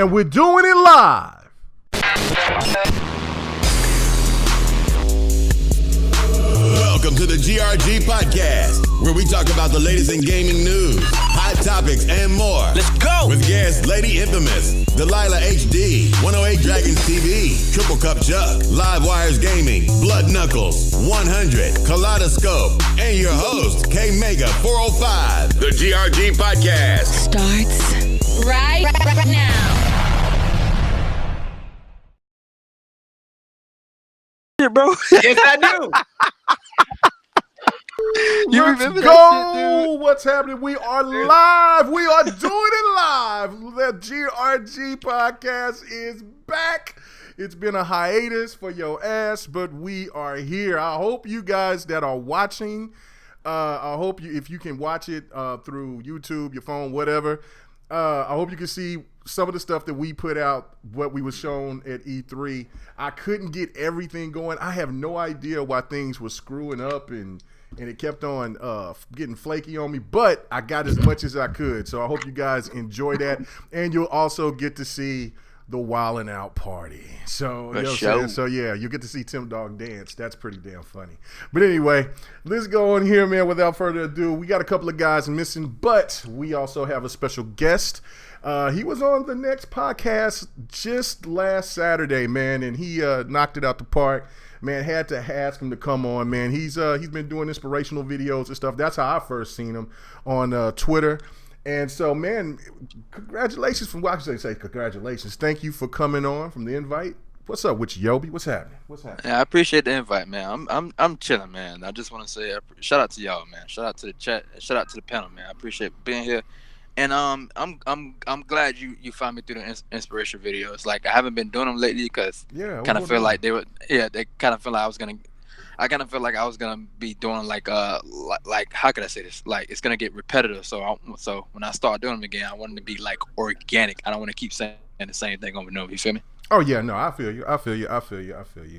And we're doing it live. Welcome to the GRG podcast, where we talk about the latest in gaming news, hot topics, and more. Let's go! With guests Lady Infamous, Delilah HD, 108 Dragons TV, Triple Cup Chuck, Live Wires Gaming, Blood Knuckles, 100, Kaleidoscope, and your host, K Mega 405. The GRG podcast starts right now. Bro. Yes, I do. Let's go. That shit, dude? What's happening? We are live. We are doing it live. The GRG podcast is back. It's been a hiatus for your ass, but we are here. I hope you guys that are watching, I hope you, if you can watch it through YouTube, your phone, whatever, I hope you can see some of the stuff that we put out, what we was shown at E3. I couldn't get everything going. I have no idea why things were screwing up and it kept on getting flaky on me, but I got as much as I could. So I hope you guys enjoy that. And you'll also get to see the Wildin' Out party. So, you know what I'm saying? So yeah, you get to see Tim Dog dance. That's pretty damn funny. But anyway, let's go on here, man. Without further ado, we got a couple of guys missing, but we also have a special guest. He was on the next podcast just last Saturday, man, and he knocked it out the park. Man, had to ask him to come on, man. He's been doing inspirational videos and stuff. That's how I first seen him on Twitter. And so, man, congratulations from what I say congratulations. Thank you for coming on from the invite. What's up with you, Yobi? What's happening? Yeah, I appreciate the invite, man. I'm chilling, man. I just want to say shout out to y'all, man. Shout out to the chat. Shout out to the panel, man. I appreciate being here. And I'm glad you found me through the inspiration videos. Like, I haven't been doing them lately because kind of feel like they kind of feel like I kind of feel like I was gonna be doing like how could I say this? Like, it's gonna get repetitive. So when I start doing them again, I want them to be like organic. I don't want to keep saying the same thing over and over. You feel me? Oh yeah, no, I feel you.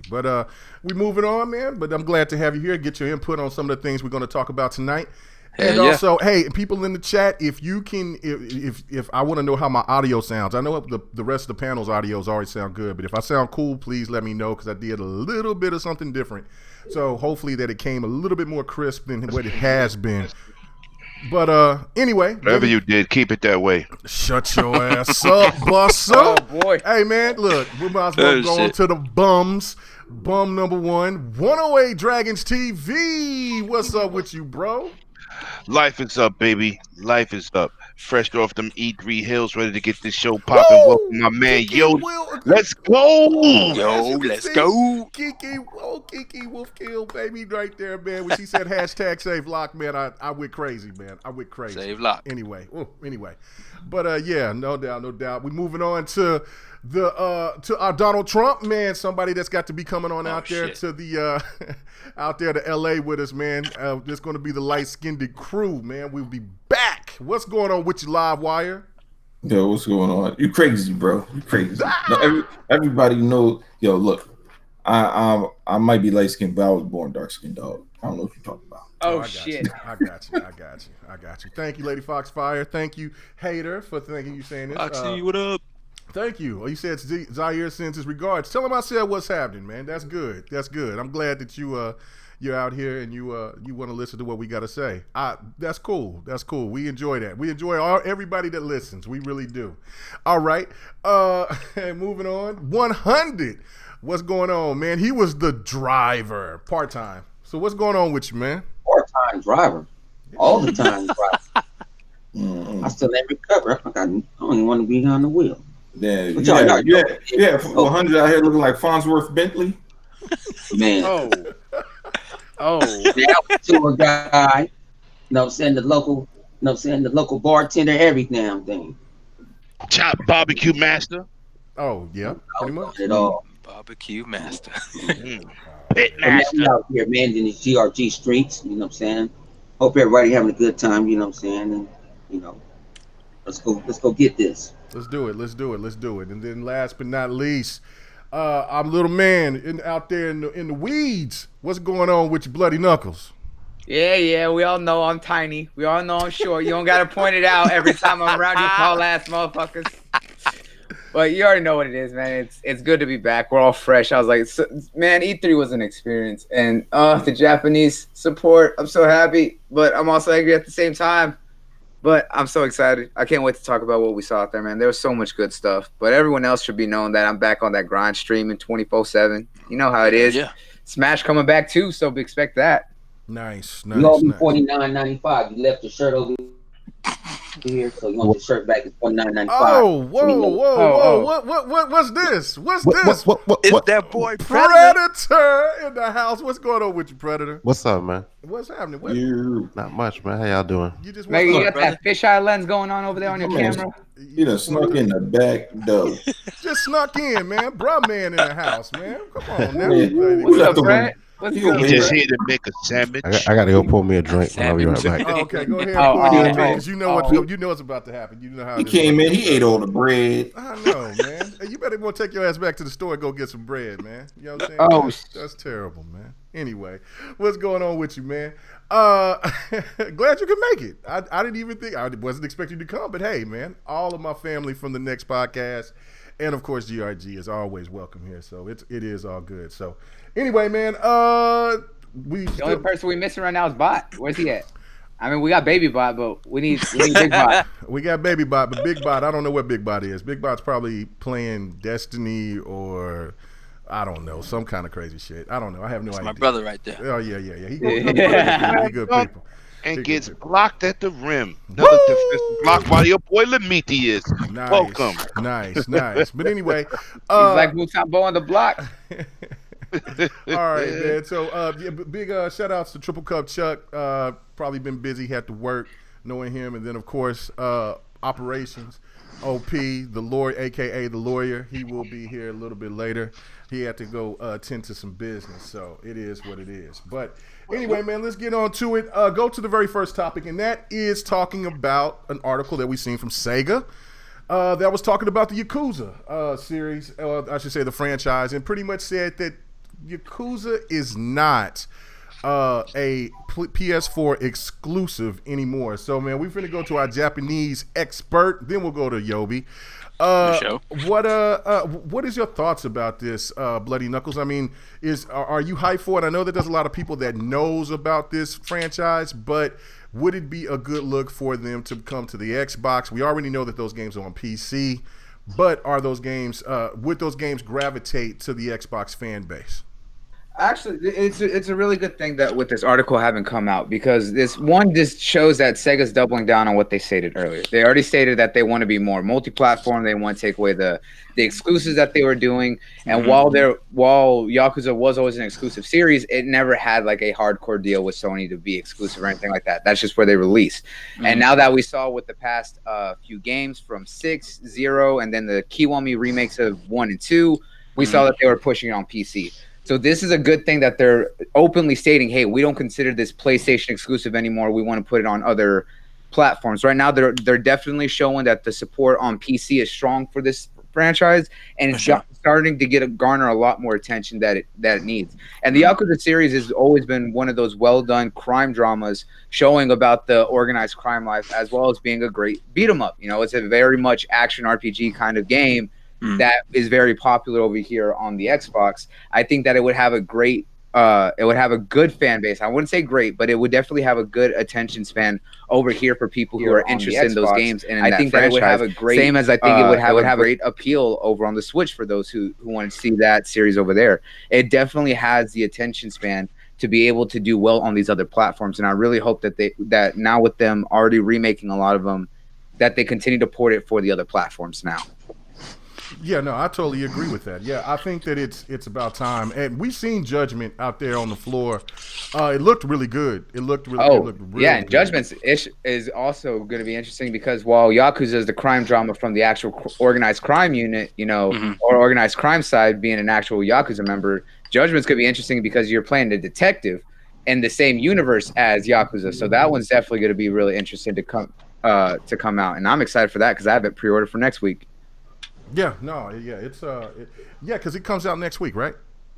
But we moving on, man. But I'm glad to have you here. Get your input on some of the things we're going to talk about tonight. And also, hey, people in the chat, if you can, if I want to know how my audio sounds. I know the rest of the panel's audios already sound good, but if I sound cool, please let me know, because I did a little bit of something different. So hopefully that it came a little bit more crisp than what it has been. But anyway, whatever you did, keep it that way. Shut your ass up, buster. Oh boy. Hey man, look, we might as well go on to the bums. Bum number 108 Dragons TV. What's up with you, bro? Life is up, baby. Life is up. Fresh off them E3 hills, ready to get this show popping. Welcome, my man. Let's go. Let's go. Kiki Wolfkill, baby, right there, man. When she said hashtag save Lock, man, I went crazy, man. I went crazy. Save Lock. Anyway. But yeah, no doubt. We're moving on to to our Donald Trump, man. Somebody that's got to be coming on out there to the out there to LA with us, man. There's going to be the light-skinned crew, man. We'll be back. What's going on with you, Live Wire? Yo, what's going on? You crazy, bro. You crazy. No, everybody knows. Yo, look, I might be light-skinned, but I was born dark-skinned, dog. I don't know what you're talking about. Oh, I shit. I got you. Thank you, Lady Foxfire. Thank you, Hater, for thanking you saying this. Foxy, what up? Thank you. Oh, you said Zaire sends his regards. Tell him I said what's happening, man. That's good. I'm glad that you're out here and you want to listen to what we got to say. That's cool. We enjoy that. We enjoy everybody that listens. We really do. All right. Moving on. 100. What's going on, man? He was the driver, part-time. So what's going on with you, man? Part-time driver. All the time driver. I still ain't recovered. I don't even want to be on the wheel. Yeah, 100 out here looking like Farnsworth Bentley. Man. Oh. Yeah, to a guy, you know what I'm saying, the local bartender, every damn thing. Chop barbecue master. Oh, yeah, pretty much. It all. Barbecue master. Pit master. We out here, man, in these GRG streets, you know what I'm saying? Hope everybody having a good time, you know what I'm saying? And, you know, let's go get this. Let's do it. And then last but not least, I'm little man out there in the weeds. What's going on with your bloody knuckles? Yeah, we all know I'm tiny. We all know I'm short. You don't gotta point it out every time I'm around you tall ass motherfuckers. Well, you already know what it is, man. It's good to be back. We're all fresh. I was like, man, E3 was an experience, and the Japanese support. I'm so happy, but I'm also angry at the same time. But I'm so excited. I can't wait to talk about what we saw out there, man. There was so much good stuff. But everyone else should be knowing that I'm back on that grind streaming 24/7. You know how it is. Yeah. Smash coming back too, so expect that. Nice. You owe me $49.95. You left your shirt over here, so you want your shirt back? It's $49.95. Oh, whoa! What's this? What's this? Is that boy Predator in the house? What's going on with you, Predator? What's up, man? What's happening? Not much, man. How y'all doing? You just Maybe you got that fisheye lens going on over there on your camera. You done snuck in the back door. Just snuck in, man. Bruh man in the house, man. Come on now. What's up, Brett? What's He good, just Brett? here to make a sandwich. I gotta go pour me a drink. I'll be right back. Oh, okay, go ahead. Pour you a drink, 'cause you know what's about to happen. You know how He it is. came in, he ate all the bread. I know, man. Hey, you better go take your ass back to the store and go get some bread, man. You know what I'm saying? That's terrible, man. Anyway, what's going on with you, man? Glad you could make it. I didn't even think, I wasn't expecting you to come, but hey, man, all of my family from the next podcast, and of course GRG is always welcome here, so it is all good. So anyway, man, The only person we missing right now is Bot. Where's he at? I mean, we got Baby Bot, but we need Big Bot. We got Baby Bot, but Big Bot, I don't know what Big Bot is. Big Bot's probably playing Destiny or I don't know, some kind of crazy shit. I don't know. I have no idea. My brother right there. Oh yeah. He good people. And gets blocked at the rim. Another defensive block by your boy Lamiti is. Nice. Welcome. Nice. But anyway, He's like Mutombo on the block. all right, man. So big shout outs to Triple Cup Chuck. Probably been busy, had to work, knowing him, and then of course operations. OP, the lawyer, aka the lawyer, he will be here a little bit later. He had to go tend to some business, so it is what it is. But anyway, man, let's get on to it. Go to the very first topic, and that is talking about an article that we've seen from Sega that was talking about the Yakuza series, I should say the franchise, and pretty much said that Yakuza is not a PS4 exclusive anymore. So, man, we're finna go to our Japanese expert, then we'll go to Yobi. What is your thoughts about this, Bloody Knuckles? I mean, are you hyped for it? I know that there's a lot of people that knows about this franchise, but would it be a good look for them to come to the Xbox? We already know that those games are on PC, but are those games would those games gravitate to the Xbox fan base? Actually, it's a really good thing that with this article having come out, because this shows that Sega's doubling down on what they stated earlier. They already stated that they want to be more multi-platform. They want to take away the exclusives that they were doing. And while Yakuza was always an exclusive series, it never had like a hardcore deal with Sony to be exclusive or anything like that. That's just where they released. And now that we saw with the past few games from 6, 0, and then the Kiwami remakes of 1 and 2, we saw that they were pushing it on PC. So this is a good thing that they're openly stating, hey, we don't consider this PlayStation exclusive anymore. We want to put it on other platforms. Right now, they're definitely showing that the support on PC is strong for this franchise, and it's starting to garner a lot more attention that it needs. And the Yakuza series has always been one of those well-done crime dramas showing about the organized crime life, as well as being a great beat-em up. You know, it's a very much action RPG kind of game that is very popular over here on the Xbox. I think that it would have a great, it would have a good fan base. I wouldn't say great, but it would definitely have a good attention span over here for people who are interested in those games. And I think that it would have a great, same as I think it would have a great appeal over on the Switch for those who want to see that series over there. It definitely has the attention span to be able to do well on these other platforms. And I really hope that that now with them already remaking a lot of them, that they continue to port it for the other platforms now. Yeah, no, I totally agree with that. Yeah, I think that it's about time. And we've seen Judgment out there on the floor. It looked really good. It looked really yeah, and good. Judgment is also going to be interesting, because while Yakuza is the crime drama from the actual organized crime unit, you know, or organized crime side being an actual Yakuza member, Judgment's going to be interesting because you're playing the detective in the same universe as Yakuza. So that one's definitely going to be really interesting to come out. And I'm excited for that because I have it pre-ordered for next week. Yeah, no, yeah, it's because it comes out next week, right?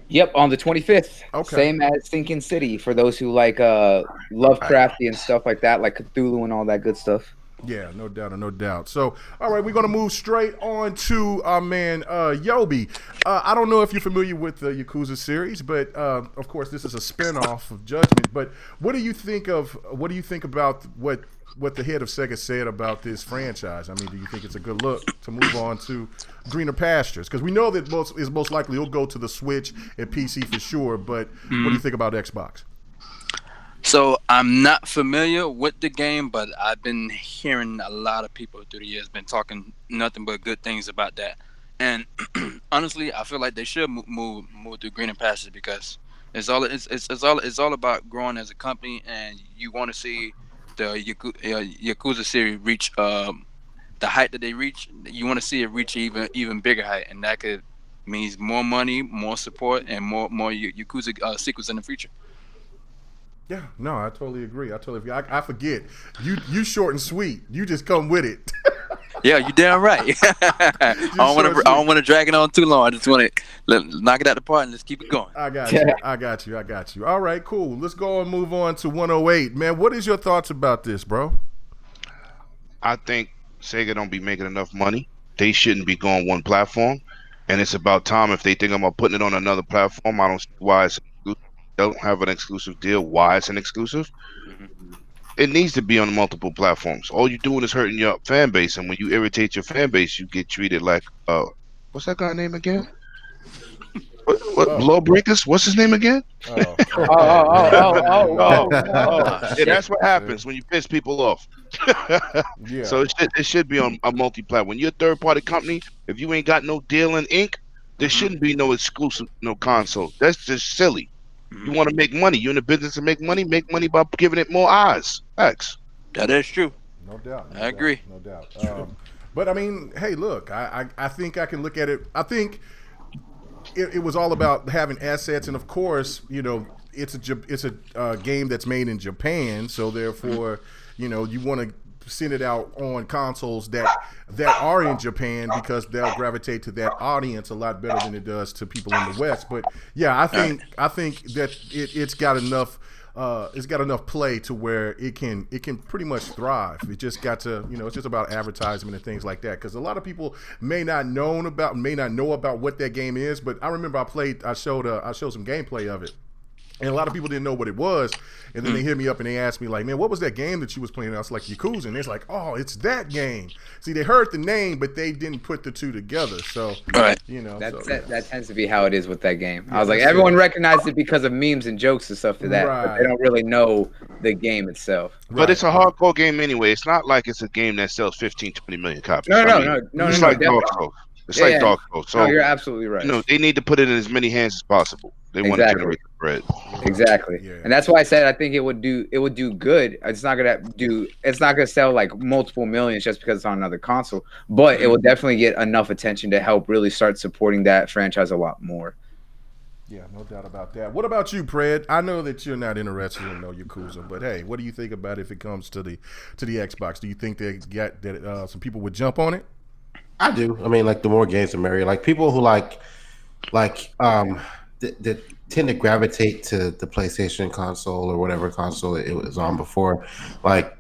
Yep, on the 25th. Okay. Same as Sinking City for those who like Lovecrafty and stuff like that, like Cthulhu and all that good stuff. Yeah, no doubt, no doubt. So, all right, we're going to move straight on to our man Yobi. I don't know if you're familiar with the Yakuza series, but of course, this is a spinoff of Judgment. But what do you think about what the head of Sega said about this franchise? I mean, do you think it's a good look to move on to greener pastures? Because we know that most likely it'll go to the Switch and PC for sure. But what do you think about Xbox? So I'm not familiar with the game, but I've been hearing a lot of people through the years been talking nothing but good things about that. And honestly, I feel like they should move to greener pastures because it's all about growing as a company, and you want to see the Yakuza series reach the height that they reach. You want to see it reach even bigger height, and that could means more money, more support, and more Yakuza sequels in the future. Yeah, no, I totally agree. I forget. You short and sweet. You just come with it. Yeah, you damn right. I don't want to drag it on too long. I just want to knock it out the park and let's keep it going. I got you. All right, cool. Let's go and move on to 108. Man, what is your thoughts about this, bro? I think Sega don't be making enough money. They shouldn't be going one platform, and it's about time. If they think about putting it on another platform, I don't see why it's exclusive. They don't have an exclusive deal. Why it's an exclusive? It needs to be on multiple platforms. All you're doing is hurting your fan base, and when you irritate your fan base, you get treated like what's that guy name again? What Blowbreakers? What's his name again? Oh. Yeah, that's what happens when you piss people off. Yeah. So it should be on a multi-platform. When you're a third-party company, if you ain't got no deal in ink, there shouldn't be no exclusive, no console. That's just silly. You want to make money. You're in the business to make money. Make money by giving it more eyes. Facts. That is true. No doubt. I agree. No doubt. But I mean, hey, look, I think I can look at it. I think it was all about having assets, and of course, you know, it's a game that's made in Japan, so therefore, you know, you want to send it out on consoles that are in Japan because they'll gravitate to that audience a lot better than it does to people in the West. But yeah, I think that it's got enough play to where it can pretty much thrive. It just got to, you know, it's just about advertisement and things like that, because a lot of people may not know about what that game is. But I remember I showed some gameplay of it, and a lot of people didn't know what it was. And then they hit me up and they asked me, like, man, what was that game that you was playing? And I was like, Yakuza. And it's like, oh, it's that game. See, they heard the name, but they didn't put the two together. So, you know. That tends to be how it is with that game. Yeah, I was like, everyone recognized it because of memes and jokes and stuff to that. Right. But they don't really know the game itself. But it's a hardcore game anyway. It's not like it's a game that sells 15, 20 million copies. No. It's like Dark Souls. It's like Dark Souls. So, you're absolutely right. You know, they need to put it in as many hands as possible. They want to generate the bread. Exactly. Yeah. And that's why I said I think it would do good. It's not gonna sell like multiple millions just because it's on another console, but it will definitely get enough attention to help really start supporting that franchise a lot more. Yeah, no doubt about that. What about you, Pred? I know that you're not interested in no Yakuza, but hey, what do you think about it if it comes to the Xbox? Do you think that some people would jump on it? I do. I mean, like, the more games the merrier. Like, people who that tend to gravitate to the PlayStation console or whatever console it was on before, like,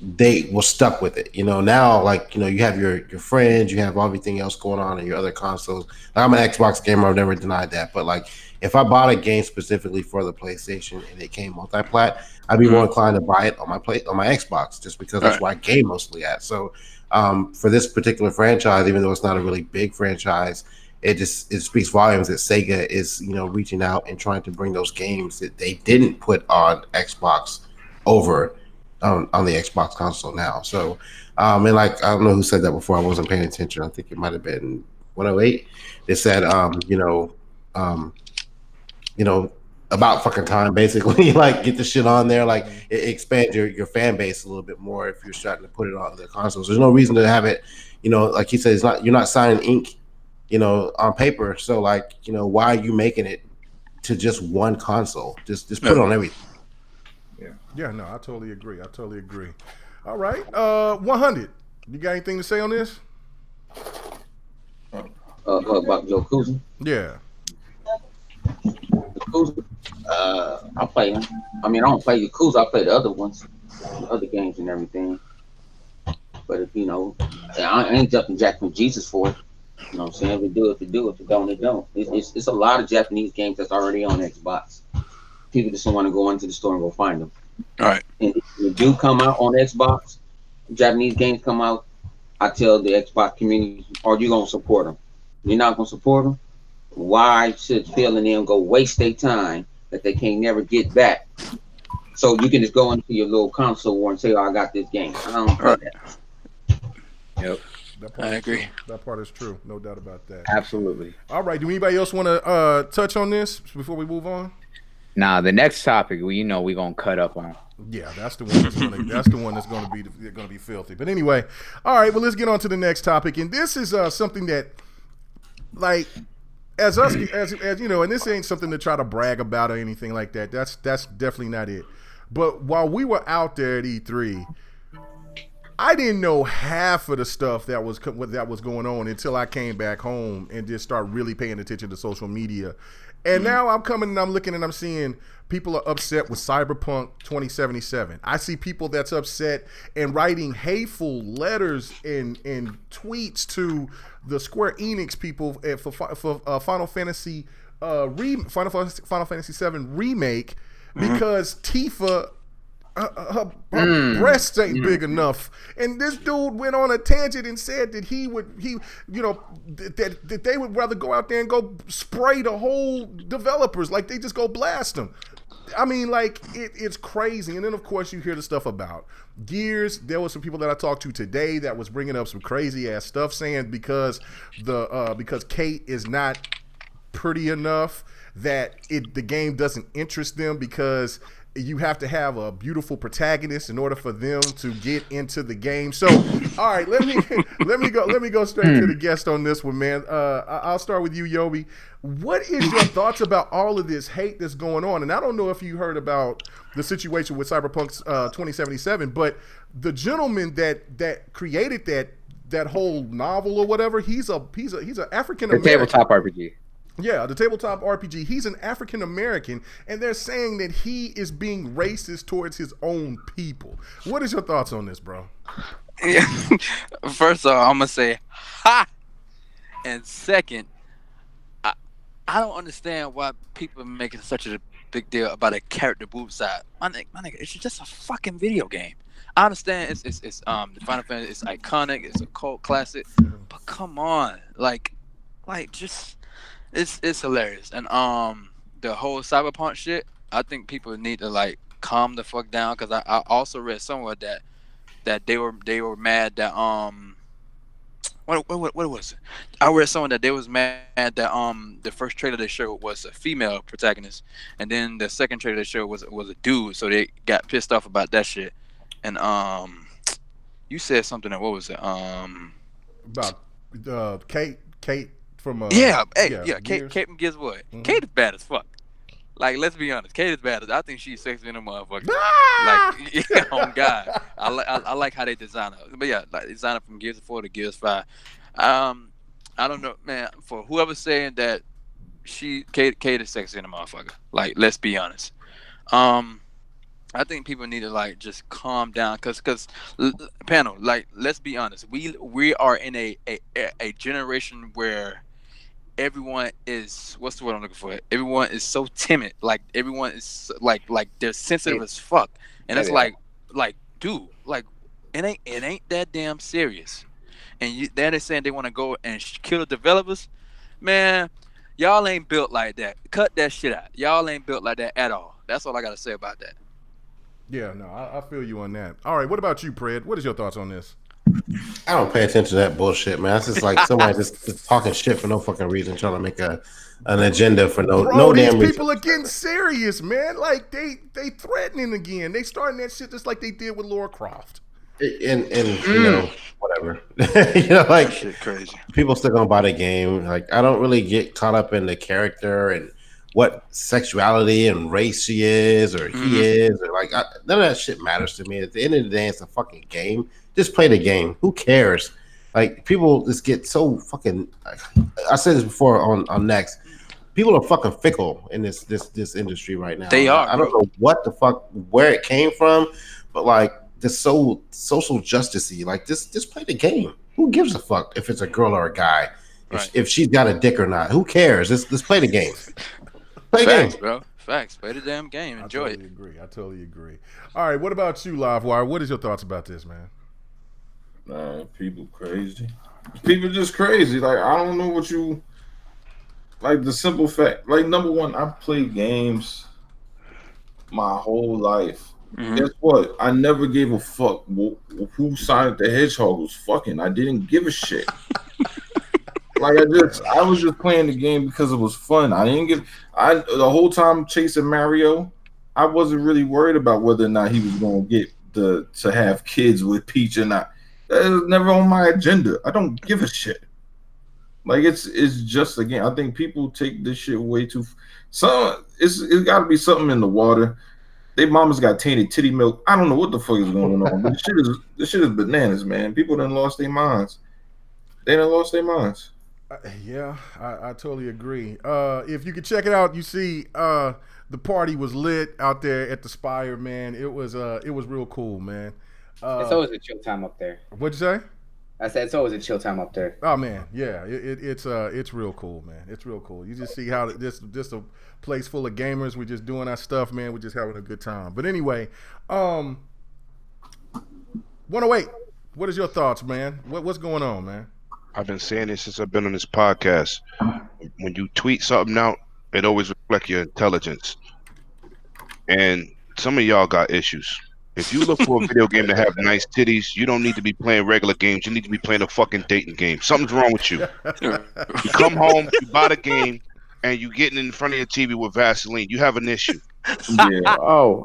they were stuck with it. You know, now, like, you know, you have your friends, you have everything else going on in your other consoles. Like, I'm an Xbox gamer, I've never denied that. But, like, if I bought a game specifically for the PlayStation and it came multi-plat, I'd be more inclined to buy it on my Xbox, just because that's where I game mostly at. So for this particular franchise, even though it's not a really big franchise, it speaks volumes that Sega is, you know, reaching out and trying to bring those games that they didn't put on Xbox over on the Xbox console now. So, and like, I don't know who said that before. I wasn't paying attention. I think it might have been 108. They said, about fucking time, basically. Like, get the shit on there. Like, it expands your fan base a little bit more if you're starting to put it on the consoles. There's no reason to have it, you know, like he said, you're not signing ink, you know, on paper. So, like, you know, why are you making it to just one console? Just put it on everything. Yeah, no, I totally agree. All right, 100. You got anything to say on this? About Yakuza? Yeah. Yakuza. I play them. I mean, I don't play Yakuza. I play the other ones, the other games and everything. But if I ain't jumping Jack from Jesus for it. You know what I'm saying? If they do it, they do. If they don't, they don't. It's a lot of Japanese games that's already on Xbox. People just don't want to go into the store and go find them. All right. And if they do come out on Xbox, Japanese games come out, I tell the Xbox community, are you going to support them? You're not going to support them? Why should Phil and them go waste their time that they can't never get back? So you can just go into your little console war and say, oh, I got this game. I don't play that. Yep. I agree. True. That part is true. No doubt about that. Absolutely. All right. Do anybody else want to touch on this before we move on? Nah, the next topic, we're gonna cut up on. Yeah, that's the one. That's gonna be filthy. But anyway, all right. Well, let's get on to the next topic, and this is something that, like, as you know, and this ain't something to try to brag about or anything like that. That's definitely not it. But while we were out there at E3, I didn't know half of the stuff that was going on until I came back home and just started really paying attention to social media. And now I'm coming and I'm looking and I'm seeing people are upset with Cyberpunk 2077. I see people that's upset and writing hateful letters and tweets to the Square Enix people for Final Fantasy Final Fantasy 7 Remake because Tifa her breasts ain't big enough, and this dude went on a tangent and said that that they would rather go out there and go spray the whole developers, like they just go blast them. I mean, like it's crazy. And then of course you hear the stuff about Gears. There was some people that I talked to today that was bringing up some crazy ass stuff, saying because Kate is not pretty enough that the game doesn't interest them because you have to have a beautiful protagonist in order for them to get into the game. So, all right, let me go straight to the guest on this one, man. I'll start with you, Yobi. What is your thoughts about all of this hate that's going on? And I don't know if you heard about the situation with Cyberpunk 2077, but the gentleman that created that whole novel or whatever, he's an African American. The tabletop RPG. Yeah, the tabletop RPG. He's an African American, and they're saying that he is being racist towards his own people. What is your thoughts on this, bro? Yeah. First off, I'm gonna say ha, and second, I don't understand why people are making such a big deal about a character boob side. My nigga, it's just a fucking video game. I understand it's the Final Fantasy is iconic, it's a cult classic, but come on, like just. It's hilarious, and the whole Cyberpunk shit. I think people need to like calm the fuck down because I also read somewhere that they were mad that what was it? I read somewhere that they was mad that the first trailer they showed was a female protagonist, and then the second trailer they showed was a dude, so they got pissed off about that shit. And you said something that what was it? About Kate. From Kate from Gears what? Mm-hmm. Kate is bad as fuck. Like, let's be honest, Kate is bad. I think she's sexy in a motherfucker. Like, yeah, oh God, I like how they design her. But yeah, like design her from Gears 4 to Gears 5. I don't know, man. For whoever's saying that Kate is sexy in a motherfucker. Like, let's be honest. I think people need to like just calm down, cause panel. Like, let's be honest. We are in a generation where everyone is, what's the word I'm looking for? Everyone is so timid. Like everyone is like they're sensitive as fuck. And it's like dude, like it ain't that damn serious. And they're saying they want to go and kill the developers. Man, y'all ain't built like that. Cut that shit out. Y'all ain't built like that at all. That's all I gotta say about that. Yeah, no, I feel you on that. All right, what about you, Pred? What is your thoughts on this? I don't pay attention to that bullshit, man. It's just like somebody just talking shit for no fucking reason, trying to make an agenda for no damn reason. These people are getting serious, man. Like they threatening again. They starting that shit just like they did with Lara Croft. And you know, whatever. You know, like shit crazy. People still gonna buy the game. Like, I don't really get caught up in the character and what sexuality and race she is or he is, or like none of that shit matters to me. At the end of the day, it's a fucking game. Just play the game. Who cares? Like, people just get so fucking. I said this before on Next. People are fucking fickle in this industry right now. They are. I don't know what the fuck, where it came from, but like, this so social justicey. Like just play the game. Who gives a fuck if it's a girl or a guy? Right. If she's got a dick or not, who cares? Let's play the game. Play the Facts, game, bro. Facts. Play the damn game. Enjoy it. I totally agree. All right, what about you, Livewire? What is your thoughts about this, man? People crazy. People just crazy. Like, I don't know what you like. The simple fact, like, number one, I've played games my whole life. Mhm. Guess what? I never gave a fuck who Sonic the Hedgehog was fucking. I didn't give a shit. Like, I was just playing the game because it was fun. The whole time chasing Mario, I wasn't really worried about whether or not he was going to get to have kids with Peach or not. That was never on my agenda. I don't give a shit. Like, it's just a game. I think people take this shit way too. It's got to be something in the water. They mamas got tainted titty milk. I don't know what the fuck is going on. But this shit is bananas, man. People done lost their minds. They done lost their minds. Yeah, I totally agree. If you could check it out, you see the party was lit out there at the Spire, man. It was real cool, man. It's always a chill time up there. What'd you say? I said it's always a chill time up there. Oh man, yeah, it's real cool, man. It's real cool. You just see how this a place full of gamers. We're just doing our stuff, man. We're just having a good time. But anyway, 108. What is your thoughts, man? What's going on, man? I've been saying this since I've been on this podcast. When you tweet something out, it always reflects your intelligence. And some of y'all got issues. If you look for a video game to have nice titties, you don't need to be playing regular games. You need to be playing a fucking dating game. Something's wrong with you. You come home, you buy the game, and you getting in front of your TV with Vaseline. You have an issue. Yeah.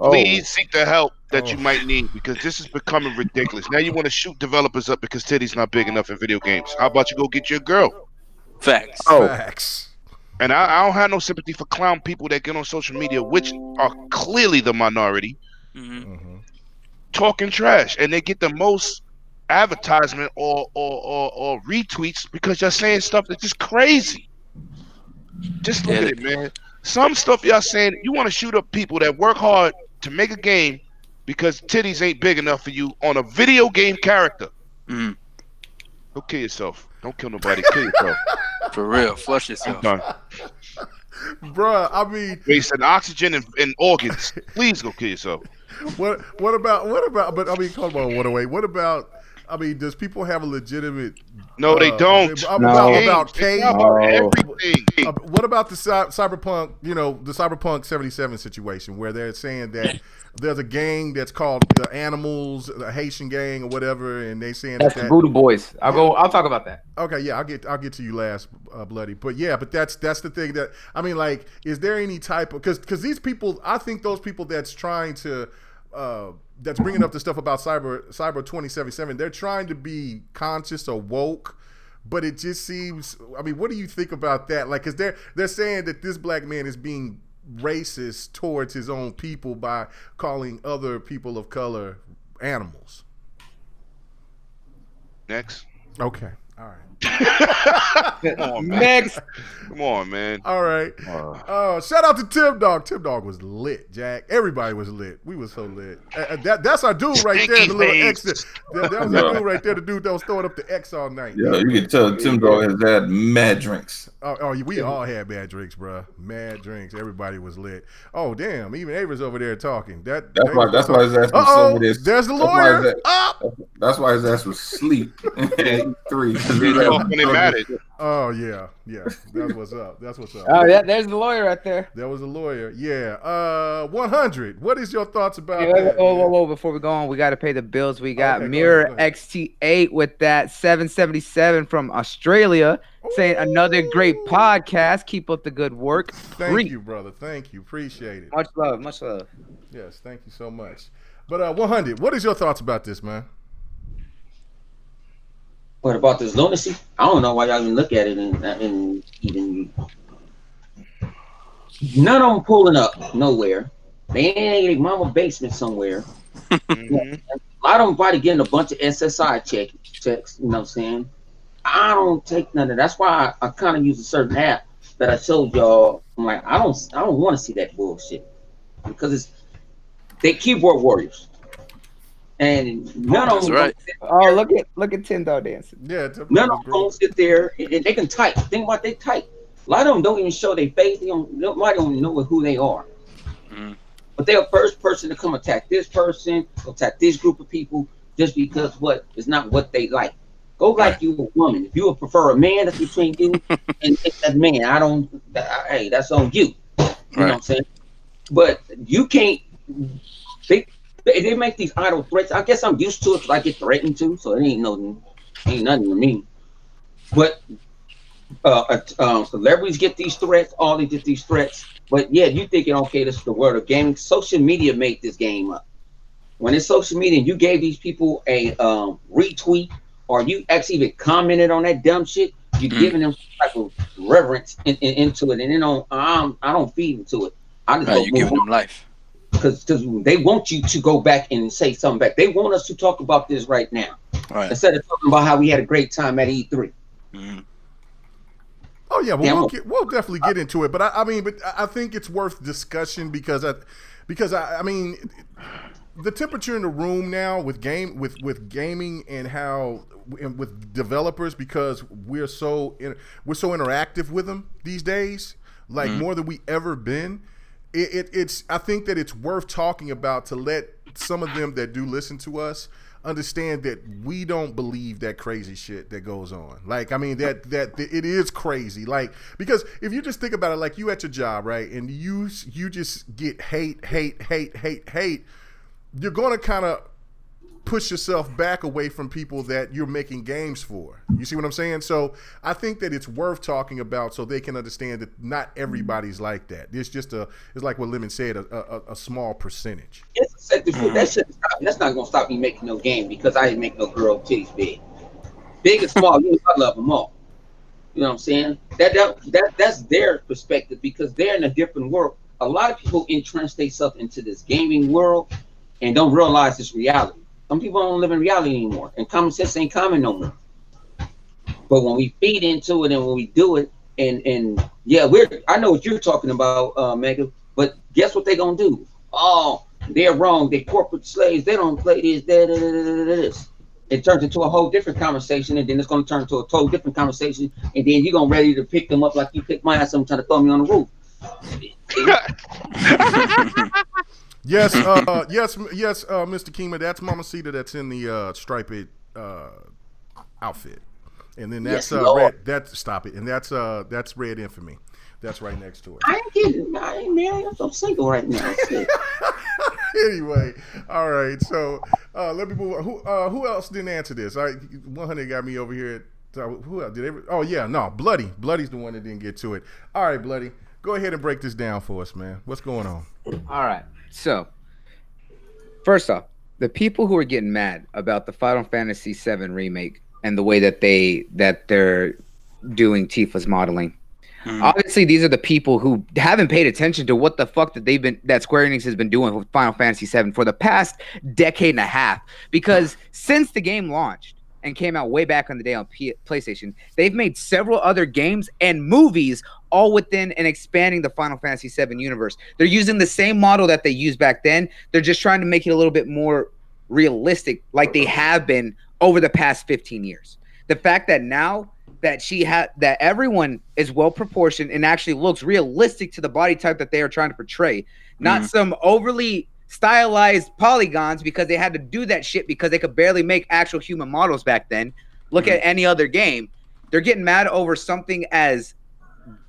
Please seek the help that you might need, because this is becoming ridiculous. Now you want to shoot developers up because titties not big enough in video games. How about you go get your girl? Facts. Facts. And I don't have no sympathy for clown people that get on social media, which are clearly the minority, talking trash, and they get the most advertisement or retweets because you're saying stuff that's just crazy. Just look at it, man. Some stuff y'all saying, you want to shoot up people that work hard to make a game because titties ain't big enough for you on a video game character. Go kill yourself. Don't kill nobody. Kill yourself. For real. Flush yourself. I'm done. Bruh, I mean, wasting oxygen and organs. Please go kill yourself. What about? But I mean, come on, 108. What about? I mean, does people have a legitimate? No, they don't. About Kate. Everything. What about the Cyberpunk? You know, the Cyberpunk 77 situation where they're saying that there's a gang that's called the Animals, the Haitian gang or whatever, and they saying that's Voodoo Boys. I'll talk about that. Okay, yeah, I'll get to you last, Bloody. But yeah, but that's the thing that I mean, like, is there any type of because these people, I think those people that's trying to. That's bringing up the stuff about Cyber 2077. They're trying to be conscious or woke, but it just seems. I mean, what do you think about that? Like, because they're saying that this black man is being racist towards his own people by calling other people of color animals. Next. Okay. All right. Come on, man. Next. Come on, man. All right. Shout out to Tim Dog. Tim Dog was lit, Jack. Everybody was lit. We was so lit. That's our dude right there. The little X. That was our dude right there. The dude that was throwing up the X all night. Yeah, you can tell Tim Dog has had mad drinks. We all had mad drinks, bro. Mad drinks. Everybody was lit. Oh, damn. Even Ava's over there talking. That's why his ass was so this. There's the lawyer. That's why his ass was asleep at 3. Oh yeah, that's what's up. Oh yeah, there's the lawyer right there. That was a lawyer. Yeah. 100. What is your thoughts about that? Whoa! Before we go on, we got to pay the bills. We got Mirror XT8 with that 777 from Australia, saying another great podcast. Keep up the good work. Thank you, brother. Thank you. Appreciate it. Much love. Much love. Yes, thank you so much. But 100. What is your thoughts about this, man? What about this lunacy? I don't know why y'all even look at it and even none of them pulling up nowhere. They ain't in their mama basement somewhere. A lot of them probably getting a bunch of SSI checks. You know what I'm saying? I don't take none of that. That's why I kind of use a certain app that I showed y'all. I'm like, I don't want to see that bullshit because they keyboard warriors. and none of That's them. right. Oh, look at Tindall dancing. Yeah, None of them don't sit there and they can type. Think about they type. A lot of them don't even show their face. Nobody don't know who they are. Mhm. But they're the first person to come attack this person, attack this group of people, just because what is not what they like. Go like you a woman. If you would prefer a man, that's between you and that man. Hey, that's on you. You know what I'm saying? But you can't. They make these idle threats. I guess I'm used to it because I get threatened to, so it ain't nothing to me. But celebrities get these threats. All they get these threats. But yeah, you thinking, okay, this is the world of gaming. Social media made this game up. When it's social media and you gave these people a retweet or you actually even commented on that dumb shit, you're giving them some type of reverence into it. And I don't feed into it. I just You're giving them life. Because they want you to go back and say something back. They want us to talk about this right now. Right. Instead of talking about how we had a great time at E3. Mm-hmm. Oh yeah, well, we'll definitely get into it, but I think it's worth discussion because I mean, the temperature in the room now with gaming and how with developers, because we're so interactive with them these days, like more than we ever been. It's I think that it's worth talking about to let some of them that do listen to us understand that we don't believe that crazy shit that goes on. Like, I mean, that it is crazy. Like, because if you just think about it, like you at your job, right, and you just get hate, you're going to kind of push yourself back away from people that you're making games for. You see what I'm saying? So I think that it's worth talking about so they can understand that not everybody's like that. It's just it's like what Lemon said, a small percentage. That's not gonna stop me making no game because I didn't make no girl titties big and small. I love them all. You know what I'm saying? That's their perspective because they're in a different world. A lot of people entrench themselves into this gaming world and don't realize this reality. Some people don't live in reality anymore, and common sense ain't common no more. But when we feed into it and when we do it, and yeah, I know what you're talking about, Mega. But guess what they gonna do? Oh, they're wrong. They corporate slaves. They don't play this. This. It turns into a whole different conversation, and then it's gonna turn into a total different conversation, and then you're gonna ready to pick them up like you picked my ass up trying to throw me on the roof. Yes, Mr. Kima, that's Mamacita that's in the striped outfit. And then that's red. Stop it. And that's Red Infamy. That's right next to it. I ain't married. I'm single right now. Anyway, all right. So let me move on. Who else didn't answer this? 100 got me over here. Who else did? Oh yeah, no, Bloody. Bloody's the one that didn't get to it. All right, Bloody, go ahead and break this down for us, man. What's going on? All right. So, first off, the people who are getting mad about the Final Fantasy VII remake and the way that they're doing Tifa's modeling, obviously these are the people who haven't paid attention to what the fuck that Square Enix has been doing with Final Fantasy VII for the past decade and a half. Because since the game launched and came out way back on the day on PlayStation, they've made several other games and movies all within and expanding the Final Fantasy VII universe. They're using the same model that they used back then. They're just trying to make it a little bit more realistic like they have been over the past 15 years. The fact that now that that everyone is well proportioned and actually looks realistic to the body type that they are trying to portray, not some overly stylized polygons because they had to do that shit because they could barely make actual human models back then. Look at any other game. They're getting mad over something as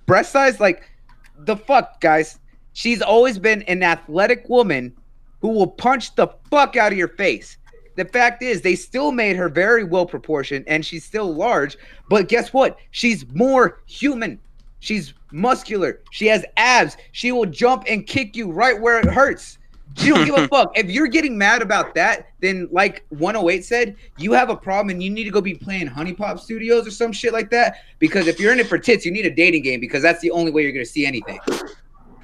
breast size. Like, the fuck, guys? She's always been an athletic woman who will punch the fuck out of your face. The fact is, they still made her very well proportioned and she's still large, but guess what? She's more human. She's muscular. She has abs. She will jump and kick you right where it hurts. She don't give a fuck. If you're getting mad about that, then like 108 said, you have a problem and you need to go be playing Honey Pop Studios or some shit like that. Because if you're in it for tits, you need a dating game because that's the only way you're going to see anything.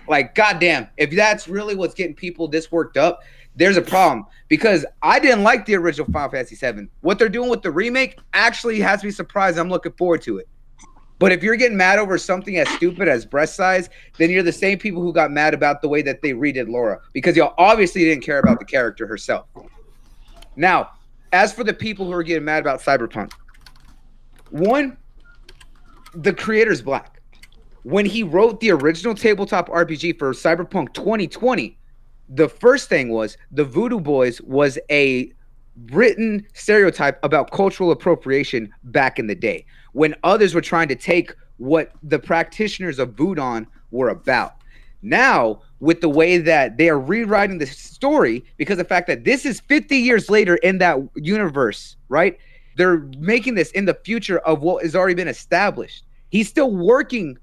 Like, goddamn, if that's really what's getting people this worked up, there's a problem. Because I didn't like the original Final Fantasy VII. What they're doing with the remake actually has me surprised. I'm looking forward to it. But if you're getting mad over something as stupid as breast size, then you're the same people who got mad about the way that they redid Laura. Because y'all obviously didn't care about the character herself. Now, as for the people who are getting mad about Cyberpunk, one, the creator's black. When he wrote the original tabletop RPG for Cyberpunk 2020, the first thing was the Voodoo Boys was a written stereotype about cultural appropriation back in the day when others were trying to take what the practitioners of Voodoo were about. Now, with the way that they are rewriting the story, because the fact that this is 50 years later in that universe, right? They're making this in the future of what has already been established. He's still working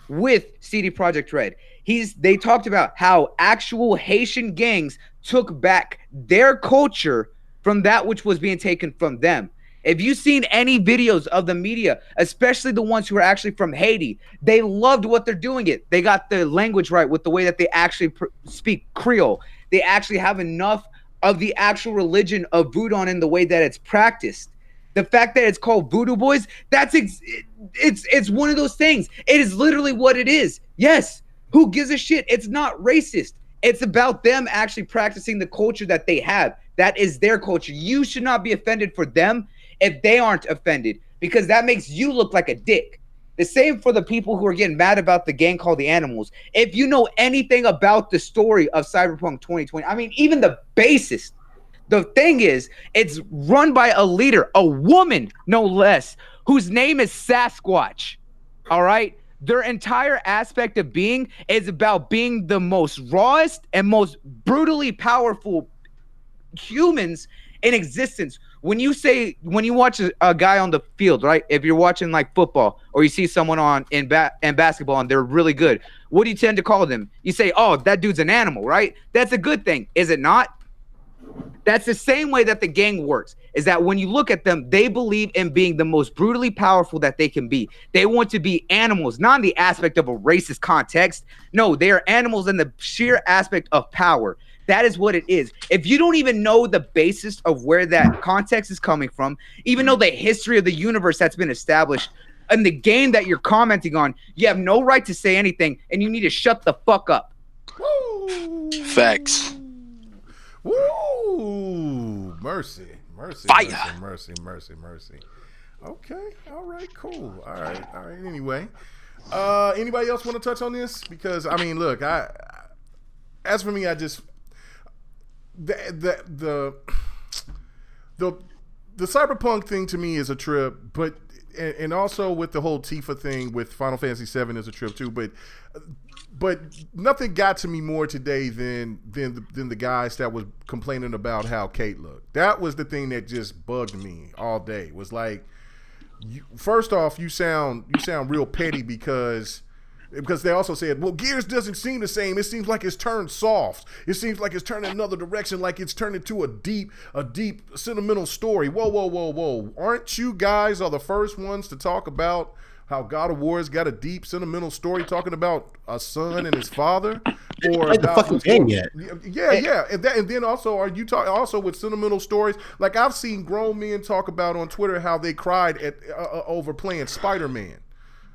with CD Projekt Red. They talked about how actual Haitian gangs took back their culture from that which was being taken from them. If you've seen any videos of the media, especially the ones who are actually from Haiti, they loved what they're doing it. They got the language right with the way that they actually speak Creole. They actually have enough of the actual religion of Voodoo in the way that it's practiced. The fact that it's called Voodoo Boys, it's one of those things. It is literally what it is. Yes, who gives a shit? It's not racist. It's about them actually practicing the culture that they have. That is their culture. You should not be offended for them if they aren't offended, because that makes you look like a dick. The same for the people who are getting mad about the gang called the Animals. If you know anything about the story of Cyberpunk 2020, I mean, even the basis, the thing is, it's run by a leader, a woman, no less, whose name is Sasquatch. All right? Their entire aspect of being is about being the most rawest and most brutally powerful humans in existence. When you watch a guy on the field, right? If you're watching like football or you see someone in basketball and they're really good, what do you tend to call them? You say, oh, that dude's an animal, right? That's a good thing, is it not? That's the same way that the gang works, is that when you look at them, they believe in being the most brutally powerful that they can be. They want to be animals, not in the aspect of a racist context. No, they are animals in the sheer aspect of power. That is what it is. If you don't even know the basis of where that context is coming from, even know the history of the universe that's been established, and the game that you're commenting on, you have no right to say anything, and you need to shut the fuck up. Woo! Facts. Woo! Mercy. Fire. Mercy. Okay. All right. Cool. All right. Anyway, anybody else want to touch on this? Because I mean, look, as for me, I just the Cyberpunk thing to me is a trip, but and also with the whole Tifa thing with Final Fantasy VII is a trip too, but nothing got to me more today than the guys that was complaining about how Kate looked. That was the thing that just bugged me all day. Was like, first off, you sound real petty because they also said, well, Gears doesn't seem the same. It seems like it's turned soft. It seems like it's turned in another direction, like it's turned into a deep sentimental story. Whoa. Aren't you guys the first ones to talk about how God of War's got a deep sentimental story talking about a son and his father? Or the fucking game yet. Yeah. And then also, are you talking also with sentimental stories? Like I've seen grown men talk about on Twitter how they cried at over playing Spider-Man.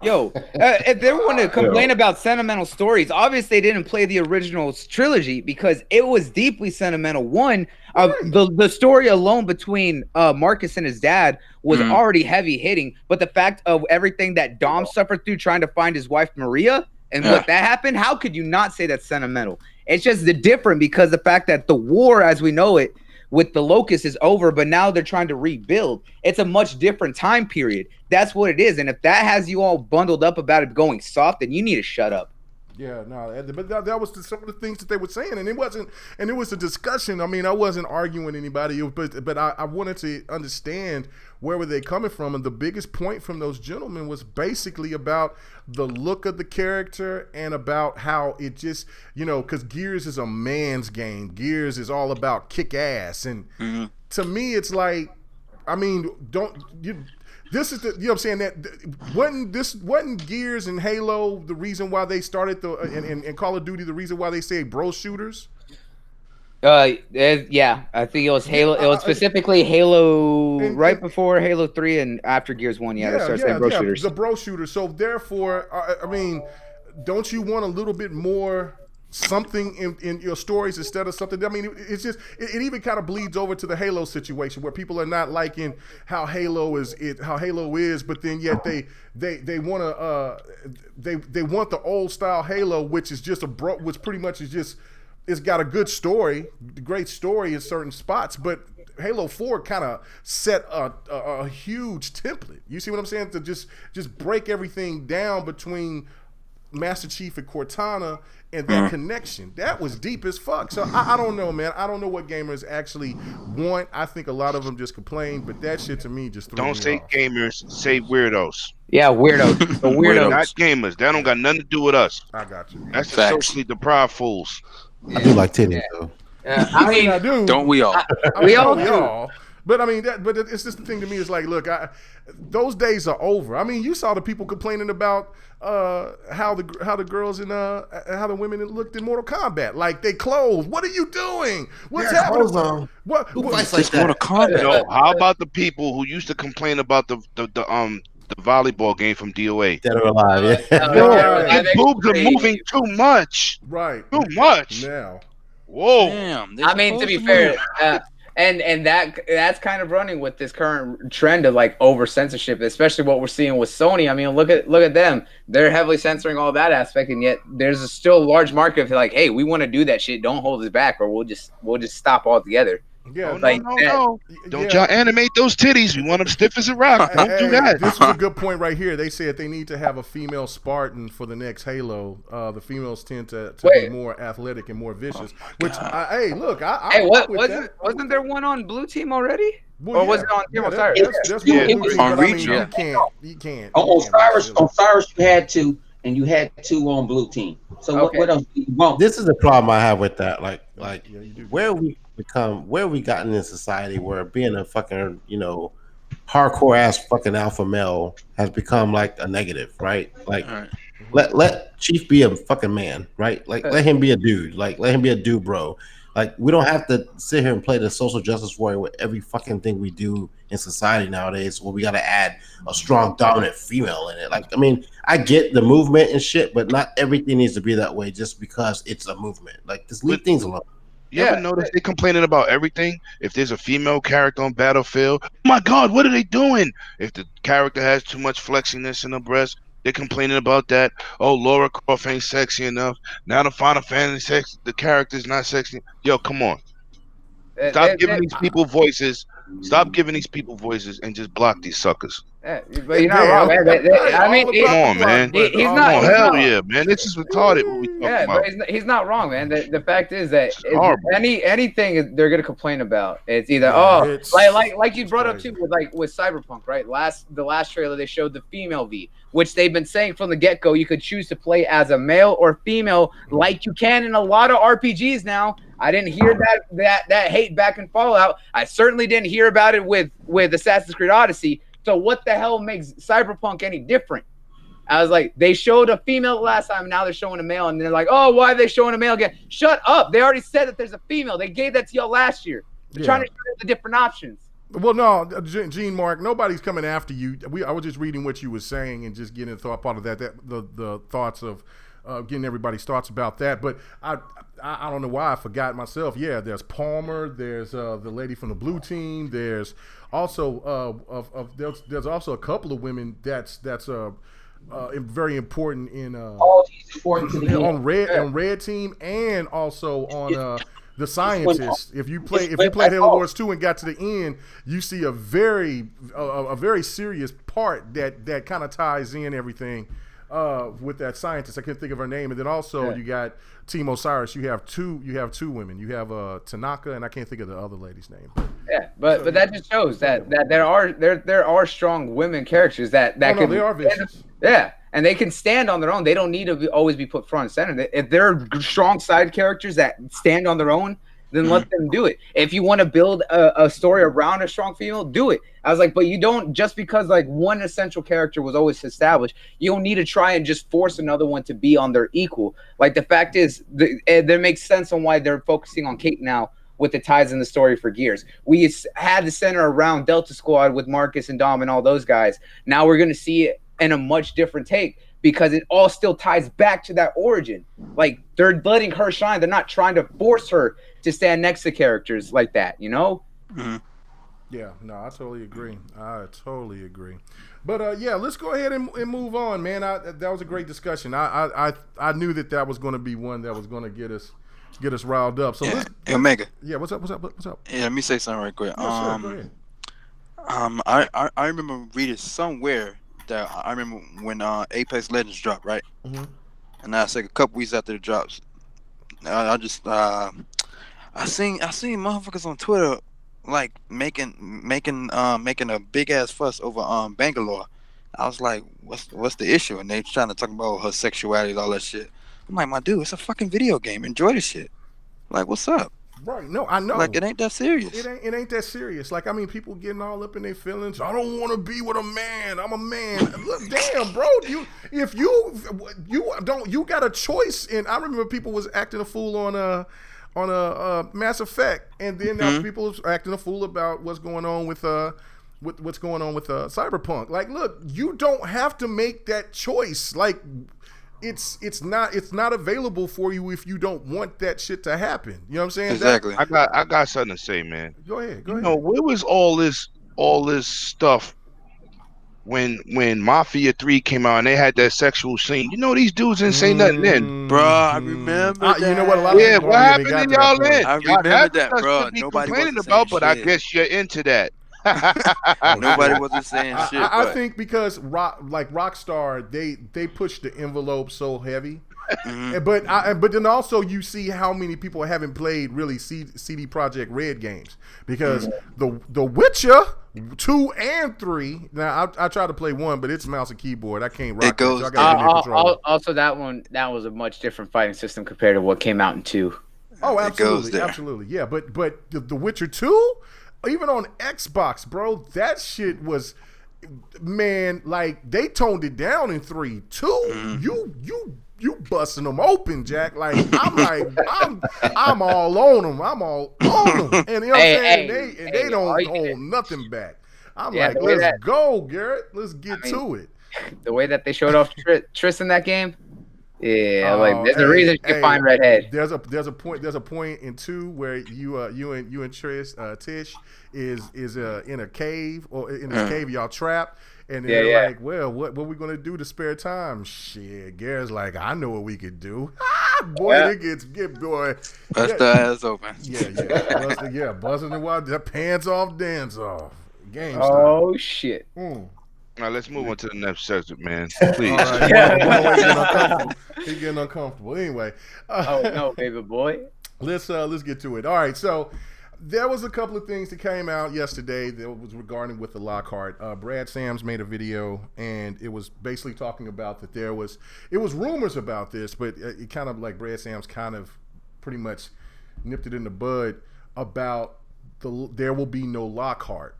Yo, if they want to complain about sentimental stories, obviously they didn't play the original trilogy because it was deeply sentimental. One, the story alone between Marcus and his dad was already heavy hitting, but the fact of everything that Dom suffered through trying to find his wife Maria and what that happened, how could you not say that's sentimental? It's just different because the fact that the war as we know it with the Locust is over, but now they're trying to rebuild. It's a much different time period. That's what it is. And if that has you all bundled up about it going soft, then you need to shut up. Yeah, no, but that was some of the things that they were saying, and it was a discussion. I mean, I wasn't arguing anybody, but I wanted to understand where were they coming from, and the biggest point from those gentlemen was basically about the look of the character and about how it just, because Gears is a man's game. Gears is all about kick ass, and to me, it's like, I mean, this is the, you know what I'm saying, that wasn't Gears and Halo the reason why they started and Call of Duty the reason why they say bro shooters? Yeah, I think it was Halo. It was specifically Halo right before Halo 3 and after Gears 1. Yeah, they started saying bro shooters. The bro shooters. So therefore, I mean, don't you want a little bit more something in your stories instead of something. I mean, it's just it even kind of bleeds over to the Halo situation where people are not liking how Halo is, but then yet they want they want the old style Halo, which is just which pretty much is just, it's got a good story, great story in certain spots, but Halo 4 kind of set a huge template. You see what I'm saying? To just break everything down between Master Chief and Cortana and that connection. That was deep as fuck. So I don't know, man. I don't know what gamers actually want. I think a lot of them just complain, but that shit to me just threw me Don't say off. gamers, say weirdos. Yeah, weirdos. The weirdos. Not gamers. That don't got nothing to do with us. I got you. That's the Facts. socially deprived fools. I do like titties though. I mean, I do. Don't we all? we all do. But I mean, but it's just the thing to me. It's like, look, those days are over. I mean, you saw the people complaining about how the girls and how the women looked in Mortal Kombat, like they clothes. What are you doing? What's happening? What? Just Mortal Kombat. No, how about the people who used to complain about the volleyball game from DOA? Dead or alive, yeah. His boobs are moving too much. Right. Too much. Now. Whoa. Damn. I mean, to be fair, and that's kind of running with this current trend of like over censorship, especially what we're seeing with Sony. I mean, look at them; they're heavily censoring all that aspect, and yet there's still a large market of like, hey, we want to do that shit. Don't hold us back, or we'll just stop altogether. Yeah, No. Don't y'all animate those titties. We want them stiff as a rock. Don't do that. This is a good point right here. They said they need to have a female Spartan for the next Halo. The females tend to be more athletic and more vicious. Hey, look, wasn't there one on Blue Team already? Well, or was it on Team Osiris? That's on Reach. You can't. On Cyrus, you had two, and you had two on Blue Team. So what else do you want? This is the problem I have with that. Like where we gotten in society where being a fucking, hardcore ass fucking alpha male has become like a negative, right? Like let Chief be a fucking man, right? Like let him be a dude. Like let him be a dude, bro. Like we don't have to sit here and play the social justice warrior with every fucking thing we do in society nowadays, where we got to add a strong dominant female in it. Like, I mean, I get the movement and shit, but not everything needs to be that way just because it's a movement. Like, just leave things alone. You ever notice they complaining about everything? If there's a female character on Battlefield, oh my God, what are they doing? If the character has too much flexiness in her breast, they're complaining about that. Oh, Laura Croft ain't sexy enough. Now the Final Fantasy the character's not sexy. Yo, come on. Stop giving these people voices. Stop giving these people voices and just block these suckers. Yeah, but you're not wrong, man. I mean, come on, man. He's not. Hell yeah, man. This is retarded. What we talking about. But he's not wrong, man. The fact is that anything they're gonna complain about, it's either like you brought up too with Cyberpunk, right? The last trailer they showed the female V, which they've been saying from the get go. You could choose to play as a male or female, like you can in a lot of RPGs now. I didn't hear that hate back in Fallout. I certainly didn't hear about it with Assassin's Creed Odyssey. So what the hell makes Cyberpunk any different? I was like, they showed a female last time, now they're showing a male, and they're like, oh, why are they showing a male again? Shut up! They already said that there's a female. They gave that to y'all last year. They're trying to show the different options. Well, no, Gene Mark, nobody's coming after you. I was just reading what you were saying and just getting part of that the thoughts of getting everybody's thoughts about that. But I don't know why I forgot myself. Yeah, there's Palmer. There's the lady from the Blue Team. There's also there's also a couple of women that's very important in on Red Team, and also on the Scientist. If you played Halo Wars 2 and got to the end, you see a very serious part that kind of ties in everything with that Scientist. I can't think of her name. And then also you got Team Osiris. You have two women. You have Tanaka, and I can't think of the other lady's name. Yeah, but that just shows that there are strong women characters that they are vicious. Yeah, and they can stand on their own. They don't need to always be put front and center. If there are strong side characters that stand on their own, then let them do it. If you want to build a story around a strong female, do it. I was like, but you don't, just because like one essential character was always established, you don't need to try and just force another one to be on their equal. Like, the fact is, there makes sense on why they're focusing on Kate now with the ties in the story for Gears. We had the center around Delta Squad with Marcus and Dom and all those guys. Now we're going to see it in a much different take, because it all still ties back to that origin. Like, they're letting her shine. They're not trying to force her to stand next to characters like that, you know? Mm-hmm. Yeah, no, I totally agree. But yeah, let's go ahead and move on, man. That was a great discussion. I knew that was going to be one that was going to get us riled up. So let's Omega. Yeah, what's up? Yeah, let me say something right quick. Yeah, sure, go ahead. I remember reading somewhere that I remember when Apex Legends dropped, right? Mm-hmm. And I said a couple weeks after the drops, I seen motherfuckers on Twitter like making a big ass fuss over Bangalore. I was like, what's the issue? And they trying to talk about her sexuality and all that shit. I'm like, my dude, it's a fucking video game. Enjoy the shit. Like, what's up? Right. No, I know. Like, it ain't that serious. It ain't that serious. Like, I mean, people getting all up in their feelings. I don't want to be with a man. I'm a man. Look, damn, bro. You got a choice. And I remember people was acting a fool on a Mass Effect, and then now people was acting a fool about what's going on with Cyberpunk. Like, look, you don't have to make that choice. Like, it's not available for you if you don't want that shit to happen. You know what I'm saying? Exactly. I got something to say, man. Go ahead. You know, where was all this stuff when Mafia 3 came out and they had that sexual scene? You know, these dudes didn't say nothing then. Bro, I remember that. You know what? A lot of people what happened to y'all then? I remember that, bro. Nobody complaining wasn't about, saying but shit. I guess you're into that. Nobody wasn't saying shit. I think because Rockstar, they pushed the envelope so heavy. Mm-hmm. But then also you see how many people haven't played really CD Projekt Red games, because the Witcher 2 and 3. Now I tried to play 1, but it's mouse and keyboard. I can't rock it. So I gotta also that was a much different fighting system compared to what came out in 2. Oh, absolutely, yeah. But the Witcher 2, even on Xbox, bro, that shit was, man, like, they toned it down in 3. 2, you busting them open, Jack. Like, I'm all on them. And you know what I'm saying? They don't hold nothing back. I'm like, let's go, Garrett. Let's get to it. The way that they showed off Triss in that game, like, there's a reason you can find redhead. There's a point in 2 where you and Trish, Tish is in a cave, or in this cave y'all trapped. And they're like, well, what we gonna do to spare time? Shit, Garrett's like, I know what we could do. Boy, it gets boy. Bust the ass open. Yeah, buzzing the water, pants off, dance off. Game style. Oh shit. All right, let's move on to the next subject, man. Please. He's getting uncomfortable. Anyway. Oh no, baby boy. Let's get to it. All right, so there was a couple of things that came out yesterday that was regarding with the Lockhart. Brad Sams made a video, and it was basically talking about that it was rumors about this, but it kind of like Brad Sams kind of pretty much nipped it in the bud about there will be no Lockhart.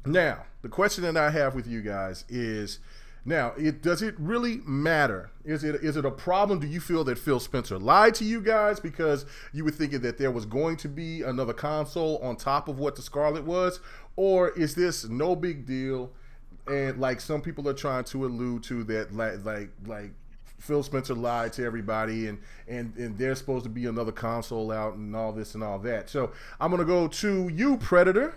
Now, the question that I have with you guys is, now, does it really matter? Is it a problem? Do you feel that Phil Spencer lied to you guys because you were thinking that there was going to be another console on top of what the Scarlet was? Or is this no big deal, and like some people are trying to allude to that, like Phil Spencer lied to everybody, and there's supposed to be another console out and all this and all that. So I'm gonna go to you, Predator.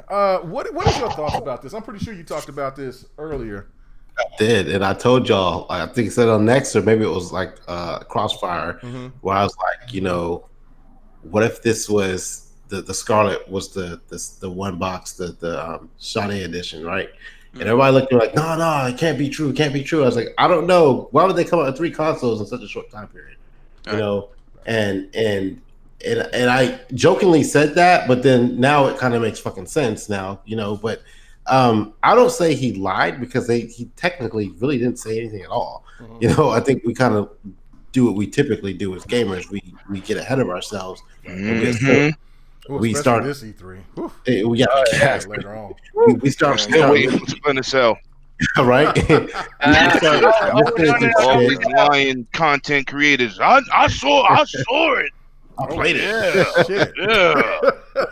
What is your thoughts about this? I'm pretty sure you talked about this earlier. I did, and I told y'all, I think it said on Next, or maybe it was like Crossfire, where I was like, you know, what if this was the Scarlet was the one box, the Sade edition, right? And everybody looked at me like, no, it can't be true. It can't be true. I was like, I don't know. Why would they come out with 3 consoles in such a short time period? You know, and I jokingly said that, but then now it kind of makes fucking sense now, you know. But I don't say he lied, because he technically really didn't say anything at all. You know, I think we kind of do what we typically do as gamers. We get ahead of ourselves. We start this E3. Later on. We start still waiting for Splinter Cell. Right? All these lying content creators. I saw it. I played it. Yeah.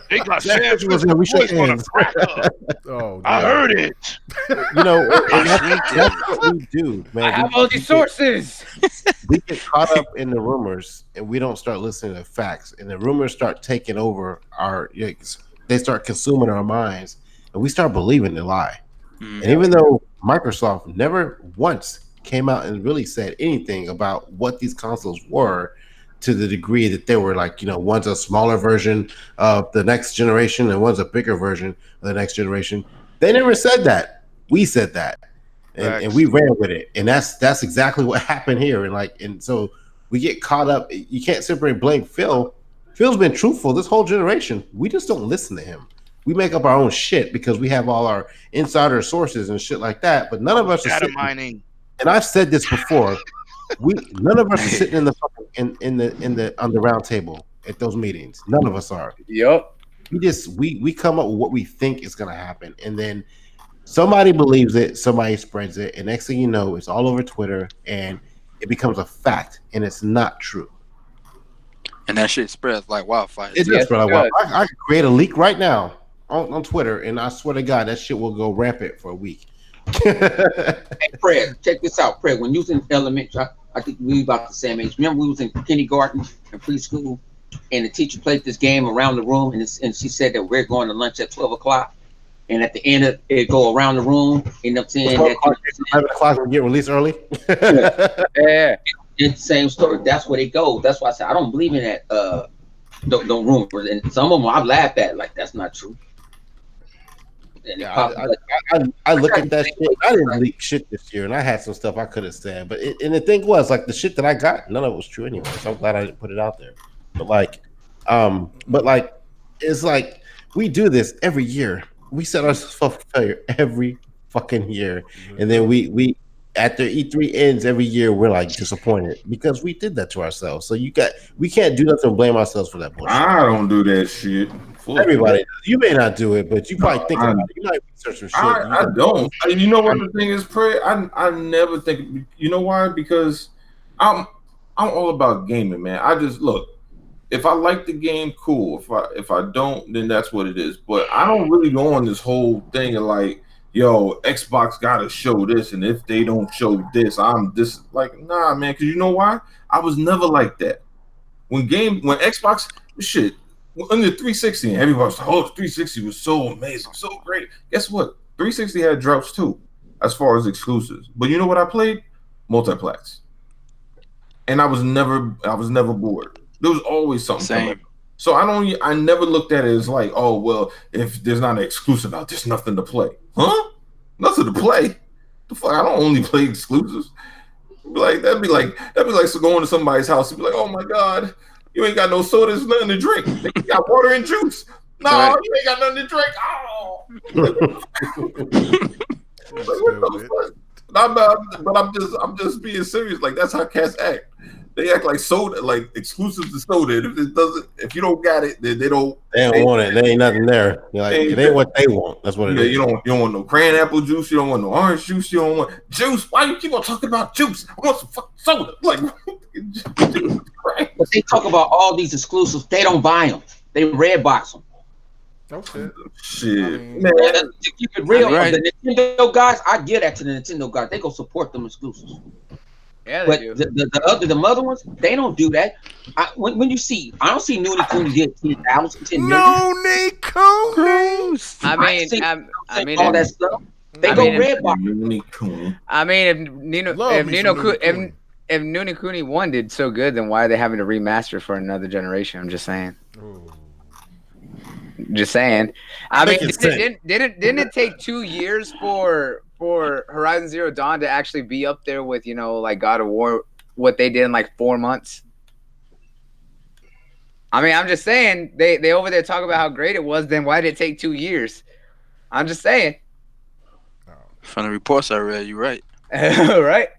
They got That Sam picture was Fisher's we shook voice on a hands. cracker. Oh, I damn. heard it. You know, and that's what we do, man. I have all these sources. We get caught up in the rumors, and we don't start listening to facts. And the rumors start taking over they start consuming our minds, and we start believing the lie. And even though Microsoft never once came out and really said anything about what these consoles were, to the degree that they were like, one's a smaller version of the next generation and one's a bigger version of the next generation. They never said that. We said that, and we ran with it, and that's exactly what happened here. And so we get caught up. You can't simply blame Phil. Phil's been truthful this whole generation. We just don't listen to him. We make up our own shit because we have all our insider sources and shit like that. But none of us are Data sitting, mining. and I've said this before. None of us are sitting in the on the round table at those meetings. None of us are. Yep. We come up with what we think is gonna happen, and then somebody believes it, somebody spreads it, and next thing you know, it's all over Twitter, and it becomes a fact, and it's not true. And that shit spreads like wildfire. It does spread like wildfire. I could create a leak right now on Twitter, and I swear to God, that shit will go rampant for a week. Hey, Fred, check this out, Fred. When you was in elementary, I think we about the same age. Remember, we was in kindergarten and preschool, and the teacher played this game around the room, and she said that we're going to lunch at 12 o'clock. And at the end of it, go around the room, end up saying that 11 o'clock will get released early. Yeah. It's the same story. That's where they go. That's why I said I don't believe in that. The rumors, and some of them I've laughed at, like that's not true. Yeah, I look at that shit. I didn't leak shit this year, and I had some stuff I could have said. But and the thing was, like the shit that I got, none of it was true anyway. So I'm glad I didn't put it out there. But it's like we do this every year. We set ourselves up for failure every fucking year, and then we after E3 ends every year, we're like disappointed because we did that to ourselves. So we can't do nothing to blame ourselves for that bullshit. I don't do that shit. Everybody does. You may not do it, but you probably think about it. You might research some shit. I don't. You know what the thing is, Pray? I never think. You know why? Because I'm all about gaming, man. I just look. If I like the game, cool. If I don't, then that's what it is. But I don't really go on this whole thing of like, yo, Xbox gotta show this, and if they don't show this, I'm this. Like, nah, man. Because you know why? I was never like that. When Xbox shit. On the 360, and everybody was like, oh, 360 was so amazing, so great. Guess what? 360 had drops too, as far as exclusives. But you know what I played? Multiplex. And I was never bored. There was always something coming. So I never looked at it as like, oh, well, if there's not an exclusive out, there's nothing to play. Huh? Nothing to play? The fuck? I don't only play exclusives. That'd be like so going to somebody's house and be like, oh my God. You ain't got no sodas, nothing to drink. You got water and juice. No, right. You ain't got nothing to drink. Oh. I'm just being serious. Like that's how cats act. They act like soda, like exclusive to soda. And if you don't got it, then they don't want it. There ain't nothing there. You're like, it ain't what they want. That's what it is. You don't want no cran apple juice. You don't want no orange juice. You don't want juice. Why you keep on talking about juice? I want some fucking soda. Like. But they talk about all these exclusives. They don't buy them. They red box them. Okay. Shit. Man, to keep it real, right. The Nintendo guys, I get that to the Nintendo guys. They go support them exclusives. Yeah, but do. the other ones, they don't do that. When you see, I don't see Noonie Cooney get 10,000, 10 million. Noonie Cooney. I mean all that stuff. They go red box. I mean, if Noonie Cooney 1 did so good, then why are they having to remaster for another generation? I'm just saying. Ooh. Just saying. I mean, didn't it take 2 years for Horizon Zero Dawn to actually be up there with, like God of War, what they did in like 4 months? I mean, I'm just saying, they over there talk about how great it was, then why did it take 2 years? I'm just saying. From the reports I read, you're right. Right?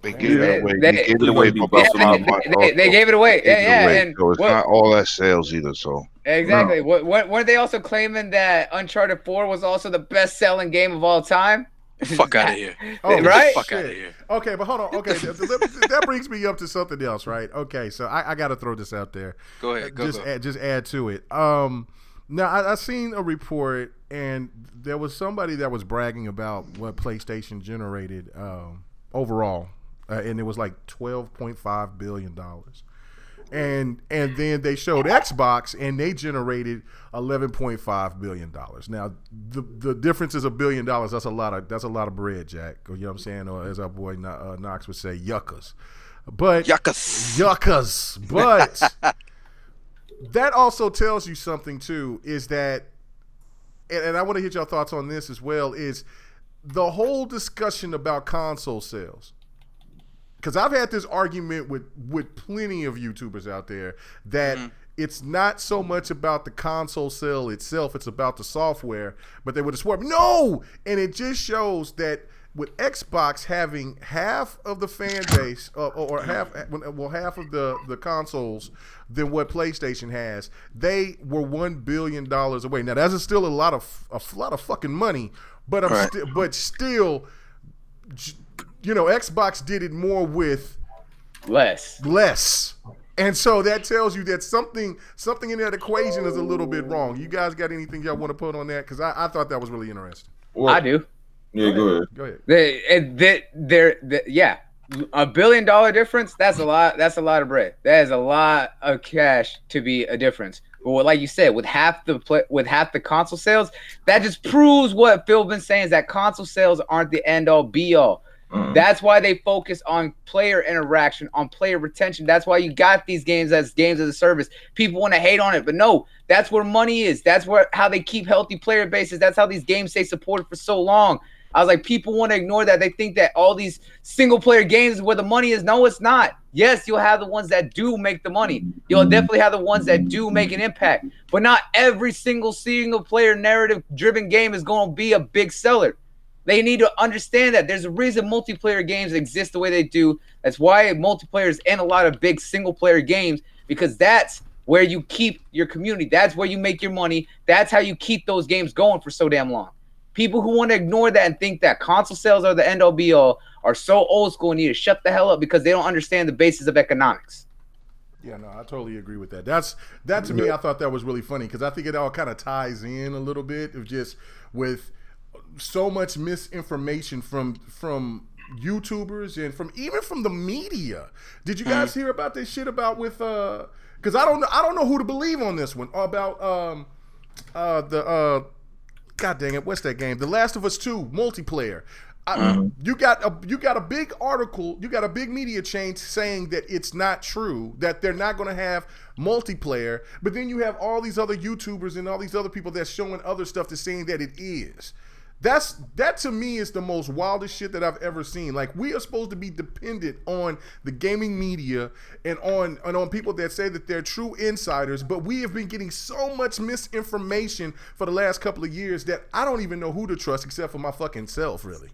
They gave it away. They gave it away for about They gave it away. Yeah. And so it's not all that sales either. So exactly. No. Weren't they also claiming that Uncharted 4 was also the best-selling game of all time? Fuck out of here. Oh, Right? Fuck out of shit. here. Okay, but hold on. Okay, that brings me up to something else, right? Okay, so I got to throw this out there. Go ahead. Go. Just add to it. Now I seen a report, and there was somebody that was bragging about what PlayStation generated overall, and it was like $12.5 billion. And then they showed Xbox, and they generated $11.5 billion. Now the difference is $1 billion. That's a lot of bread, Jack. You know what I'm saying? Or as our boy Knox would say, yuccas. But yuccas. But that also tells you something too. Is that, and I want to hit your thoughts on this as well. Is the whole discussion about console sales. Because I've had this argument with plenty of YouTubers out there that it's not so much about the console sale itself, it's about the software, but they would have sworn, no! And it just shows that with Xbox having half of the fan base, or half of the consoles than what PlayStation has, they were $1 billion away. Now, that's still a lot of fucking money, but still, you know, Xbox did it more with less. And so that tells you that something in that equation is a little bit wrong. You guys got anything y'all want to put on that? Because I thought that was really interesting. Well, I do. Yeah, go ahead. Yeah, $1 billion difference. That's a lot. That's a lot of bread. That is a lot of cash to be a difference. But like you said, with half the console sales, that just proves what Phil been saying, is that console sales aren't the end all be all. That's why they focus on player interaction, on player retention. That's why you got these games as games as a service. People want to hate on it, but no, that's where money is. That's how they keep healthy player bases. That's how these games stay supported for so long. I was like, people want to ignore that. They think that all these single player games is where the money is. No, it's not. Yes, you'll have the ones that do make the money. You'll definitely have the ones that do make an impact. But not every single player narrative driven game is going to be a big seller. They need to understand that there's a reason multiplayer games exist the way they do. That's why multiplayer is in a lot of big single-player games, because that's where you keep your community. That's where you make your money. That's how you keep those games going for so damn long. People who want to ignore that and think that console sales are the end-all be-all are so old school and need to shut the hell up because they don't understand the basis of economics. Yeah, no, I totally agree with that. That to me, I thought that was really funny because I think it all kind of ties in a little bit of just with so much misinformation from YouTubers and even from the media. Did you guys hear about this shit about with because I don't know who to believe on this one about the God dang it, what's that game? The Last of Us 2 multiplayer. You got a big article, you got a big media chain saying that it's not true, that they're not going to have multiplayer, but then you have all these other YouTubers and all these other people that's showing other stuff that's saying that it is. That to me is the most wildest shit that I've ever seen. Like, we are supposed to be dependent on the gaming media and on people that say that they're true insiders, but we have been getting so much misinformation for the last couple of years that I don't even know who to trust except for my fucking self, really.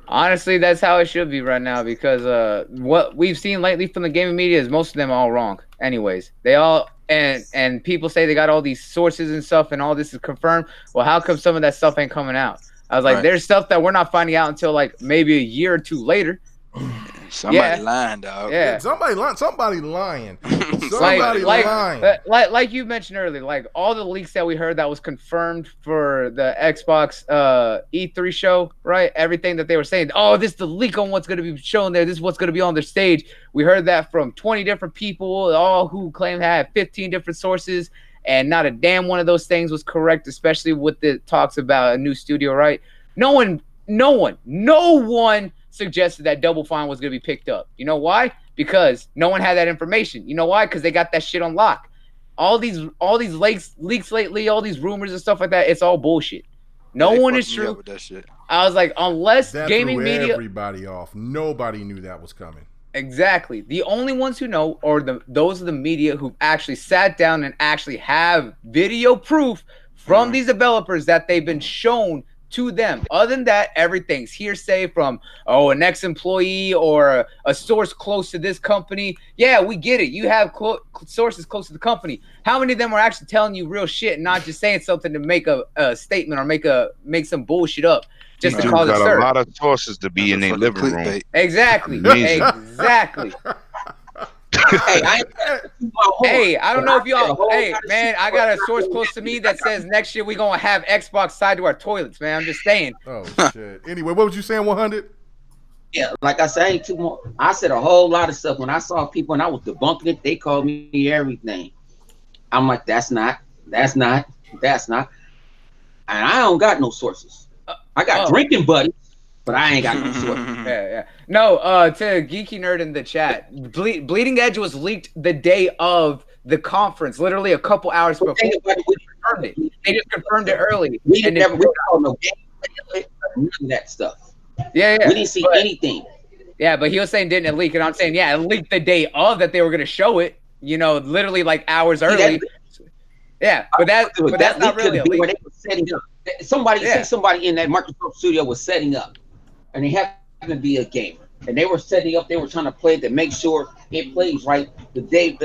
Honestly, that's how it should be right now, because what we've seen lately from the gaming media is most of them all wrong. Anyways, they all and people say they got all these sources and stuff and all this is confirmed. Well, how come some of that stuff ain't coming out? I was like, there's stuff that we're not finding out until like maybe a year or two later. Somebody lying, dog. Yeah. Somebody lying. Somebody lying. Like you mentioned earlier, like all the leaks that we heard that was confirmed for the Xbox E3 show, right? Everything that they were saying, oh, this is the leak on what's going to be shown there. This is what's going to be on their stage. We heard that from 20 different people, all who claim to have 15 different sources. And not a damn one of those things was correct, especially with the talks about a new studio, right? No one suggested that Double Fine was going to be picked up. You know why? Because no one had that information. You know why? Because they got that shit on lock. All these leaks lately, all these rumors and stuff like that, it's all bullshit. No one is true. With that shit. I was like, unless that gaming threw media, everybody off. Nobody knew that was coming. Exactly. The only ones who know are those of the media who actually sat down and actually have video proof from these developers that they've been shown to them. Other than that, everything's hearsay from, an ex-employee or a source close to this company. Yeah, we get it. You have sources close to the company. How many of them are actually telling you real shit and not just saying something to make a statement or make some bullshit up? just to Dude call it got a surf. lot of sources to be in their Fucking living room. clickbait. Exactly. Amazing. Exactly. Hey, I don't know if y'all. Hey, man, I got a source close to me that says next year we gonna have Xbox side to our toilets, man. I'm just saying. Oh shit. Anyway, what was you saying? 100. Yeah, like I said, I ain't too more. I said a whole lot of stuff when I saw people and I was debunking it. They called me everything. I'm like, that's not. And I don't got no sources. I got drinking buddies, but I ain't got no sources. Yeah. No, to Geeky Nerd in the chat, Bleeding Edge was leaked the day of the conference, literally a couple hours before. They confirmed it. They just confirmed it early. We never saw no game, none of that stuff. Yeah. We didn't see anything. Yeah, but he was saying didn't it leak, and I'm saying it leaked the day of that they were gonna show it. You know, literally like hours early. Yeah, but that's not really a leak. Where they were setting up. Somebody in that Microsoft studio was setting up, and they happened to be a gamer, and they were setting up. They were trying to play it to make sure it plays right the day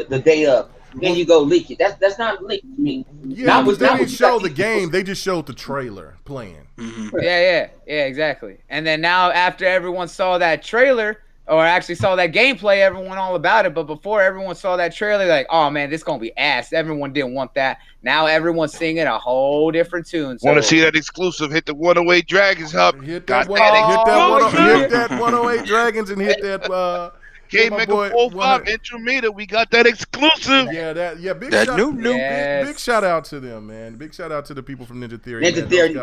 of. Then you go leak it. That's not a leak to me. Yeah, they didn't show the game. They just showed the trailer playing. Mm-hmm. Yeah, exactly. And then now after everyone saw that trailer, or actually saw that gameplay, everyone all about it. But before everyone saw that trailer, like, oh man, this gonna be ass. Everyone didn't want that. Now everyone's singing a whole different tune. Want to see that exclusive? Hit the 108 Dragons hub. Hit that 108 Dragons and hit that. K Mega 45 Intrometer. We got that exclusive. Big shout out to them, man. Big shout out to the people from Ninja Theory. Ninja Theory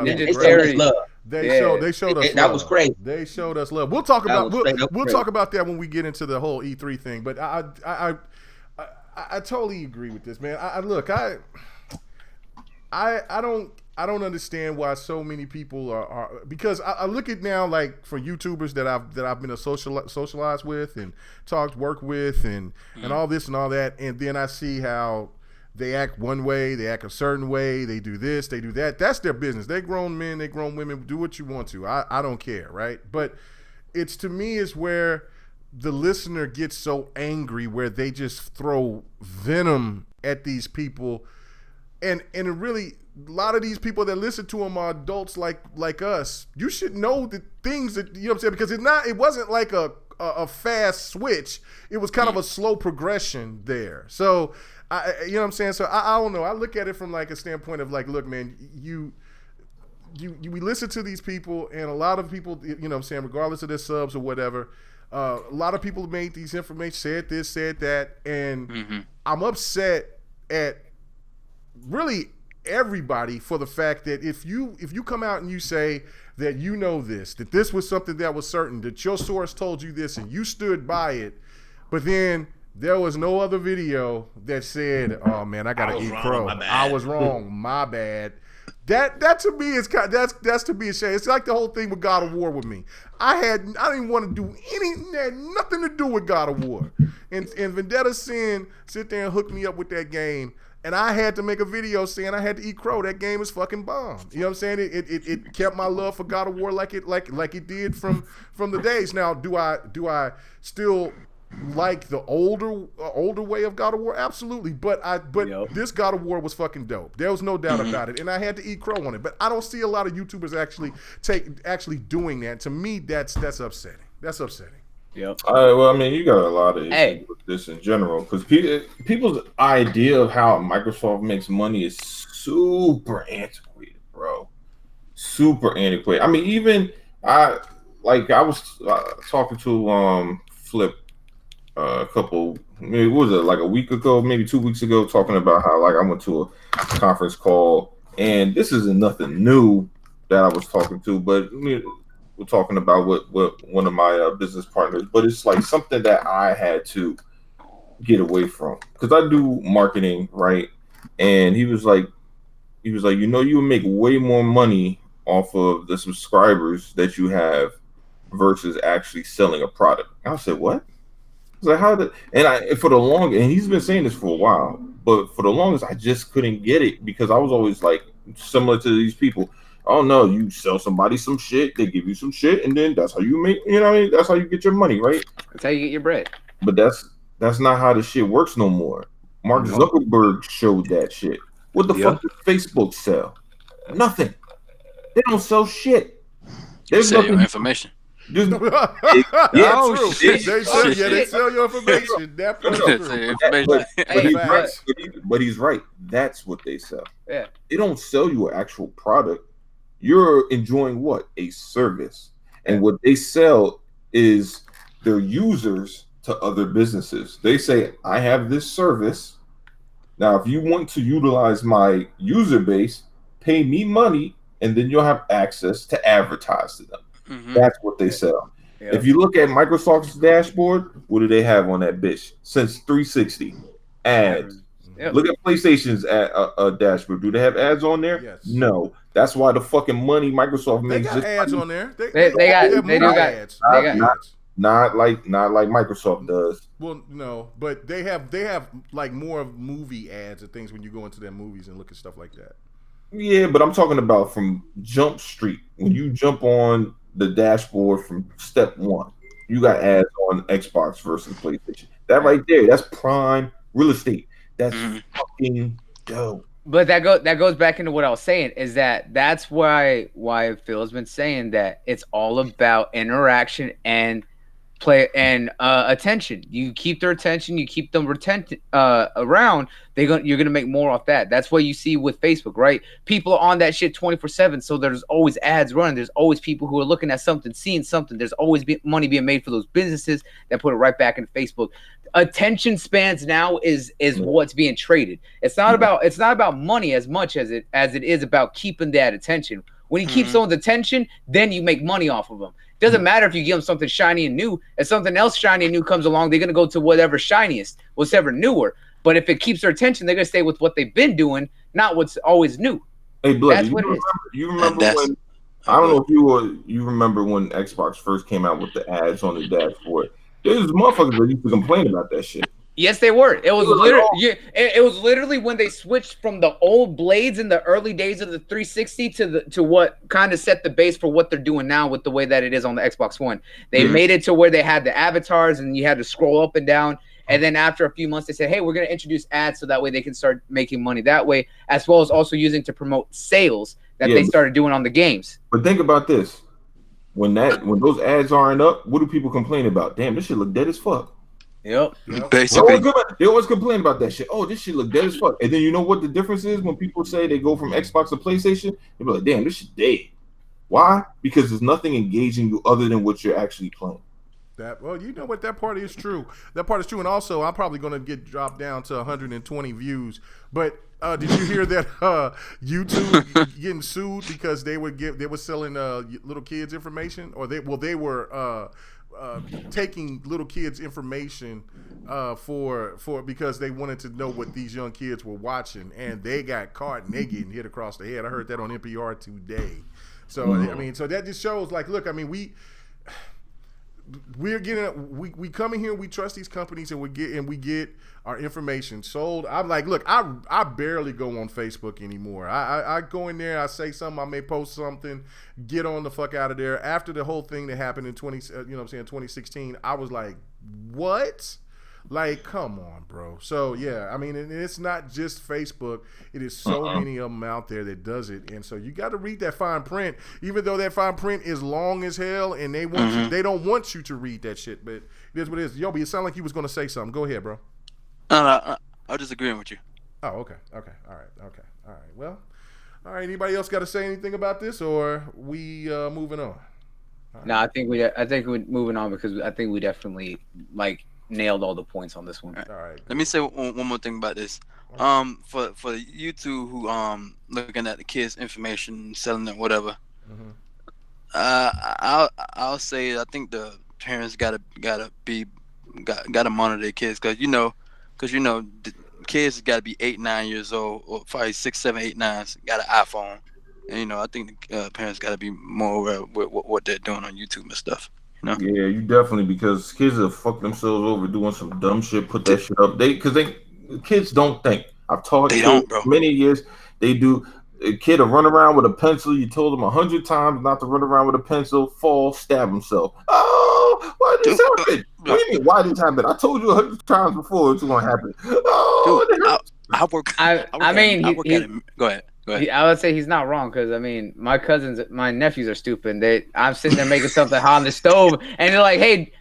love. They showed us love. That was crazy. They showed us love. We'll talk about that when we get into the whole E3 thing. But I totally agree with this, man. I don't understand why so many people are because I look at now, like, for YouTubers that I've been socialized with and worked with and all this and all that, and then I see how they act one way, they act a certain way, they do this, they do that. That's their business. They're grown men, they're grown women. Do what you want to. I don't care, right? But it's, to me, is where the listener gets so angry where they just throw venom at these people, and it really. A lot of these people that listen to them are adults like us. You should know the things that, you know what I'm saying, because it wasn't like a fast switch. It was kind of a slow progression there. So you know what I'm saying? So I don't know. I look at it from like a standpoint of like, look, man, we listen to these people, and a lot of people, you know what I'm saying, regardless of their subs or whatever, a lot of people made these information, said this, said that, and I'm upset at really everybody for the fact that if you come out and you say that you know this, that this was something that was certain, that your source told you this and you stood by it, but then there was no other video that said, oh man, I gotta eat crow. I was wrong, my bad. That to me is that's to be ashamed. It's like the whole thing with God of War with me. I didn't want to do had nothing to do with God of War. And Vendetta Sin sit there and hook me up with that game. And I had to make a video saying I had to eat crow. That game is fucking bomb. You know what I'm saying? It kept my love for God of War like it did from the days. Now, do I still like the older way of God of War? Absolutely. But this God of War was fucking dope. There was no doubt about it. And I had to eat crow on it. But I don't see a lot of YouTubers actually doing that. To me, that's upsetting. That's upsetting. Yep. Well, I mean, you got a lot of issues with this in general, because people's idea of how Microsoft makes money is super antiquated, bro. Super antiquated. I mean, even I was talking to Flip a couple, maybe what was it, like a week ago, maybe 2 weeks ago, talking about how like I went to a conference call, and this isn't nothing new that I was talking to, but we're talking about what one of my business partners, but it's like something that I had to get away from, because I do marketing, right? And he was like, you would make way more money off of the subscribers that you have versus actually selling a product. I said, what? I was like, how did? And he's been saying this for a while, but for the longest, I just couldn't get it, because I was always like similar to these people. Oh no, you sell somebody some shit, they give you some shit, and then that's how you make, you know what I mean? That's how you get your money, right? That's how you get your bread. But that's not how the shit works no more. Mark Zuckerberg showed that shit. What the fuck does Facebook sell? Nothing. They don't sell shit. You sell your information. Just, true. They They sell your information. That part is true. but he's right. That's what they sell. Yeah. They don't sell you an actual product. You're enjoying what? A service. And what they sell is their users to other businesses. They say, I have this service. Now, if you want to utilize my user base, pay me money, and then you'll have access to advertise to them. Mm-hmm. That's what they sell. Yep. If you look at Microsoft's dashboard, what do they have on that bitch? Since 360, ads. Yep. Look at PlayStation's dashboard. Do they have ads on there? Yes. No. That's why the fucking money Microsoft makes. They got ads on there. They got ads. Not like Microsoft does. Well, no, but they have like more of movie ads and things when you go into their movies and look at stuff like that. Yeah, but I'm talking about from Jump Street. When you jump on the dashboard from step one, you got ads on Xbox versus PlayStation. That right there, that's prime real estate. That's fucking dope. But that goes back into what I was saying, is that's why Phil's been saying that it's all about interaction and play and attention. You keep their attention, you keep them around. You're gonna make more off that. That's what you see with Facebook, right? People are on that shit 24/7, so there's always ads running. There's always people who are looking at something, seeing something. There's always money being made for those businesses that put it right back into Facebook. Attention spans now is what's being traded. It's not about money as much as it is about keeping that attention. When you keep someone's attention, then you make money off of them. It doesn't matter if you give them something shiny and new. If something else shiny and new comes along, they're going to go to whatever's shiniest, whatever newer. But if it keeps their attention, they're going to stay with what they've been doing, not what's always new. Hey, Blood, you remember when, I don't know if you remember when Xbox first came out with the ads on the dashboard. There's motherfuckers that used to complain about that shit. Yes, they were. It was literally when they switched from the old blades in the early days of the 360 to what kind of set the base for what they're doing now with the way that it is on the Xbox One. They made it to where they had the avatars and you had to scroll up and down. And then after a few months, they said, hey, we're going to introduce ads so that way they can start making money that way, as well as also using to promote sales that they started doing on the games. But think about this. When those ads aren't up, what do people complain about? Damn, this shit look dead as fuck. Yep. Basically, they always complain about that shit. Oh, this shit look dead as fuck. And then you know what the difference is when people say they go from Xbox to PlayStation? They be like, damn, this shit dead. Why? Because there's nothing engaging you other than what you're actually playing. Well, you know what? That part is true. That part is true. And also, I'm probably going to get dropped down to 120 views. But did you hear that YouTube getting sued because they were selling little kids information, or they were taking little kids information for because they wanted to know what these young kids were watching, and they got caught and they getting hit across the head. I heard that on NPR today. So I mean, so that just shows, like, look, I mean, we're getting we come in here, we trust these companies, and we get our information sold. I'm like, look, I barely go on Facebook anymore. I go in there, I say something, I may post something, get on the fuck out of there. After the whole thing that happened in 2016, I was like, what? Like, come on, bro. So yeah, I mean, and it's not just Facebook. It is so many of them out there that does it, and so you got to read that fine print. Even though that fine print is long as hell, and they want you, they don't want you to read that shit. But it is what it is. Yobi, it sounded like you was gonna say something. Go ahead, bro. No, I'm just agreeing with you. Oh, okay, all right. Well, all right. Anybody else got to say anything about this, or we moving on? Right. No, I think we're moving on because I think we definitely nailed all the points on this one. All right. Let me say one more thing about this. For you two who looking at the kids' information, selling it, whatever. I'll say I think the parents gotta monitor their kids, because the kids gotta be 8, 9 years old, or probably 6, 7, 8, 9, got an iPhone, and I think the parents gotta be more aware with what they're doing on YouTube and stuff. Yeah, you definitely, because kids have fucked themselves over doing some dumb shit, put that shit up. Kids don't think. I've taught kids for many years. They do. A kid will run around with a pencil. You told them 100 times not to run around with a pencil, fall, stab himself. Oh, why did this happen? What do you mean, why did this happen? I told you 100 times before it's going to happen. Oh, dude, I work. Go ahead. I would say he's not wrong because I mean, my nephews are stupid. I'm sitting there making something hot on the stove, and they're like, "Hey,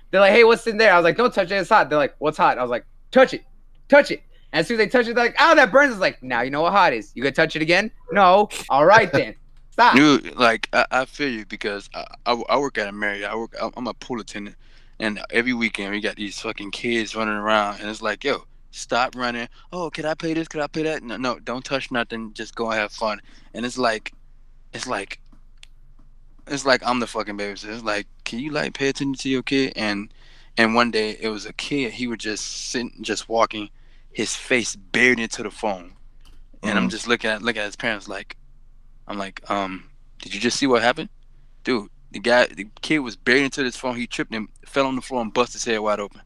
what's in there?" I was like, "Don't touch it, it's hot." They're like, "What's hot?" I was like, "Touch it." And as soon as they touch it, they're like, "Oh, that burns." It's like, now you know what hot is. You gonna touch it again? No. All right then. Stop. Dude, like I feel you because I work at a Marriott. I'm a pool attendant, and every weekend we got these fucking kids running around, and it's like, yo, stop running. Oh, can I pay this? Can I pay that? No, don't touch nothing. Just go and have fun. And it's like I'm the fucking babysitter. It's like, can you like pay attention to your kid? And one day it was a kid. He was just sitting, just walking, his face buried into the phone, and I'm just looking at his parents like. I'm like, did you just see what happened? Dude, the kid was buried into this phone. He tripped and fell on the floor and busted his head wide open.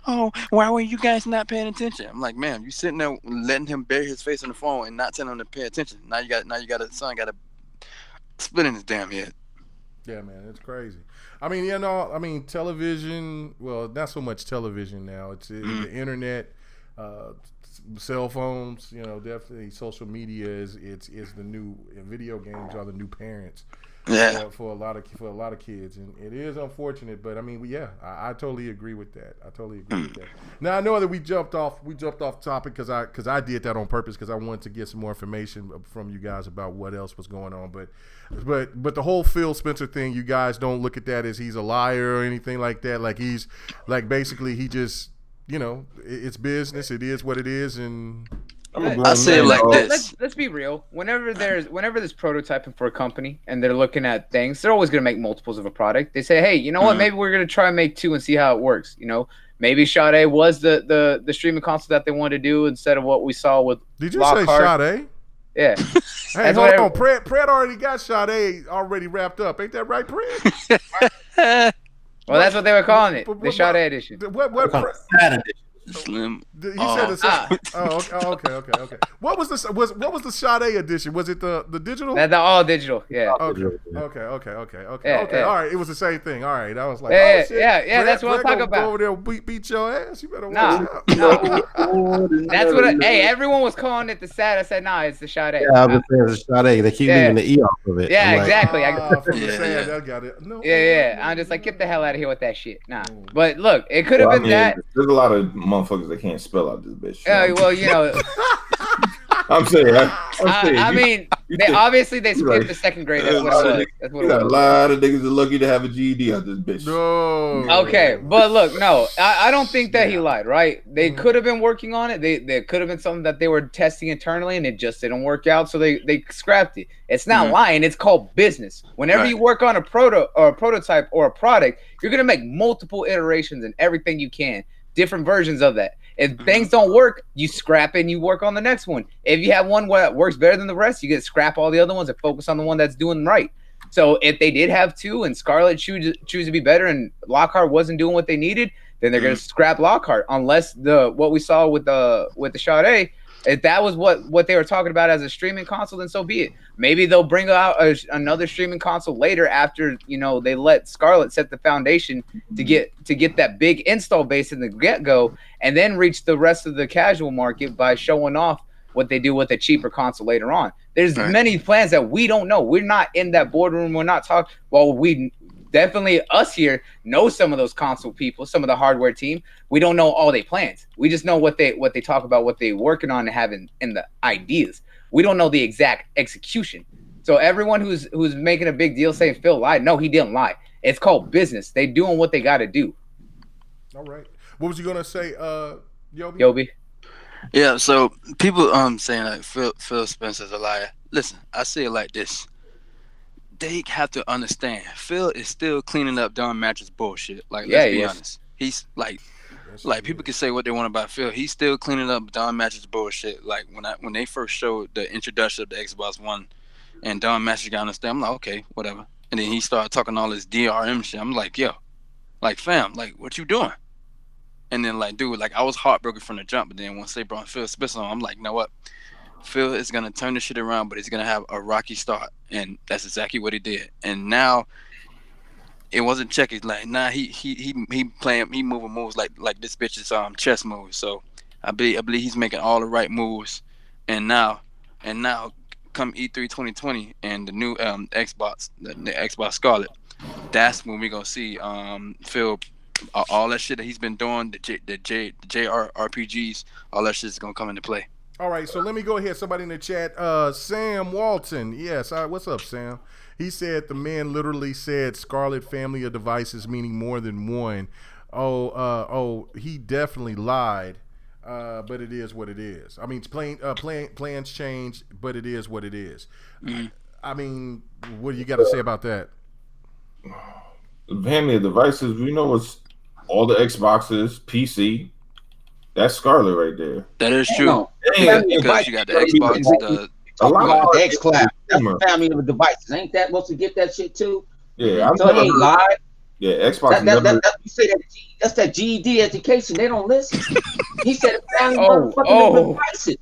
Oh, why were you guys not paying attention? I'm like, man, you sitting there letting him bury his face on the phone and not telling him to pay attention. Now you got a son got a split in his damn head. Yeah, man, it's crazy. I mean, television, well, not so much television now. It's the internet, cell phones, definitely social media is the new video games are the new parents for a lot of kids, and it is unfortunate, but I mean, I totally agree with that. Now I know that we jumped off topic because I did that on purpose because I wanted to get some more information from you guys about what else was going on, but the whole Phil Spencer thing, you guys don't look at that as he's a liar or anything like that. Like he's like basically he just. It's business. It is what it is, and I say it like this. Let's be real. Whenever there's prototyping for a company and they're looking at things, they're always gonna make multiples of a product. They say, hey, you know what? Maybe we're gonna try and make 2 and see how it works. Maybe Sade was the streaming console that they wanted to do instead of what we saw with. Did you Lockhart. say Sade? Yeah. Hey, hold on. Pred already got Sade already wrapped up. Ain't that right, Pred? Well, that's what they were calling it. The Sade edition. What Sad edition. Slim. He said the okay. What was the Sade edition? Was it the digital? The all digital, yeah. Okay. All right, it was the same thing. All right, I was like, shit. Yeah. That's what I'm talking about. Go over there and beat your ass. You better watch out. That's what. Everyone was calling it the sad. I said, nah, it's the Sade. Yeah, I was saying it's Sade. They keep leaving the E off of it. Yeah, exactly. I got it. No. Yeah. I'm just like, get the hell out of here with that shit. Nah. But look, it could have been that. There's a lot of motherfuckers that can't spell out this bitch. Well, I'm saying. I mean, they obviously skipped the second grade. That's what it was. That's what it was. Got a lot of niggas that lucky to have a GED out this bitch. No. Okay, but look, no, I don't think that he lied. Right? They could have been working on it. They could have been something that they were testing internally, and it just didn't work out, so they scrapped it. It's not lying. It's called business. Whenever you work on a prototype or a product, you're gonna make multiple iterations and everything you can, different versions of that. If things don't work, you scrap it and you work on the next one. If you have one that works better than the rest, you get scrap all the other ones and focus on the one that's doing right. So if they did have 2 and Scarlett choose to be better and Lockhart wasn't doing what they needed, then they're gonna scrap Lockhart. Unless what we saw with the Sade, if that was what they were talking about as a streaming console, then so be it. Maybe they'll bring out another streaming console later after they let Scarlett set the foundation to get that big install base in the get-go, and then reach the rest of the casual market by showing off what they do with a cheaper console later on. There's many plans that we don't know. We're not in that boardroom. We're not talking. Well, we definitely, us here, know some of those console people, some of the hardware team. We don't know all their plans. We just know what they talk about, what they're working on and having in the ideas. We don't know the exact execution. So everyone who's making a big deal saying Phil lied, no, he didn't lie. It's called business. They doing what they got to do. All right. What was you gonna say, Yobi? Yeah. So people saying like Phil Spencer's a liar. Listen, I say it like this. They have to understand Phil is still cleaning up Don Mattress bullshit. Like, let's be honest. He's like people can say what they want about Phil. He's still cleaning up Don Mattress bullshit. Like when they first showed the introduction of the Xbox One and Don Mattress got on the stand, I'm like, okay, whatever. And then he started talking all this DRM shit. I'm like, yo, like fam, like what you doing? And then like, dude, like I was heartbroken from the jump, but then once they brought Phil Spencer on, I'm like, you know what? Phil is gonna turn this shit around, but he's gonna have a rocky start, and that's exactly what he did. And now it wasn't checkers. Like he moving moves like this bitch is chess moves. So I believe he's making all the right moves, and now come E3 2020 and the new Xbox, the Xbox Scarlet, that's when we're gonna see Phil all that shit that he's been doing, the JRPGs, all that shit's gonna come into play. All right, so let me go ahead. Somebody in the chat, Sam Walton. Yes, what's up, Sam? He said the man literally said Scarlet family of devices, meaning more than one. He definitely lied. But it is what it is. I mean, plans change, but it is what it is. Mm-hmm. I mean, what do you got to say about that? The family of devices, we know it's all the Xboxes, PC. That's Scarlet right there. That is true. Because you got the Xbox, a lot of X Class. That's the family of devices. Ain't that supposed to get that shit too? Yeah, so he ain't lied. Yeah, Xbox. You say that's that GED education. They don't listen. He said a family of devices.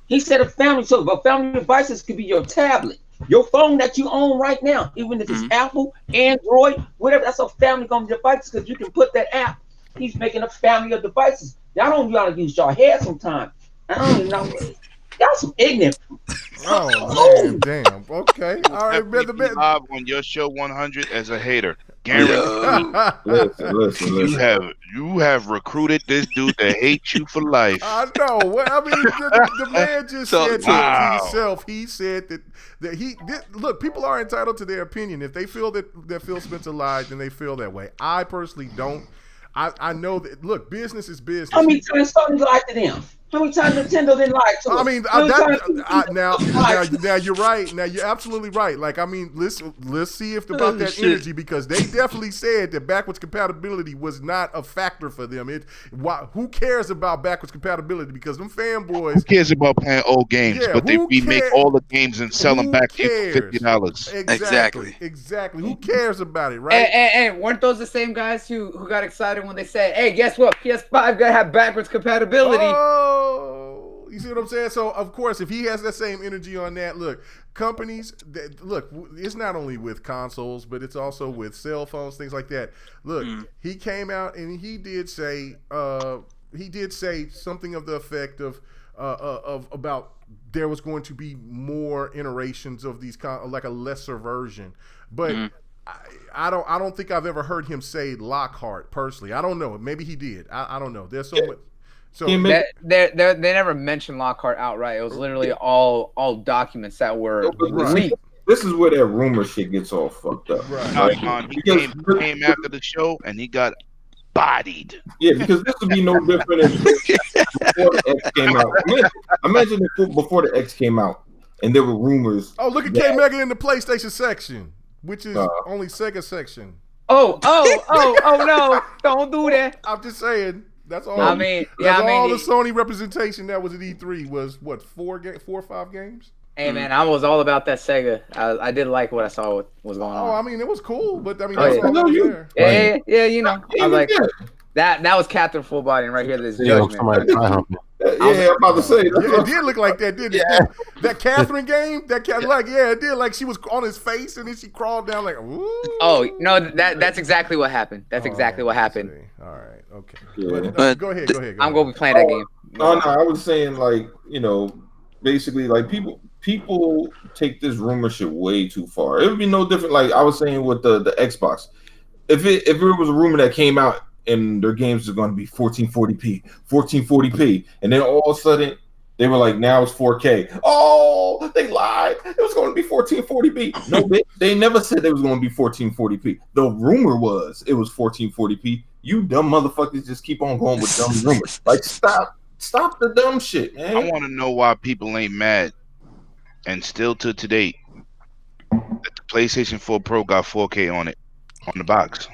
He said a family. So, but family devices could be your tablet, your phone that you own right now, even if it's Apple, Android, whatever. That's a family of devices because you can put that app. He's making a family of devices. Y'all don't gotta use your head sometimes. I don't even know. Y'all some ignorant. Oh man, damn. Okay, all right. Live on your show 100 as a hater. Guaranteed. Listen. You have recruited this dude to hate you for life. I know. Well, I mean, the man just said to himself. He said that he look. People are entitled to their opinion. If they feel that Phil Spencer lied, then they feel that way. I personally don't. I know that. Look, business is business. How many times Sony lied to them? How many times Nintendo didn't lie to us? I mean, now you're right. Now you're absolutely right. Like, I mean, let's see if about that energy, because they definitely said that backwards compatibility was not a factor for them. Who cares about backwards compatibility? Because them fanboys. Who cares about playing old games? Yeah, but they remake all the games and sell them back for $50. Exactly. Who cares about it, right? And weren't those the same guys who got excited when they said, "Hey, guess what? PS5 gonna have backwards compatibility." Oh, you see what I'm saying? So, of course, if he has that same energy on that, look, companies, it's not only with consoles, but it's also with cell phones, things like that. Look, he came out and he did say something of the effect of about there was going to be more iterations of these, like a lesser version, but. I don't think I've ever heard him say Lockhart personally. I don't know. Maybe he did. I don't know. There's so much. So they never mentioned Lockhart outright. It was literally all documents that were leaked. This is where that rumor shit gets all fucked up. Right. He came after the show and he got bodied. Yeah, because this would be no different if before the X came out. Imagine if before the X came out and there were rumors. Oh, look at K Mega in the PlayStation section, which is only Sega section. Oh no! Don't do that. I'm just saying. That's all. I mean, the Sony representation that was at E3 was what 4 or 5 games. Hey man, I was all about that Sega. I did like what I saw was going on. Oh, I mean, it was cool, but I mean, that's all that was there. Yeah, you know, I was like that was Captain Full Body right here. This judgment. Yeah, I'm about to say. It did look like that, didn't it? Yeah. That Catherine game, it did. Like she was on his face and then she crawled down like, ooh. Oh no, that's exactly what happened. That's exactly what happened. All right, okay. Yeah. But, go ahead. I'm gonna be playing that game. No, I was saying basically people take this rumor shit way too far. It would be no different. Like I was saying with the Xbox, if it was a rumor that came out and their games are going to be 1440p, and then all of a sudden they were like, now it's 4K. Oh, they lied. It was going to be 1440p. No, they never said it was going to be 1440p. The rumor was it was 1440p. You dumb motherfuckers just keep on going with dumb rumors. Like stop the dumb shit, man. I want to know why people ain't mad, and still to today, that the PlayStation 4 Pro got 4K on it on the box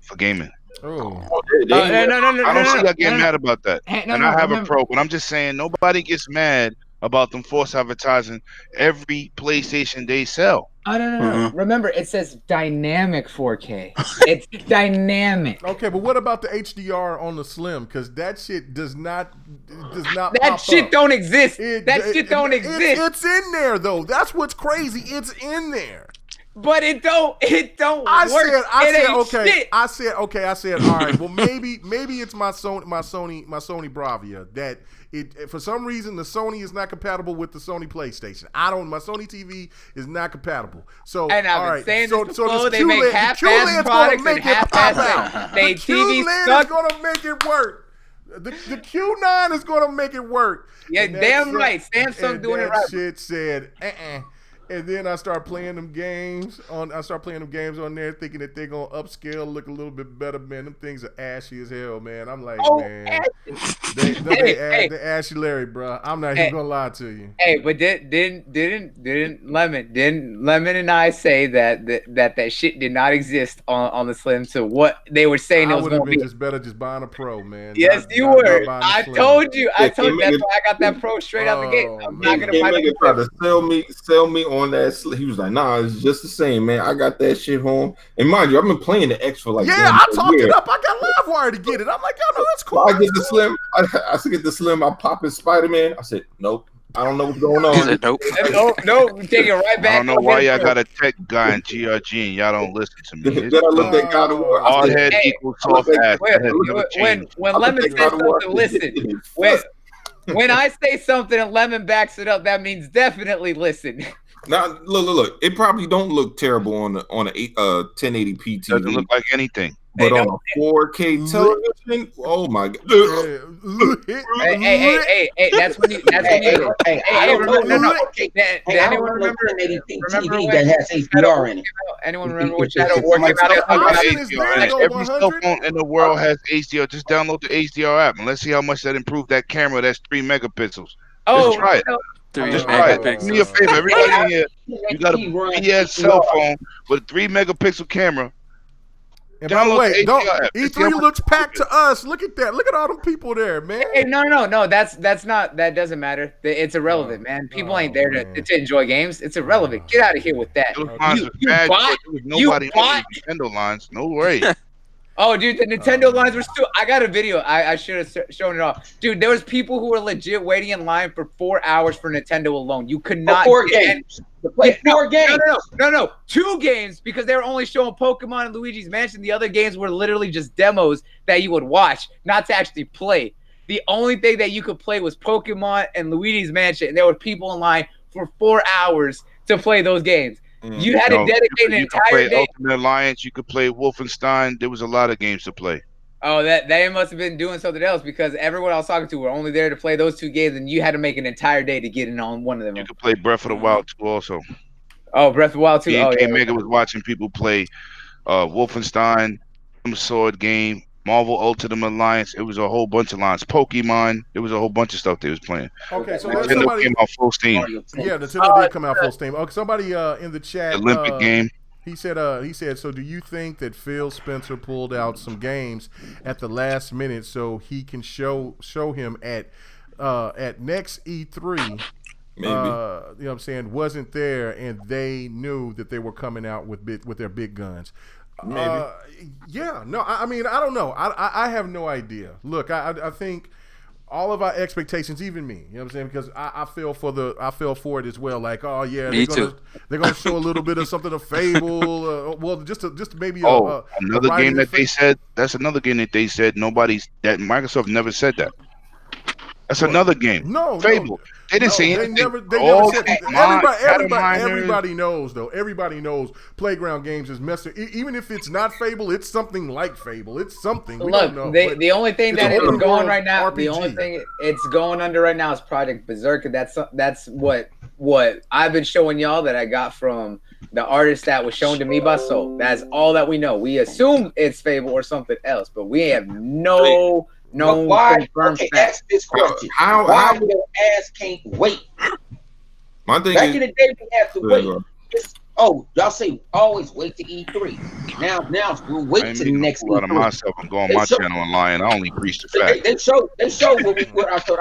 for gaming. Oh. No. I don't see y'all getting mad about that. I have a Pro, but I'm just saying nobody gets mad about them force advertising every PlayStation they sell. No. Remember, it says dynamic 4K. It's dynamic. Okay, but what about the HDR on the Slim? Because that shit does not. That shit don't exist. That shit don't exist. It's in there though. That's what's crazy. It's in there. but it don't I work. said, all right, well maybe it's my Sony Bravia that it for some reason the Sony is not compatible with the Sony PlayStation. My Sony TV is not compatible. So and I've all been right, saying so this before, this they make half-ass products and half-ass the QLED is gonna make it work. The Q9 is gonna make it work. Yeah, damn right. Samsung doing it right. Shit said, And then I start playing them games on. There, thinking that they're gonna upscale, look a little bit better. Man, them things are ashy as hell, man. I'm like, man, they ashy Larry, bro. I'm not even gonna lie to you. Hey, but didn't Lemon and I say that shit did not exist on the Slim? So what they were saying it was gonna be just better just buying a Pro, man. Yes, you were. I told you. That's why I got that Pro straight out the gate. I'm not gonna buy the try to sell me on that. He was like, nah, it's just the same, man. I got that shit home. And mind you, I've been playing the X for like I talked it up. I got Livewire to get it. I'm like, yo, no, that's cool. I get the Slim. I get the Slim. I pop in Spider-Man. I said, nope. I don't know what's going on. He said, nope. Nope. Take it right back. I don't know why y'all got a tech guy in GRG and y'all don't listen to me. Then I looked at God of War. Hard head equals soft ass. When Lemon says something, listen. When I say something and Lemon backs it up, that means definitely listen. Now look. It probably don't look terrible on a 1080p TV. Doesn't look like anything. But on a 4K television, oh my god! Hey, that's when you. Hey, remember? Anyone remember TV that has HDR in it? Anyone remember what Shadow War came out? Every cell phone in the world has HDR. Just download the HDR app and let's see how much that improved that camera. That's 3 megapixels. Just try it. Just try it. Do me a favor, everybody in here. You got a BS cell phone with a 3 megapixel camera. And by the way, E3 looks packed to us. Look at that. Look at all them people there, man. Hey, no. That's not. That doesn't matter. It's irrelevant, man. People ain't there to enjoy games. It's irrelevant. Get out of here with that. You bought Nintendo lines. No way. Oh, dude, the Nintendo lines were still. I got a video. I should have shown it off, dude. There was people who were legit waiting in line for 4 hours for Nintendo alone. You could not. 4 games. Four games. No. 2 games because they were only showing Pokemon and Luigi's Mansion. The other games were literally just demos that you would watch, not to actually play. The only thing that you could play was Pokemon and Luigi's Mansion, and there were people in line for 4 hours to play those games. You had to dedicate an entire day. Ultimate Alliance, you could play Wolfenstein. There was a lot of games to play. Oh, they must have been doing something else because everyone I was talking to were only there to play those 2 games, and you had to make an entire day to get in on one of them. You could play Breath of the Wild 2 also. Oh, Breath of the Wild 2. Mega was watching people play Wolfenstein, some sword game, Marvel Ultimate Alliance. It was a whole bunch of lines. Pokemon. It was a whole bunch of stuff they was playing. Okay, so Nintendo came out full steam. Yeah, Nintendo did come out full steam. Okay, somebody in the chat. Olympic game. He said, so do you think that Phil Spencer pulled out some games at the last minute so he can show him at next E3? Maybe. You know what I'm saying? Wasn't there, and they knew that they were coming out with their big guns. Maybe. Yeah. No. I mean, I don't know. I have no idea. Look, I think all of our expectations, even me, you know what I'm saying? Because I fell for it as well. Like, oh yeah, they're gonna show a little bit of something of Fable. Well, just maybe. Another game that they said. That's another game that they said that Microsoft never said that. That's another game. No, Fable. They didn't say anything. They never said everybody knows though. Everybody knows Playground Games is messing. Even if it's not Fable, it's something like Fable. It's something. We don't know. The only thing that is going right now, RPG. The only thing it's going under right now is Project Berserker. That's what I've been showing y'all that I got from the artist that was shown to me by Soul. That's all that we know. We assume it's Fable or something else, but we have no. Ask this question. Why your ass can't wait? My thing Back in the day, we had to wait. Y'all say always wait to E3. Now we'll wait to the next E3. Out of myself and go on my channel and lying. I only preach the fact. They showed what I thought.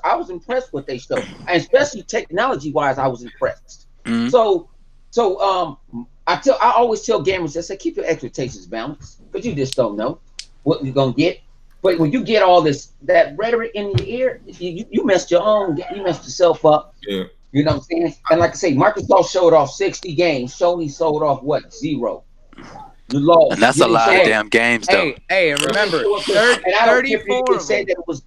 I was impressed with they showed, and especially technology wise, I was impressed. Mm-hmm. So I always tell gamers, I say keep your expectations balanced because you just don't know what you're gonna get. But when you get all that rhetoric in your ear, you messed yourself up. Yeah. You know what I'm saying? And like I say, Microsoft showed off 60 games. Sony sold off what? 0. You lost. And that's a lot of damn games, though. Hey, and remember, and I don't care if 34 they of say them. that it was.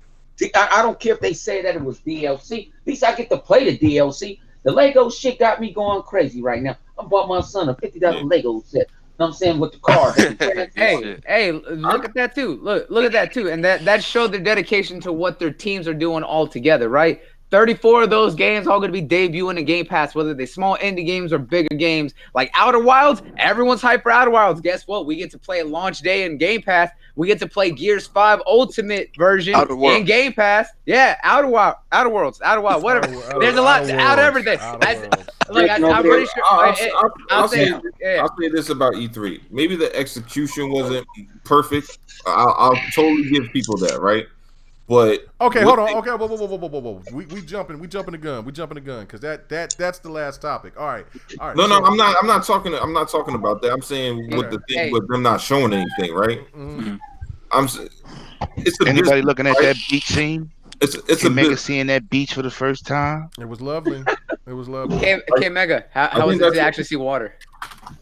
I don't care if they say that it was DLC. At least I get to play the DLC. The Lego shit got me going crazy right now. I bought my son a $50 Lego set. You know what I'm saying, with the car. Hey, look at that too. Look at that too. And that showed their dedication to what their teams are doing all together, right? 34 of those games all going to be debuting in Game Pass, whether they're small indie games or bigger games. Like Outer Wilds, everyone's hyped for Outer Wilds. Guess what? We get to play launch day in Game Pass. We get to play Gears 5 Ultimate version in Game Pass. Yeah, Outer Worlds, whatever. There's a lot out of everything. Look, I'm pretty sure. I'll say this about E3. Maybe the execution wasn't perfect. I'll totally give people that, right? But okay, hold on. Okay, whoa. We jumping the gun. We jumping the gun because that's the last topic. All right. No, I'm not talking about that. I'm saying with the thing with them not showing anything, right? Mm-hmm. It's anybody looking at that beach scene? It's a Mega seeing that beach for the first time. It was lovely. K Mega, how was it to actually see water?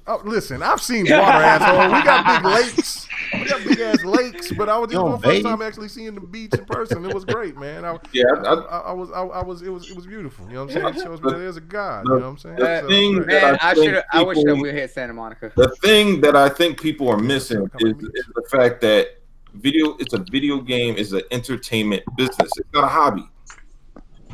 Oh, listen, I've seen water, asshole. We got big lakes. We got big ass lakes, but I was just my first time actually seeing the beach in person. It was great, man. It was beautiful. You know what I'm saying? It shows me there's a God. You know what I'm saying? I wish that we hit Santa Monica. The thing that I think people are missing is the fact that it's a video game is an entertainment business. It's not a hobby.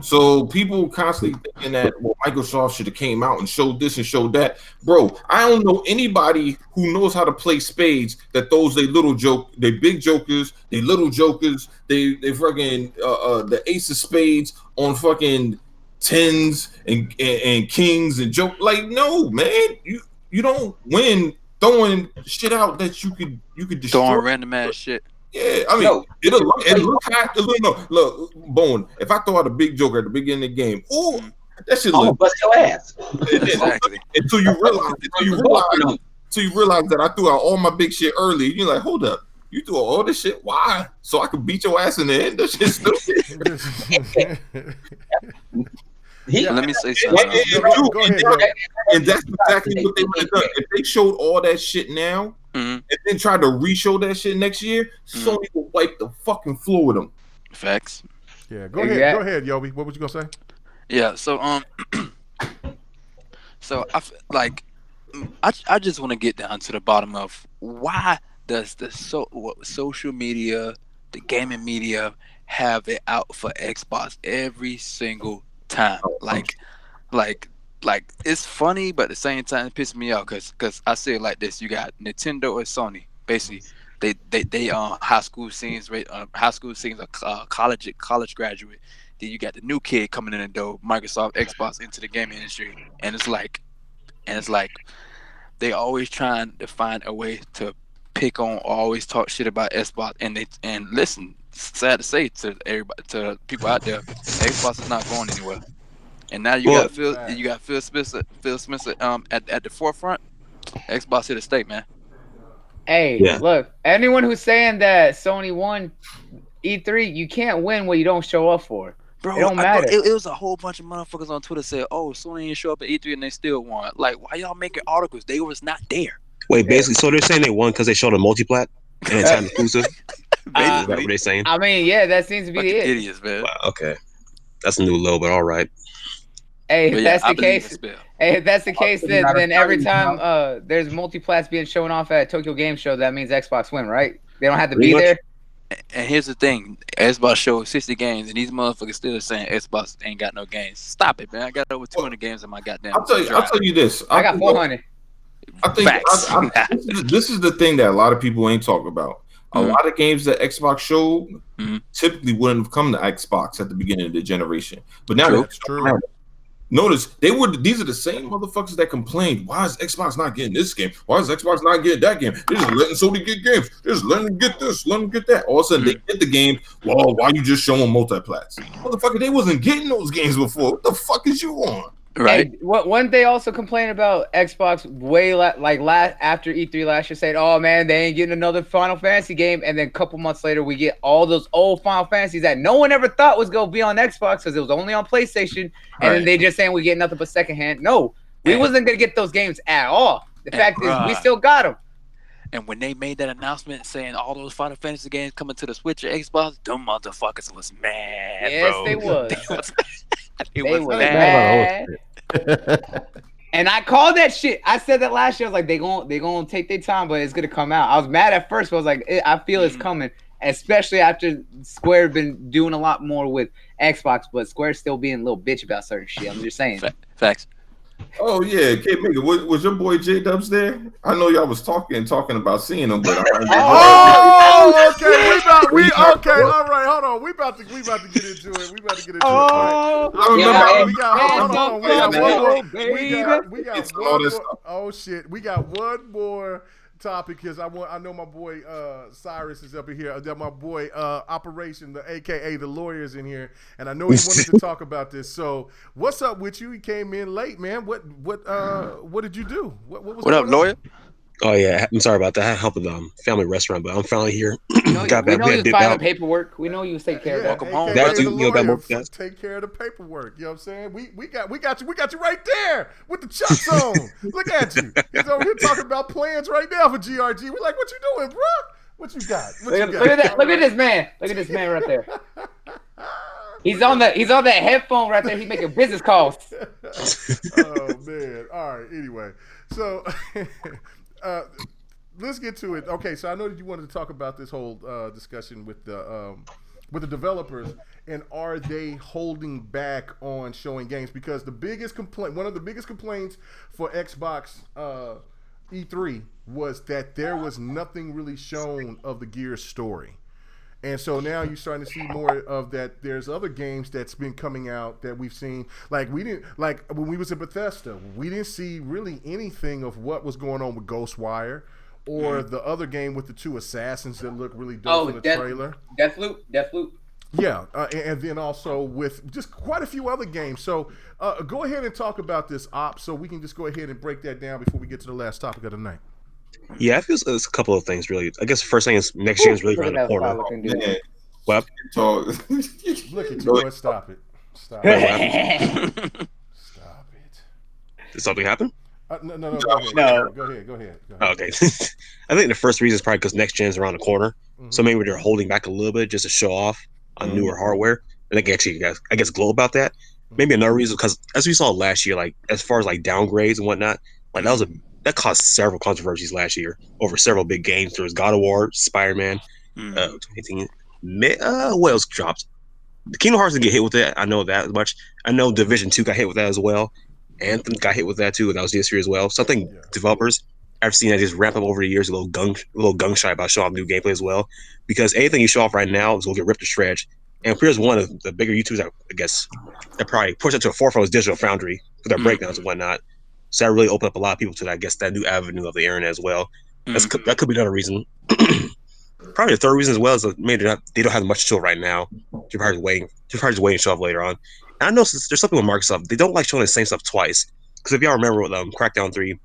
So people constantly thinking that Microsoft should have came out and showed this and showed that. Bro, I don't know anybody who knows how to play spades that those they big jokers, they little jokers, they fucking the ace of spades on fucking tens and kings and joke. Like, no, man, you don't win throwing shit out that you could destroy. Throwing random ass shit. Yeah, I mean, look, Bone. If I throw out a big joker at the beginning of the game, ooh, that shit look bust your ass. Exactly. Until you realize that I threw out all my big shit early. You're like, hold up, you threw out all this shit? Why? So I could beat your ass in the end? That shit's stupid. Let me say something. And that's exactly what they would have done. If they showed all that shit now, and then tried to re-show that shit next year, Sony will wipe the fucking floor with them. Facts. Yeah, go ahead, Yobi. What was you gonna say? Yeah, so I just want to get down to the bottom of why does social media, the gaming media, have it out for Xbox every single time? Like it's funny, but at the same time it pisses me off because I say it like this: you got Nintendo or Sony, basically. They high school scenes, college graduate. Then you got the new kid coming in the door, Microsoft, Xbox, into the gaming industry, and it's like they always trying to find a way to pick on or always talk shit about Xbox, and listen, sad to say to everybody, to people out there, Xbox is not going anywhere. And now you got Phil Spencer at the forefront. Xbox here to stay, man. Hey, look, anyone who's saying that Sony won E3, you can't win what you don't show up for. Bro, it don't matter. It was a whole bunch of motherfuckers on Twitter said, "Oh, Sony didn't show up at E3 and they still won." Like, why y'all making articles? They was not there. Wait, basically, so they're saying they won because they showed a multiplat and it's time exclusive. Is that what they're saying? I mean, yeah, that seems to be it. Idiots, man. Wow, okay, that's a new low, but all right. Hey, if that's the case, then every time there's multiplats being shown off at Tokyo Game Show, that means Xbox win, right? They don't have to be there. And here's the thing: Xbox showed 60 games, and these motherfuckers still saying Xbox ain't got no games. Stop it, man! I got over 200 games in my goddamn. I'll tell you this. I got 400. I think this is the thing that a lot of people ain't talking about. A lot of games that Xbox showed typically wouldn't have come to Xbox at the beginning of the generation, but now that's true. Notice these are the same motherfuckers that complained, why is Xbox not getting this game? Why is Xbox not getting that game? They're just letting Sony get games. They're just letting them get this, letting them get that. All of a sudden, they get the game. Well, why you just showing multiplats? Motherfucker, they wasn't getting those games before. What the fuck is you on? Right. Hey, what they also complained about Xbox after E3 last year, saying, "Oh man, they ain't getting another Final Fantasy game," and then a couple months later, we get all those old Final Fantasies that no one ever thought was gonna be on Xbox because it was only on PlayStation, and then they just saying we get nothing but secondhand. No, we wasn't gonna get those games at all. The fact is, we still got them. And when they made that announcement saying all those Final Fantasy games coming to the Switch or Xbox, them motherfuckers was mad, Yes, bro. they was. They They was was mad. And I called that shit. I said that last year. I was like, they gonna take their time, but it's gonna come out. I was mad at first, but I was like, I feel it's coming, especially after Square been doing a lot more with Xbox, but Square's still being a little bitch about certain shit. I'm just saying. Facts. Oh yeah, K-Mega, was your boy J Dubs there? I know y'all was talking about seeing him, but okay. All right, hold on. We about to get into it. We got one more topic because I know my boy Cyrus is up in here. That my boy Operation, the AKA the lawyers in here, and I know he wanted to talk about this. So what's up with you? He came in late, man. What did you do? What up, lawyer? Oh yeah, I'm sorry about that. I had help with family restaurant, but I'm finally here. We know you was filing paperwork. We know you was taking care of that. Welcome home. That too, guys. Take care of the paperwork. You know what I'm saying? We got you right there with the chucks on. Look at you. He's over here talking about plans right now for GRG. We're like, what you doing, bro? What you got? Look at that. Look at this man. Look at this man right there. He's on that headphone right there. He's making business calls. Oh man. All right. Anyway, so let's get to it. Okay, so I know that you wanted to talk about this whole discussion with the developers, and are they holding back on showing games? Because one of the biggest complaints for Xbox E3 was that there was nothing really shown of the Gears story. And so now you're starting to see more of that. There's other games that's been coming out that we've seen. Like when we was at Bethesda, we didn't see really anything of what was going on with Ghostwire or the other game with the two assassins that look really dope in the trailer. Deathloop. Yeah, and then also with just quite a few other games. So go ahead and talk about this, Op, so we can just go ahead and break that down before we get to the last topic of the night. Yeah, I feel it's a couple of things really. I guess the first thing is next gen is really around the corner. What? Look at you, boy. Stop it. Stop it. Did something happen? No. Go ahead. Oh, okay. I think the first reason is probably because next gen is around the corner. Mm-hmm. So maybe they're holding back a little bit just to show off on newer hardware. And they can actually, I guess, glow about that. Maybe another reason, because as we saw last year, like as far as like downgrades and whatnot, like that caused several controversies last year over several big games. There was God of War, Spider-Man, what else dropped? The Kingdom Hearts didn't get hit with it. I know that much. I know Division 2 got hit with that as well. Anthem got hit with that too, and that was this year as well. So I think developers, I've seen that just ramp up over the years, a little gung shy about showing off new gameplay as well. Because anything you show off right now is gonna get ripped to shreds. And here's one of the bigger YouTubers, I guess, that probably pushed it to the forefront was Digital Foundry for their breakdowns and whatnot. So that really opened up a lot of people to that, I guess, that new avenue of the internet as well. That could be another reason. Probably the third reason as well is that maybe they don't have much to show right now. They're probably just waiting to show off later on. And I know there's something with Microsoft. They don't like showing the same stuff twice. Because if y'all remember with Crackdown 3,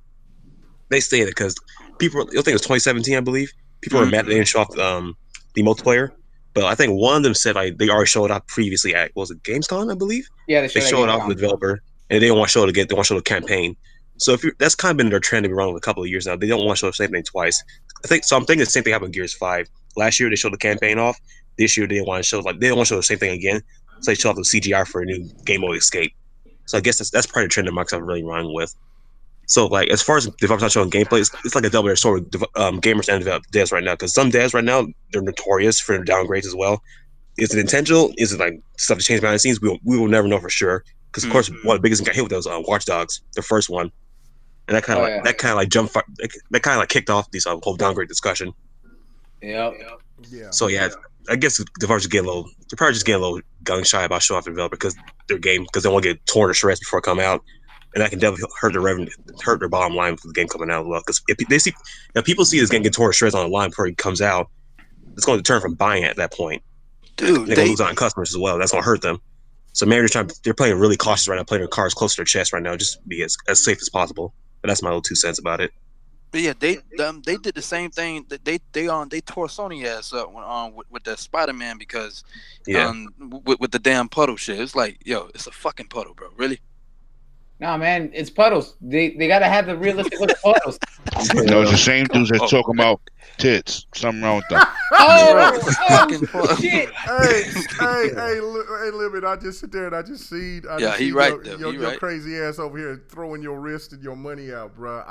they stated because people, I think it was 2017, I believe, people were mad that they didn't show off the multiplayer. But I think one of them said like they already showed it off previously at, was it Gamescom, I believe? Yeah, they showed it off with the developer, and they don't want to show it again. They want to show the campaign. So that's kind of been their trend to be running with a couple of years now. They don't want to show the same thing twice. I'm thinking the same thing happened with Gears 5. Last year they showed the campaign off. This year they didn't want to show the same thing again. So they showed off the CGI for a new game mode Escape. So I guess that's probably the trend that Microsoft really running with. So like as far as developers not showing gameplay, it's like a double-edged sword with gamers and devs right now. Because some devs right now they're notorious for their downgrades as well. Is it intentional? Is it like stuff to change behind the scenes? We will never know for sure. Because of course one of the biggest things got hit with those Watch Dogs, the first one, and that kind of kicked off this whole downgrade discussion. Yeah. So yeah, I guess developers they're probably just getting a little gun shy about showing off the developer because their game because they want to get torn to shreds before it come out, and that can definitely hurt their revenue, hurt their bottom line for the game coming out as well. Because if people see this game get torn to shreds on the line before it comes out, it's going to deter from buying it at that point. Dude, they're going to lose out on customers as well. That's going to hurt them. So maybe they're playing really cautious right now, playing their cards close to their chest right now, just to be as safe as possible. But that's my little 2 cents about it. But yeah, they did the same thing. They tore Sony ass up with the Spider-Man because with the damn puddle shit. It's like, yo, it's a fucking puddle, bro. Really? Nah, man, it's puddles. They gotta have the realistic look puddles. No, it's the same dudes that's talking about tits. Something wrong with that. Shit. Hey, Limit, I just sit there and I just see your crazy ass over here throwing your wrist and your money out, bro.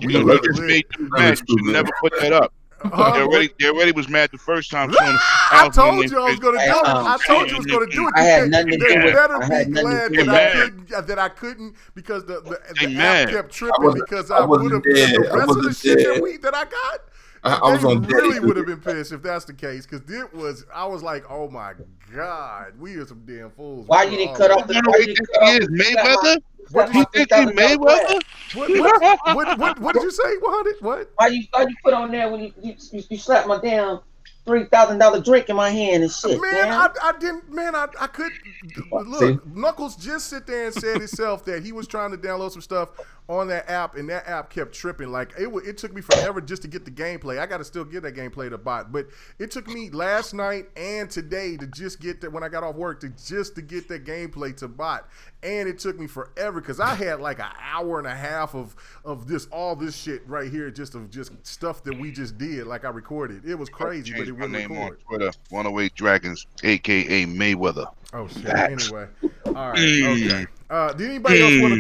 You know, just made you mad. You should never put that up. They already was mad the first time. I told you I was going to do it. I told you I was going to do it. I had nothing to do with it. Better be glad that I couldn't because the app kept tripping because I would have the rest of the shit that I got. I was on really would have been pissed if that's the case because I was like, oh my God, we are some damn fools. Why you didn't cut off the Mayweather? What you think he Mayweather? What did you say? What? Why you put on there when you slapped my damn $3,000 drink in my hand and shit? Man, I didn't. Man, I couldn't. Look, Knuckles just sit there and said himself that he was trying to download some stuff on that app, and that app kept tripping. Like it took me forever just to get the gameplay. I got to still get that gameplay to bot, but it took me last night and today to just get that when I got off work to get that gameplay to bot, and it took me forever because I had like an hour and a half of all this shit right here, just stuff that we just did, like I recorded. It was crazy, but it wouldn't record. On Twitter, 108 Dragons, aka Mayweather. Oh shit. Anyway, all right. Okay. Did anybody else want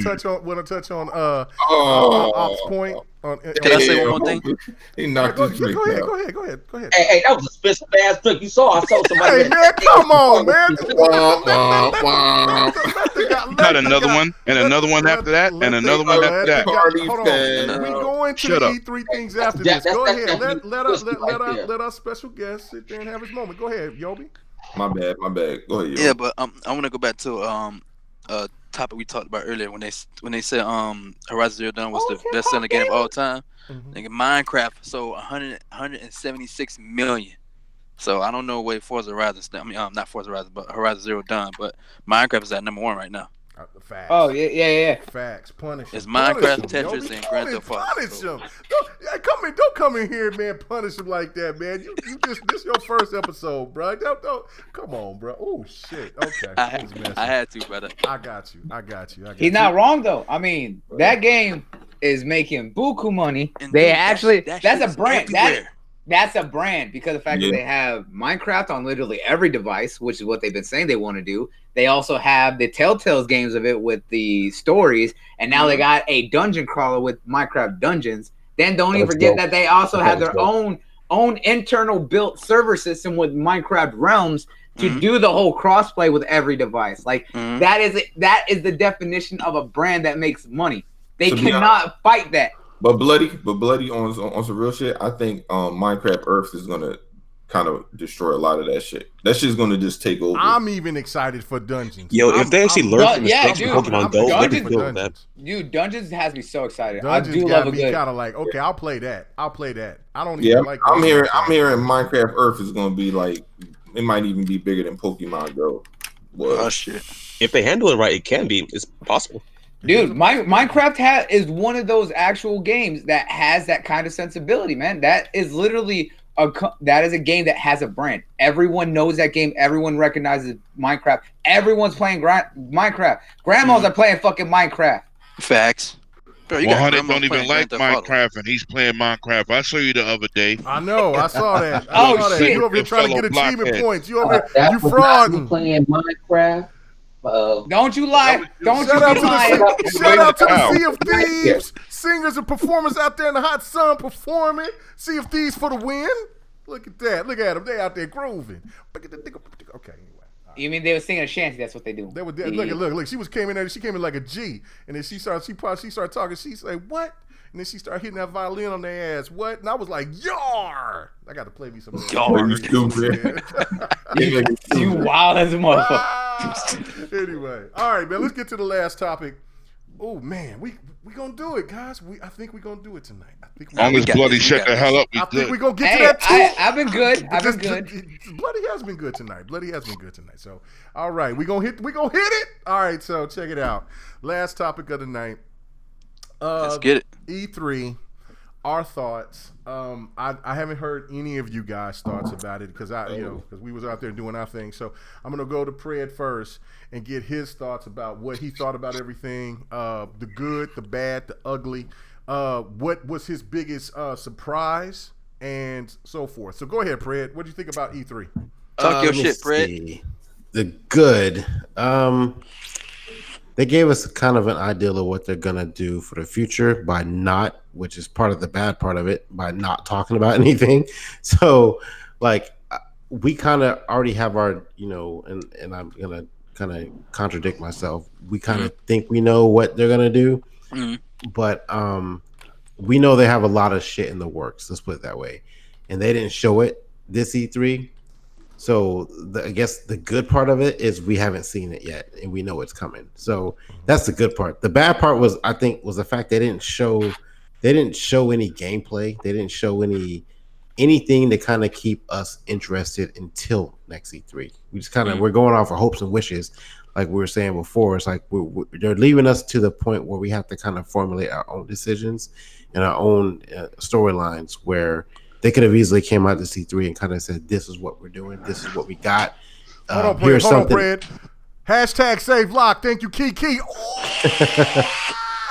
to touch on Ops point? Can I say one more thing? He knocked his drink down. Go ahead. Hey, that was a expensive ass drink. You saw I sold somebody. Hey man, come on, man. Got another one, and another one after that, and another one after that. Hold on. We going to the E3 things after this. Go ahead. Let our special guest sit there and have his moment. Go ahead, Yobi. My bad. Go ahead, Yobi. Yeah, but I want to go back to a topic we talked about earlier when they said Horizon Zero Dawn was the best selling game of all time. Nigga, Minecraft sold 176 million. So I don't know where Forza Horizon. I mean, not Forza Horizon, but Horizon Zero Dawn. But Minecraft is at number 1 right now. Facts. Oh yeah. Facts. Punish. It's Minecraft, Tetris, and Grand Theft Auto. Punish him. Don't come in here, man. Punish him like that, man. You just this your first episode, bro. Don't come on, bro. Oh shit. Okay. I had to, brother. I got you. He's not wrong though. I mean, that game is making buku money. They actually that's a brand. That's a brand because of the fact that they have Minecraft on literally every device, which is what they've been saying they want to do. They also have the Telltale's games of it with the stories, and now they got a dungeon crawler with Minecraft Dungeons. Then don't even forget that they also have their own internal built server system with Minecraft Realms to do the whole crossplay with every device. Like that is the definition of a brand that makes money. They cannot fight that. But bloody on some real shit. I think Minecraft Earth is gonna kind of destroy a lot of that shit. That shit's gonna just take over. I'm even excited for Dungeons. Yo, if they actually learn from mistakes from Pokemon Go, they can deal with that. Dude, Dungeons has me so excited. Dungeons I do got love me it. kind of like, okay, I'll play that. I don't even like. I'm hearing Minecraft Earth is gonna be like, it might even be bigger than Pokemon Go. Oh shit! If they handle it right, it can be. It's possible. Dude, Minecraft is one of those actual games that has that kind of sensibility, man. That is literally that is a game that has a brand. Everyone knows that game. Everyone recognizes Minecraft. Everyone's playing Minecraft. Grandmas are playing fucking Minecraft. Facts. Bro, Honey don't even like Minecraft, and he's playing Minecraft. I saw you the other day. I know. I saw that. Shit. You over here trying to get achievement points. You over here. You frauding. Playing Minecraft. Don't you lie. Shout out to the Sea of Thieves singers and performers out there in the hot sun performing. Sea of Thieves for the win. Look at that. Look at them. They out there grooving. Okay, anyway. You mean they were singing a shanty? That's what they do. They were look. She came in there. She came in like a G, and then she started talking. She said, "What?" And then she started hitting that violin on their ass. What? And I was like, "Yar!" I got to play me some. Yar, you stupid. You wild as a motherfucker. Anyway, all right, man. Let's get to the last topic. Oh man, we gonna do it, guys. I think we gonna do it tonight. I think As long as Bloody this, shut the hell up, we I think good. we gonna get to that too. I've been good. I've been good. Bloody has been good tonight. So, all right, we gonna hit it. All right, so check it out. Last topic of the night. Let's get it. E3. Our thoughts. I haven't heard any of you guys' thoughts about it because we was out there doing our thing. So I'm gonna go to Pred first and get his thoughts about what he thought about everything, the good, the bad, the ugly. What was his biggest surprise and so forth. So go ahead, Pred. What do you think about E3? Talk your shit, Pred. The good. They gave us kind of an idea of what they're gonna do for the future by not, which is part of the bad part of it, by not talking about anything. So, like, we kind of already have our, and I'm gonna kind of contradict myself. We kind of think we know what they're gonna do, but we know they have a lot of shit in the works. Let's put it that way, and they didn't show it this E3. So I guess the good part of it is we haven't seen it yet, and we know it's coming. So that's the good part. The bad part was the fact they didn't show any gameplay. They didn't show anything to kind of keep us interested until next E3. We just we're going off our hopes and wishes, like we were saying before. It's like they're leaving us to the point where we have to kind of formulate our own decisions and our own storylines where. They could have easily came out to C3 and kind of said, "This is what we're doing. This is what we got." Hold on, Fred. Hashtag save lock. Thank you, Kiki. Oh,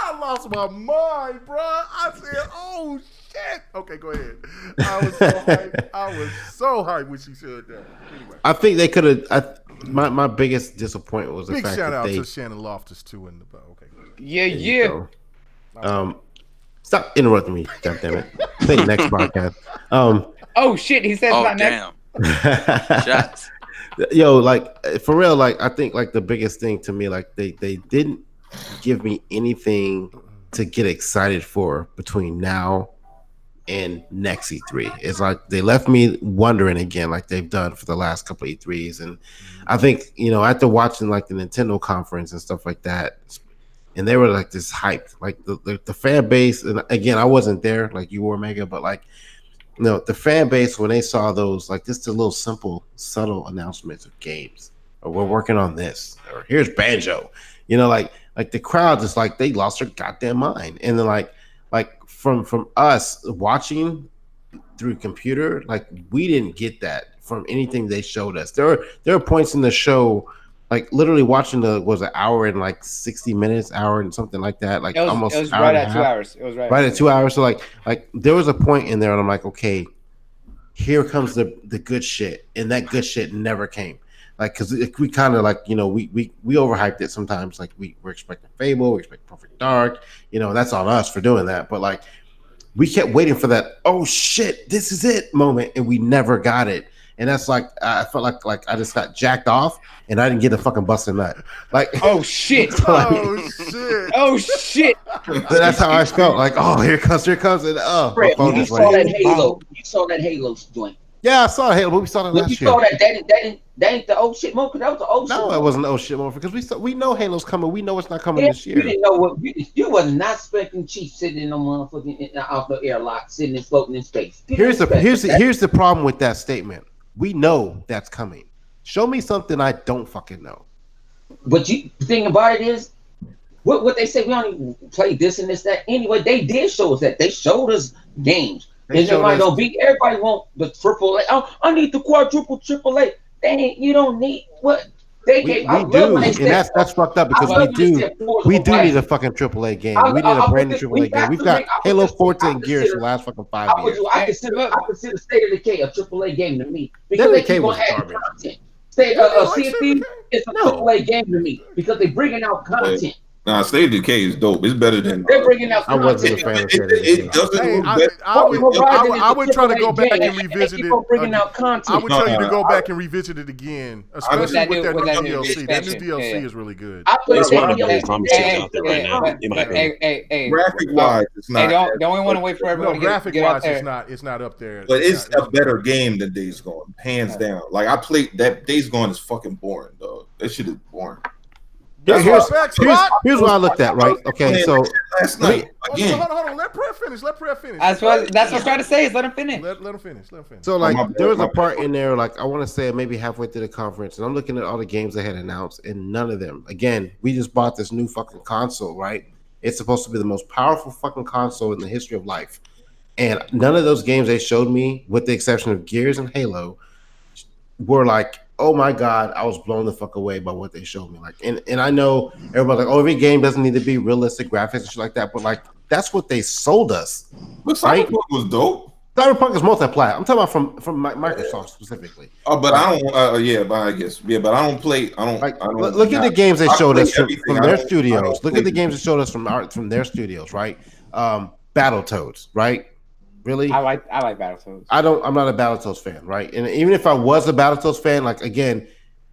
I lost my mind, bro. I said, "Oh shit." Okay, go ahead. I was so hyped when she said that. Anyway, I think they could have. My biggest disappointment was the fact shout that out to Shannon Loftus too in the okay. Yeah. Stop interrupting me, goddammit. Say next podcast. Oh shit, he says not damn. next. Shots. Yo, like for real, like I think like the biggest thing to me, like they didn't give me anything to get excited for between now and next E3. It's like they left me wondering again, like they've done for the last couple of E3s. And I think, after watching like the Nintendo conference and stuff like that, and they were like this hype, like the fan base. And again, I wasn't there like you were, Mega, but like, the fan base, when they saw those, like just the little simple, subtle announcements of games, or we're working on this, or here's Banjo, like the crowd just like they lost their goddamn mind. And then like from us watching through computer, like we didn't get that from anything they showed us. There are points in the show. Like literally watching an hour and like 60 minutes, hour and something like that. Like it was right at 2 hours. It was right at 2 hours. So like there was a point in there and I'm like, okay, here comes the good shit, and that good shit never came. Like because we kind of like we overhyped it sometimes. Like we're expecting Fable, we expect Perfect Dark. That's on us for doing that. But like we kept waiting for that. Oh shit, this is it moment, and we never got it. And that's like I felt like I just got jacked off and I didn't get a fucking busted nut. Like oh shit, oh shit. That's how I felt. Like here it comes, and Fred, when you saw that Halo, you saw that Halo joint. Yeah, I saw Halo, but we saw that last year. You saw that ain't the old shit moment. That was the old shit. No, it wasn't the old shit moment because we know Halo's coming. We know it's not coming this year. You didn't know what you was not expecting Chief sitting in the motherfucking off the airlock, sitting and floating in space. Here's the problem with that statement. We know that's coming. Show me something I don't fucking know. But the thing about it is, what they say, we only play this and this, that. Anyway, they did show us that. They showed us games. Everybody want the AAA. Oh, I need the quadruple AAA. You don't need what they gave. We do, and that's fucked up because we do need a fucking AAA game. We need a brand new AAA game. We've got Halo, Forza, and Gears for the last fucking 5 years. I consider State of Decay a AAA game to me because they keep on adding content. CFD is a AAA game to me because they're bringing out content. Nah, State of Decay is dope. It's better than they're bringing out. I wasn't a fan of State of Decay. It doesn't. I would try to go back and revisit it. Bringing out content. I would tell you to go back and revisit it again, especially with that new DLC. That new DLC is really good. It's one of the best zombies out there right now. Hey, graphic wise, it's not. Don't we want to wait for everyone to get out there? It's not up there. But it's a better game than Days Gone, hands down. Like I played that Days Gone is fucking boring, dog. That shit is boring. That's here's what Spock. here's what I looked at, right? Okay, so last night again. Hold on. Let Pratt finish. That's what I'm trying to say. Is let him finish. Let him finish. So like there was a part in there, like I want to say maybe halfway through the conference, and I'm looking at all the games they had announced, and none of them. Again, we just bought this new fucking console, right? It's supposed to be the most powerful fucking console in the history of life, and none of those games they showed me, with the exception of Gears and Halo, were like, oh my god, I was blown the fuck away by what they showed me. Like, and I know everybody's like, oh, every game doesn't need to be realistic graphics and shit like that, but like that's what they sold us. But Cyberpunk was dope. Cyberpunk is multiplayer. I'm talking about from Microsoft specifically. Oh, but I don't. But I guess. Yeah, but I don't play. I don't. Look at the games they showed us from their studios. Look at the games they showed us from their studios, right? Battletoads, right? Really? I like Battletoads. I'm not a Battletoads fan, right? And even if I was a Battletoads fan, like again,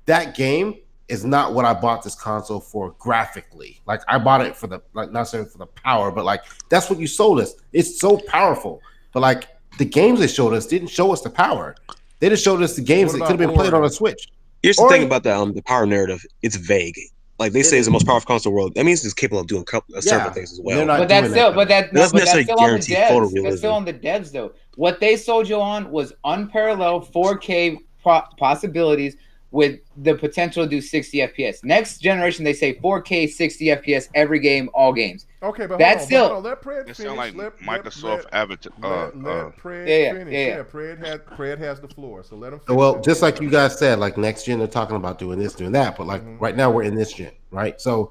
that game is not what I bought this console for graphically. Like I bought it for the not necessarily for the power, but like that's what you sold us. It's so powerful. But like the games they showed us didn't show us the power. They just showed us the games that could have been played on a Switch. Here's the thing about the power narrative. It's vague. Like they say, it's the most powerful console in the world. That means it's capable of doing several things as well. But that's still, that's still on the devs. That's still on the devs, devs, though. What they sold you on was unparalleled 4K possibilities with the potential to do 60 FPS. Next generation, they say 4K 60 FPS every game, all games. Okay, but that's still. Let Pred finish. Sound like Microsoft Avatar. Let Pred finish. Yeah, Pred has the floor, so let him finish. Well, just like you guys said, like next gen, they're talking about doing this, doing that, but like right now we're in this gen, right? So,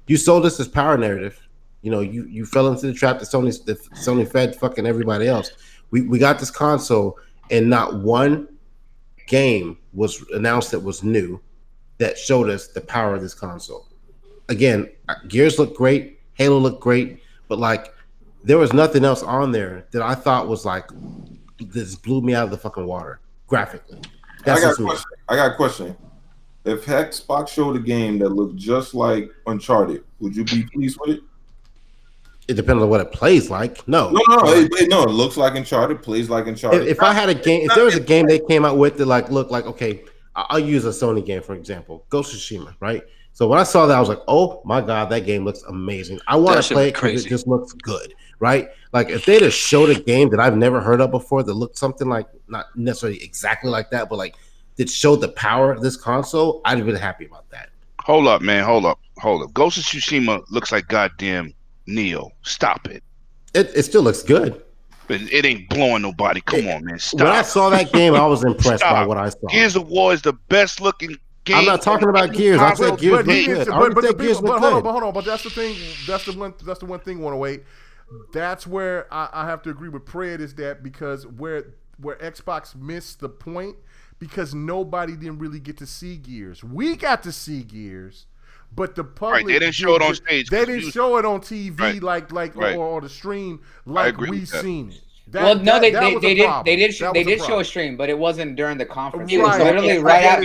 you sold us this power narrative. You know, you fell into the trap that Sony fed fucking everybody else. We got this console, and not one game was announced that was new that showed us the power of this console. Again, Gears looked great, Halo looked great, but like there was nothing else on there that I thought was like this blew me out of the fucking water graphically. I got a question. If Xbox showed a game that looked just like Uncharted, would you be pleased with it? It depends on what it plays like. No, it looks like Uncharted, plays like Uncharted. If I had a game, if there was a game they came out with that like looked like, okay, I'll use a Sony game for example, Ghost of Tsushima, right? So when I saw that, I was like, oh my god, that game looks amazing. I want to play it because it just looks good, right? Like if they just showed a game that I've never heard of before that looked something like, not necessarily exactly like that, but like that showed the power of this console, I'd be really happy about that. Hold up, man. Hold up. Ghost of Tsushima looks like goddamn Neo. Stop it. It still looks good. But it ain't blowing nobody. Come on, man. Stop. When I saw that game, I was impressed by what I saw. Gears of War is the best looking game. I'm not talking about Gears. I said Gears look good. Hold on. But that's the thing. That's the one thing, 108. That's where I have to agree with Pred, is that because where Xbox missed the point, because nobody didn't really get to see Gears. We got to see Gears. But the public, they didn't show it on stage. They didn't show it on TV or the stream like we seen it. They did show a stream, but it wasn't during the conference. It was literally right after.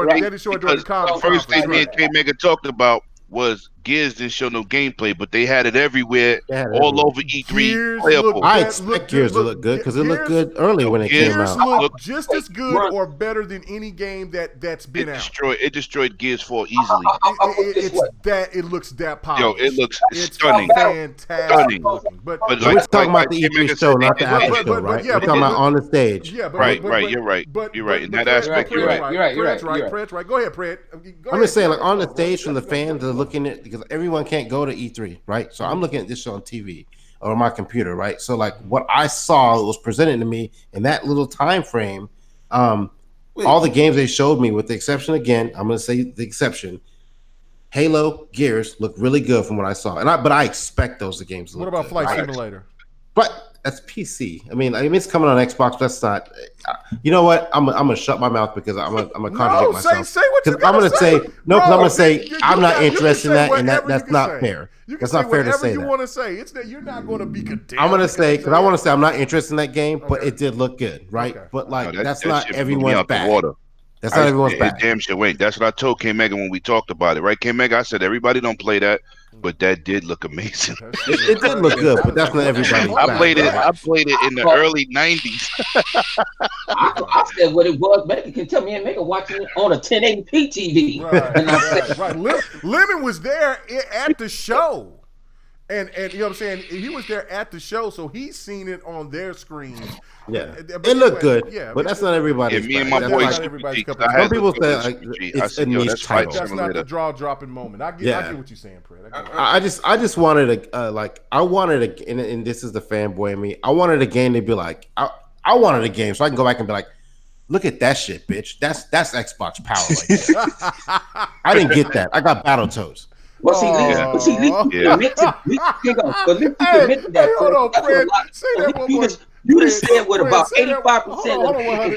They didn't show it during the conference. The first thing me and K Mega talked about was Gears didn't show no gameplay, but they had it everywhere, all over E3. I expect Gears to look good because it looked good earlier when it came out. Looked just as good or better than any game that's been out. It destroyed Gears 4 easily. It looks that powerful. It looks stunning, fantastic. But we're talking about the E3 show, not the after show, right? We're talking about on the stage. Yeah, right. You're right. In that aspect, you're right. You're right. Go ahead, Pred. I'm just saying, like on the stage from the fans are looking at, because everyone can't go to E3, right? So I'm looking at this show on TV or my computer, right? So like what I saw was presented to me in that little time frame. All the games they showed me, with the exception, again, I'm going to say the exception, Halo, Gears look really good from what I saw, but I expect those games to look good. What about Flight Simulator? But that's PC. I mean, it's coming on Xbox. But that's not. You know what? I'm gonna shut my mouth because I'm gonna contradict myself. Say what you I'm gonna say no. Because I'm gonna say I'm not interested in that, and whatever that's not fair. That's not fair to say you that. want to say. It's that you're not going to be condemned. I'm gonna say, because I want to say I'm not interested in that game, but it did look good, right? Okay. But like that's not everyone's bag. That's not everyone's It bag. damn sure ain't. That's what I told K Mega when we talked about it, right? K Mega, I said everybody don't play that, but that did look amazing. It did look good, but that's not everybody's I bag. played it. right? I played it in the early '90s. I said what it was. Maybe can tell me and make it watching it on a 1080p TV. And I said, Right. Lemon was there at the show. And you know what I'm saying? He was there at the show, so he's seen it on their screens. Yeah, But it looked anyway, good, yeah, but that's not everybody's. Yeah, me and bag. my That's boys. like- not everybody's cup of I tea. had Some people to say look like, at Super G. it's I said, a yo, niche that's Flight title. That's not the Simulator. draw dropping moment. I Yeah. get what you're saying, Fred. I just wanted I wanted and this is the fanboy in me. I wanted a game to be like, I wanted a game so I can go back and be like, look at that shit, bitch. That's Xbox power right there. I didn't get that. I got Battletoads. well, see, admit to that. Hold on, Fred. Say that one more. You just said what Fred, about say that- 85%?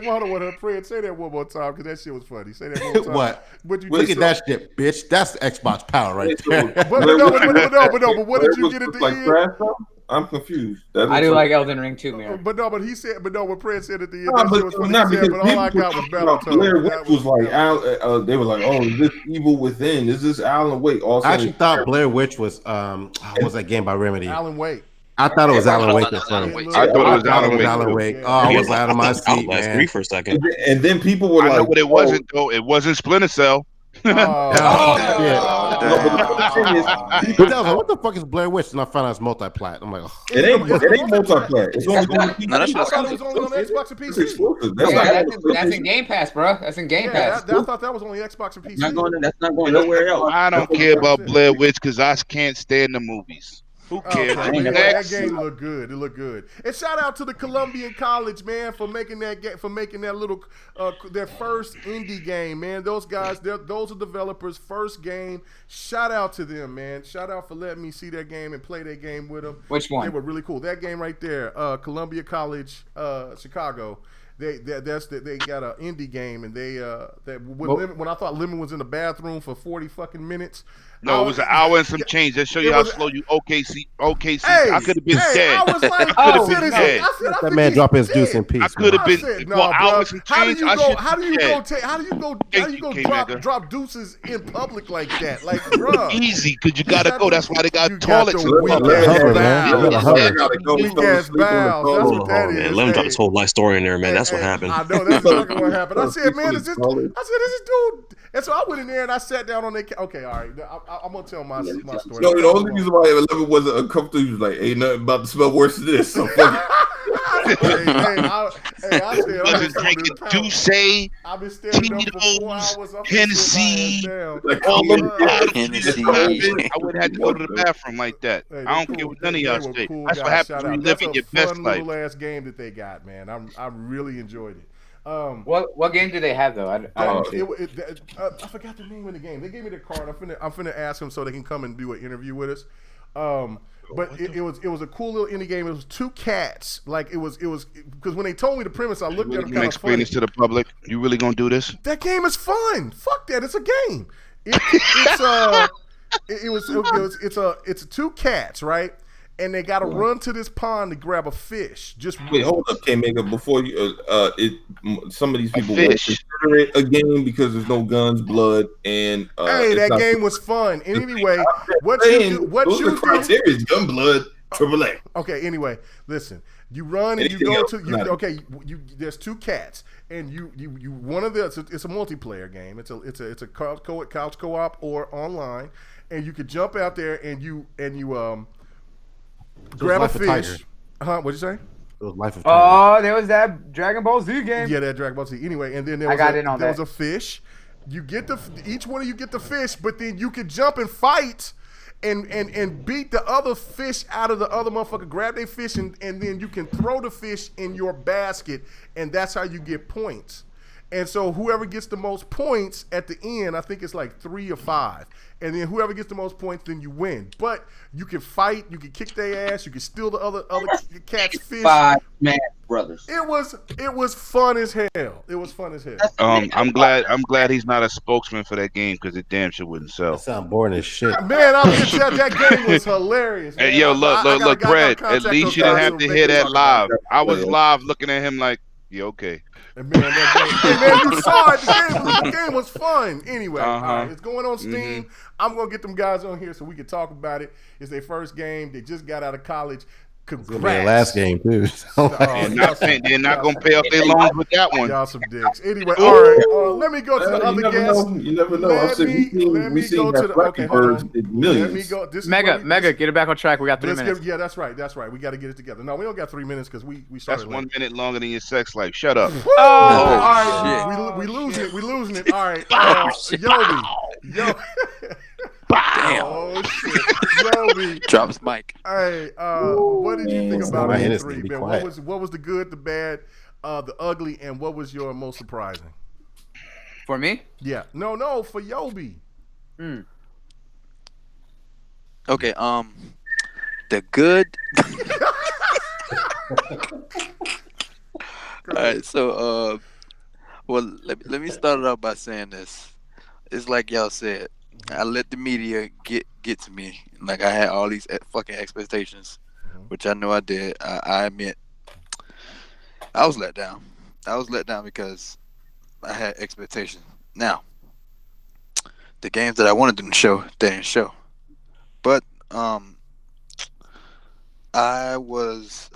Hold on, with her. Fred, say that one more time because that shit was funny. Say that one more time. What? What you Look just at that shit, bitch. That's Xbox power right there. But what did you get at the like end? trash, though? I'm confused. I do like Elden Ring too, man. But he said, what Fred said at the end, No, that shit was funny. not He said, because but all I people got was talking about Blair Battletoads. Witch That was like they were like, oh, is this Evil Within? Is this Alan Wake? Also, I actually thought Blair Witch was what was that game by Remedy? Alan Wake. I thought it was Alan Wake at Alan first. Wake. I thought it was Alan Alan Wake. Wake. Oh, I was out of my seat, Outlast man. 3 for a second. and then people were I like, know what it wasn't though. It wasn't Splinter Cell. But that was like, what the fuck is Blair Witch? And I found out it's multi-plat. I'm like, oh. It ain't multiplayer. It's only going to No, that shit I was thought it was only on Xbox and It's PC. exclusive. That's Yeah, not that's in Game Pass, bro. That's in Game Pass. I thought that was only Xbox and PC. That's not going nowhere else. I don't care about Blair Witch because I can't stand the movies. Who cares? Okay, that Next. game looked good. It looked good. And shout out to the Columbian College, man, for making that little their first indie game, man. Those guys, those are developers' first game. Shout out to them, man. Shout out for letting me see their game and play their game with them. Which one? They were really cool. That game right there, Columbia College, Chicago. They got an indie game, and when I thought Lemon was in the bathroom for 40 fucking minutes. No, it was an hour and some change. That show you how slow you OKC. Hey, I could have been dead. I was like, I could have been dead. That man drop his deuce in peace. I could have I been said, for no, hours and how do change. you I go? should How do you go K-Mega. drop deuces in public like that? Like, bro, Easy, because you gotta go. That's why they got you got toilets. the weak ass bowels. Weak ass bowels. That's what that Oh, man. is. Lemon dropped his whole life story in there, man. That's what happened. I know that's exactly what happened. I said, man, this dude. And so I went in there and I sat down on the. Okay, all right. I'm gonna tell my story. No, the only reason why 11 wasn't uncomfortable, he was like, ain't nothing about to smell worse than this. So fuck I said, I've been drinking Douce, I've been standing up for 4 hours. I'm Hennessy, Like, all oh, them Hennessy. I wouldn't have to go to the bathroom like that. Hey, I don't care what none of y'all say. Cool That's what guys. happens Shout when out. you That's live in a your fun best life. little ass game that they got, man. I really enjoyed it. What game do they have though? I didn't see. I forgot the name of the game. They gave me the card. I'm finna ask them so they can come and do an interview with us. But it was a cool little indie game. It was 2 cats. Like it was because when they told me the premise, I looked at them You kind of explain funny. this to the public. You really gonna do this? That game is fun. Fuck that. It's a game. It's 2 cats, right? And they got to run to this pond to grab a fish. Wait, hold up, K-Mega. Before you, some of these people won't fish. consider it a game because there's no guns, blood, and hey, that game was fun. And anyway, what you do? criteria is gun, blood, AAA. Okay, anyway, listen. You run and you Anything go else? to Not- okay. There's 2 cats, and you one of the it's a multiplayer game. It's a couch co-op or online, and you could jump out there and you grab a Life of Tiger. fish. What'd you say? It was Life of Tiger. Oh, there was that Dragon Ball Z game. Yeah, that Dragon Ball Z. Anyway, and then there I was got in on there that. was a fish. You get each one of you get the fish, but then you could jump and fight and beat the other fish out of the other motherfucker. Grab their fish and then you can throw the fish in your basket, and that's how you get points. And so whoever gets the most points at the end, I think it's like 3 or 5. And then whoever gets the most points, then you win. But you can fight, you can kick their ass, you can steal the other cat's fish. 5 Smash Brothers. It was fun as hell. It was fun as hell. I'm glad he's not a spokesman for that game because it damn sure wouldn't sell. That sound boring as shit. Man, I'm just telling you, that game was hilarious. Hey, yo, look, Brad. At least you didn't have to hear that live. I was live looking at him like, Yeah, okay. And man, that game, hey man, you saw it. The game was fun. Anyway, all right, it's going on Steam. I'm gonna get them guys on here so we can talk about it. It's their first game. They just got out of college. Congrats. Their last game too. They're not gonna pay off their loans with that one. Y'all some dicks. Anyway, all right. Let me go to the other guest. You never know. Let me go to the Flappy Birds did millions. Let me go. This Mega, get it back on track. We got 3 minutes. Yeah, that's right. We got to get it together. No, we don't got 3 minutes because we started. That's 1 minute longer than your sex life. Shut up. All right, we losing it. We losing it. All right, Yobi. Damn. Oh shit, Yobi. Drops mic. Hey, what did you think about E3, man? quiet. What was the good, the bad, the ugly, and what was your most surprising? For me? Yeah. No, for Yobi. Okay, the good. All right, so well, let me start it off by saying this. It's like y'all said, I let the media get to me. Like I had all these fucking expectations, which I know I did. I admit, I was let down. I was let down because I had expectations. Now, the games that I wanted them to show, they didn't show. But I was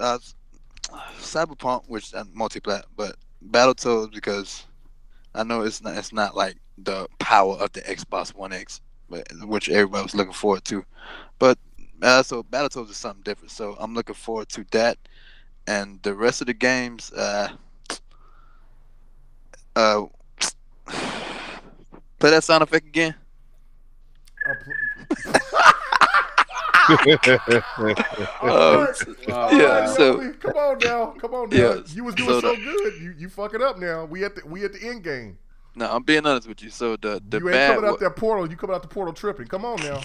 Cyberpunk, which multi-plat, but Battletoads because I know it's not like the power of the Xbox One X, but which everybody was looking forward to. But so Battletoads is something different. So I'm looking forward to that, and the rest of the games. Play that sound effect again. Yeah. So come on now. Yeah, you was doing so good. You fuck it up now. We at the end game. No, I'm being honest with you. So the you ain't bad coming out that portal. You coming out the portal tripping. Come on now.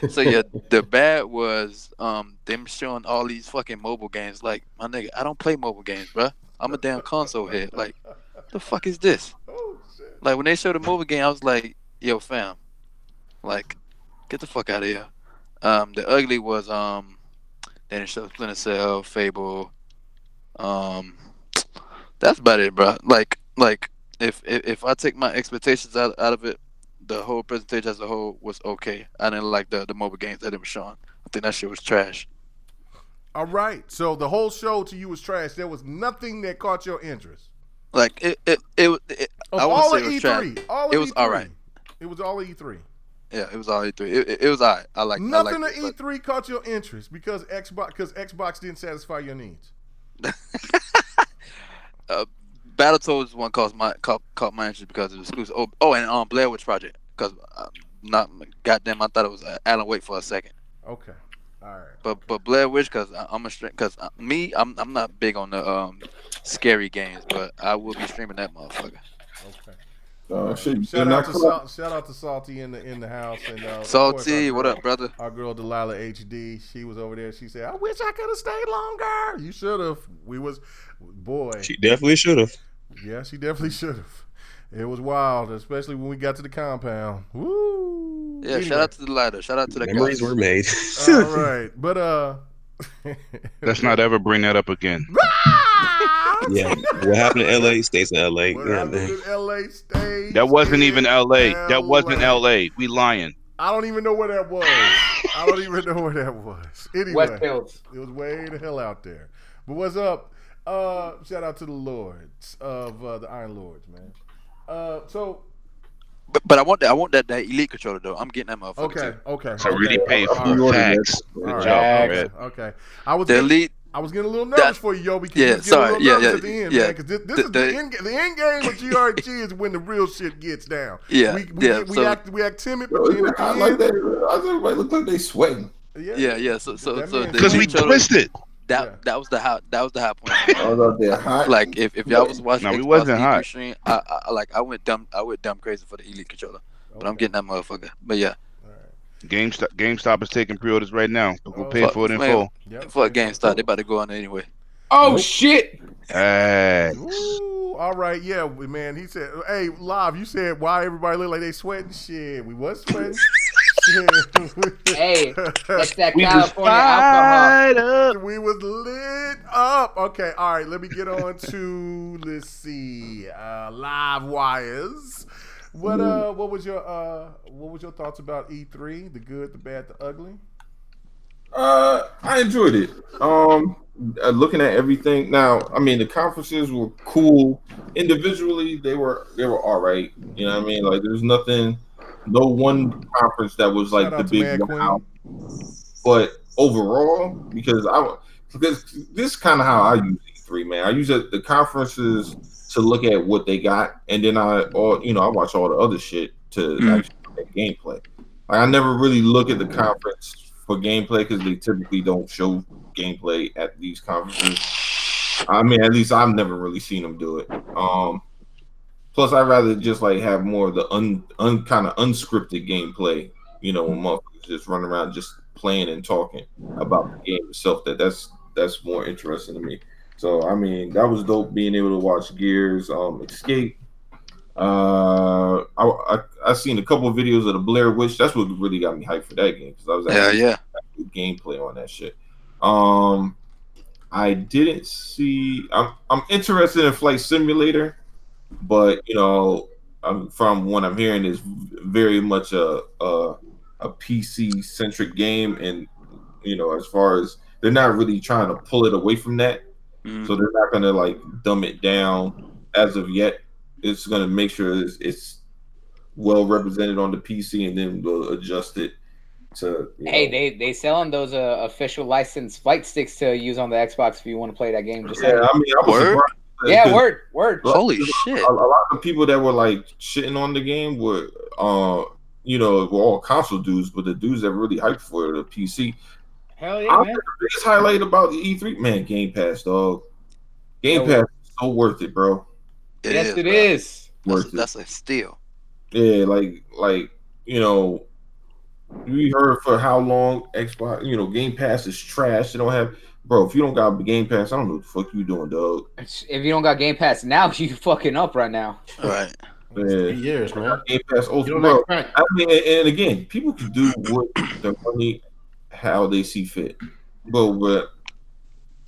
So yeah, the bad was them showing all these fucking mobile games. Like my nigga, I don't play mobile games, bro. I'm a damn console head. Like, the fuck is this? Oh shit. Like when they showed the mobile game, I was like, yo, fam, like, get the fuck out of here. The ugly was they didn't show Splinter Cell, Fable. That's about it, bro. Like if I take my expectations out of it, the whole presentation as a whole was okay. I didn't like the mobile games that it was showing. I think that shit was trash. All right. So the whole show to you was trash. There was nothing that caught your interest. Like it I wouldn't say it was trash. It was all right. It was all E3. Yeah, it was all E3. It was all right. I like nothing at E3 caught your interest because Xbox didn't satisfy your needs. Battletoads one caught my interest because it was exclusive. Oh, and Blair Witch Project because goddamn, I thought it was Alan Wake for a second. Okay, all right. But Blair Witch because I'm not big on the scary games, but I will be streaming that motherfucker. Okay. Shout out to Salty in the house and Salty, what up, brother? Our girl Delilah HD, she was over there. She said, "I wish I could have stayed longer." You should have. She definitely should have. Yeah, she definitely should have. It was wild, especially when we got to the compound. Woo! Yeah, anyway. Shout out to Delilah. Shout out to the memories guys. were made. All right, but let's not ever bring that up again. Yeah, what happened in LA stays in LA. What happened in LA stays. That wasn't even LA. That wasn't LA. We lying. I don't even know where that was. Anyway, West Hills. It was way the hell out there. But what's up? Shout out to the Lords of the Iron Lords, man. But I want that elite controller though. I'm getting that motherfucker. Okay. I really paid for facts. Good job, Red. Okay. I was getting a little nervous for you, Yo, because you was getting a little nervous at the end, man. Because this is the end game of GRG is when the real shit gets down. Yeah, we act timid, but then at the I like that. Everybody look like they sweating. Yeah. So because we twisted. That was the high point. I was out there hot. Like if y'all was watching, we wasn't hot. Stream, I went dumb crazy for the elite controller, but I'm getting that motherfucker. But yeah. GameStop is taking pre-orders right now. We'll pay for it in full. Fuck GameStop, they about to go on there anyway. Oh shit! Ooh, all right, yeah, man. He said, "Hey, live." You said why everybody look like they sweating? Shit, we was sweating. Hey, it's that We was California alcohol. We was lit up. Okay, all right. Let me get on to Live Wires. What was your thoughts about E3? The good, the bad, the ugly. I enjoyed it. Looking at everything now, I mean, the conferences were cool. Individually, they were all right. You know what I mean? Like, there's nothing, no one conference that was like the big wow. But overall, because this is kind of how I use E3, man. I use the conferences to look at what they got, and then I watch all the other shit to actually look at gameplay. Like, I never really look at the conference for gameplay because they typically don't show gameplay at these conferences. I mean, at least I've never really seen them do it. Plus, I'd rather just like have more of the kind of unscripted gameplay. You know, when motherfuckers just run around just playing and talking about the game itself. That's more interesting to me. So, I mean, that was dope being able to watch Gears Escape. I seen a couple of videos of the Blair Witch. That's what really got me hyped for that game because I was actually gameplay on that shit. I didn't see. I'm interested in Flight Simulator, but you know, from what I'm hearing, is very much a PC centric game, and you know, as far as they're not really trying to pull it away from that, so they're not gonna like dumb it down as of yet. It's gonna make sure it's well represented on the PC, and then we'll adjust it to. Hey, they selling those official licensed flight sticks to use on the Xbox if you want to play that game. Just I mean, I was surprised. Yeah, word. Holy shit! A lot of people that were like shitting on the game were, were all console dudes, but the dudes that were really hyped for the PC. Hell yeah, man! The biggest highlight about the E3, man, Game Pass, dog. Game Pass is so worth it, bro. It is. That's a steal. Yeah, like you know, we heard for how long Xbox, Game Pass is trash. They don't have, bro. If you don't got Game Pass, I don't know what the fuck you doing, dog. If you don't got Game Pass now, you fucking up right now. All right. Yeah. 3 years, man. Game Pass, bro. I mean, and again, people can do what their money how they see fit, but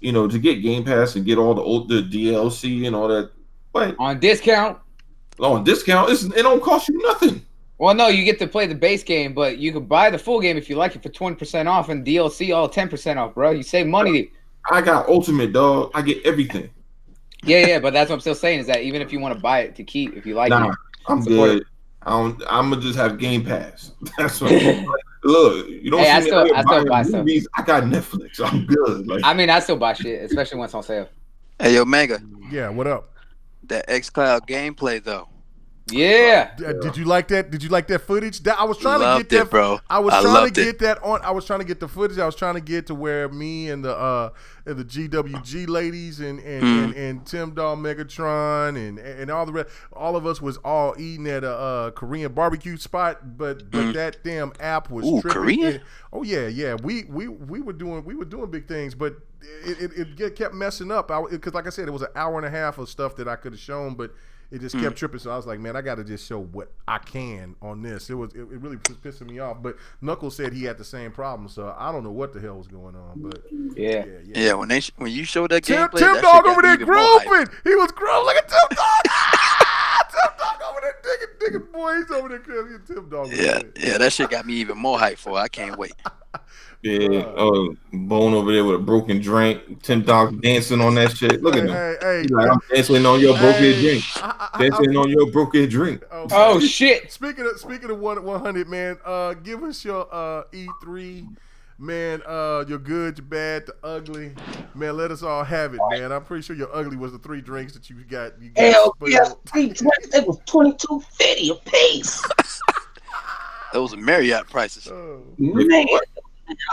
to get Game Pass and get all the DLC and all that, but on discount. It don't cost you nothing. Well, no, you get to play the base game, but you can buy the full game if you like it for 20% off, and DLC all 10% off, bro. You save money. I got Ultimate, dog. I get everything. Yeah, but that's what I'm still saying is that even if you want to buy it to keep, if you like it, I'm good. I'm gonna just have Game Pass. That's what. Look, you don't. I still buy movies. Stuff. I got Netflix. I'm good. Like, I mean, I still buy shit, especially when it's on sale. Hey, yo, Mega. Yeah, what up? That xCloud gameplay though. Yeah. Did you like that? Did you like that footage? I was trying to get that, bro. I was trying to get that on. I was trying to get the footage. I was trying to get to where me and the GWG ladies and Tim Dog Megatron and all the rest, all of us was all eating at a Korean barbecue spot, but that damn app was tripping. Korean? Oh yeah. We were doing big things, but it kept messing up. Because like I said, it was an hour and a half of stuff that I could have shown, but it just kept tripping. So I was like, man, I got to just show what I can on this. It really was pissing me off. But Knuckles said he had the same problem, so I don't know what the hell was going on. But yeah. When you showed that gameplay, Tim Dog over there grooving. He was grooving like a Tim Dog. Tim Dog over there digging boy. He's over there Tim Dog. Yeah, that shit got me even more hyped for it. I can't wait. Yeah, Bone over there with a broken drink. Tim Dog dancing on that shit. Look at him. Hey, like, I'm dancing on your broken drink. Dancing on your broken drink. Oh shit! Speaking of 100, man, give us your E3, man. Your good, your bad, the ugly, man. Let us all have it, man. I'm pretty sure your ugly was the 3 drinks that you got. Hell yeah, 3 drinks. They was $22.50 a piece. Those are Marriott prices. Man.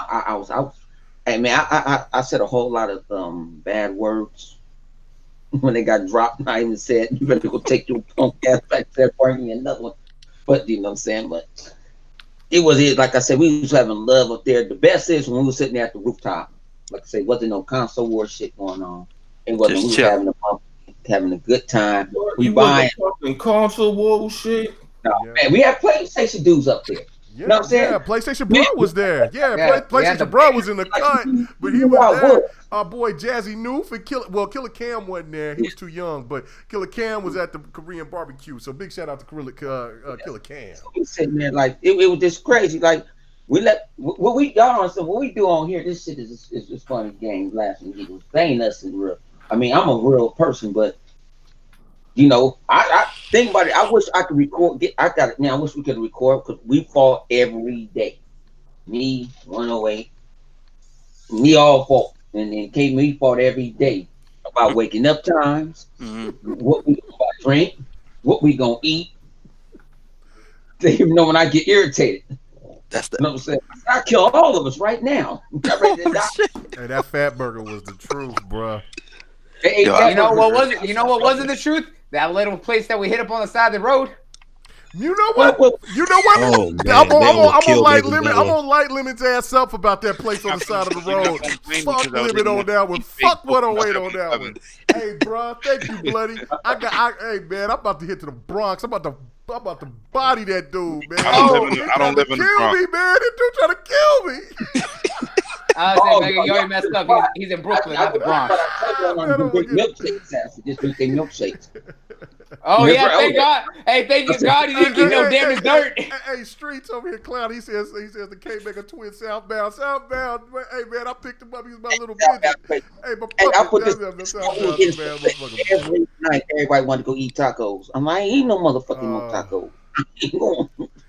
I was out. Hey man, I said a whole lot of bad words when they got dropped. I even said you better go take your punk ass back there, bring me another one. But you know what I'm saying? But it was like I said, we was having love up there. The best is when we were sitting there at the rooftop. Like I say, wasn't no console war shit going on. It wasn't. We was having a good time. We buying console war shit. No, man, we had PlayStation dudes up there. Yeah, You know what I'm saying? yeah. PlayStation Bro was there. Yeah, Yeah, PlayStation Bro was in the cut, but he You know was I there. would. Our boy Jazzy Noof and Killer Cam wasn't there. He was too young, but Killer Cam was at the Korean barbecue. So big shout out to Killer Cam. We sitting there like it was just crazy. Like we let what we y'all understand what we do on here. This shit is just funny games, laughing, giggles. They ain't nothing real. I mean, I'm a real person, but you know, I think about it. I wish I could record. I got it now. I wish we could record because we fought every day. Me 108, me all fought, and then we fought every day about waking up times, what we gonna drink, what we gonna eat. They even know when I get irritated. That's the. You know what I'm saying? I kill all of us right now. I'm ready to die. Hey, that fat burger was the truth, bruh. Hey, Yo, You know what was it? You know what wasn't the truth? That little place that we hit up on the side of the road. You know what? You know what? Oh, man, I'm they almost gonna killed light David limit. Bell. I'm gonna light limit's ass up about that place on the side of the road. Fuck limit on that one. Fuck 108 on that one. Hey, bro, thank you, bloody. Hey, man, I'm about to hit to the Bronx. I'm about to body that dude, man. I don't live in the kill Bronx. me, man. That dude trying to kill me. I was saying, Megan, you already messed up. He's in Brooklyn, not the Bronx. Just drink their milkshakes. Oh Never yeah, thank over. God. Hey, thank you God, he didn't get no damn dirt. Hey, Streets over here, Clown. He says the K-Maker twin southbound. Hey, man, I picked him up. He was my little midget. Hey, I put this southbound, man. every night. Everybody wanted to go eat tacos. I'm like, I ain't eat no motherfucking no tacos.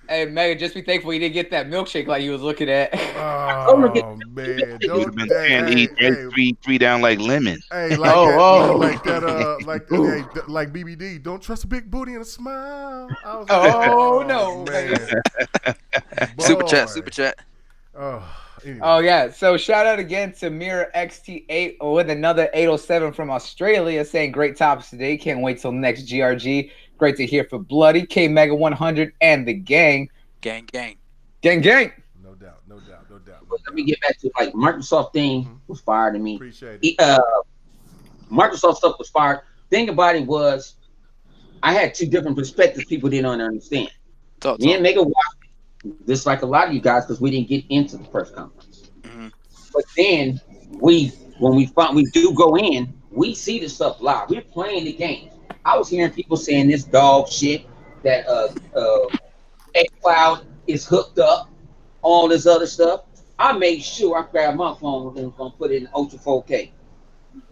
Hey, Megan, just be thankful you didn't get that milkshake like you was looking at. Oh man, Would have been saying eat three down like lemon. Hey, like like BBD. Don't trust a big booty and a smile. I was like, no, man. Super chat. Anyway. Oh yeah, so shout out again to Mirror XT8 with another 807 from Australia saying great topics today. Can't wait till next GRG. Great to hear for Bloody, K Mega 100, and the gang. Gang. No doubt. But let me get back to like Microsoft thing was fired to me. Appreciate it. Microsoft stuff was fired. Thing about it was, I had two different perspectives. People didn't understand. Me and Mega watched just like a lot of you guys because we didn't get into the press conference. But then when we do go in, we see the stuff live. We're playing the game. I was hearing people saying this dog shit that xCloud is hooked up, all this other stuff. I made sure I grabbed my phone and was gonna put it in Ultra 4K,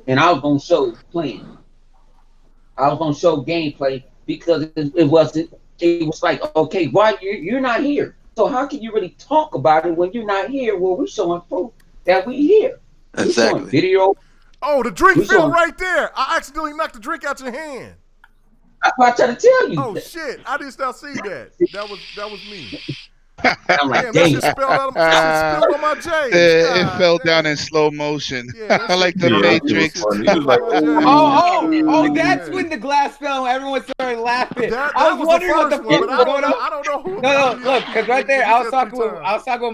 and I was gonna show playing. I was gonna show gameplay because it was like, okay, why you're not here? So how can you really talk about it when you're not here? Well, we're showing proof that we here. Exactly. We're showing video. Oh, the drink fell right there. I accidentally knocked the drink out your hand. That's what I try to tell you. Oh shit! I did not see that. That was me. I'm like, damn, that shit spilled on my J. It fell down in slow motion. Yeah, I like the Matrix. Oh, that's when the glass fell and everyone started laughing. I was wondering what the fuck was going on. I don't know who. No, look, because right there, I was talking with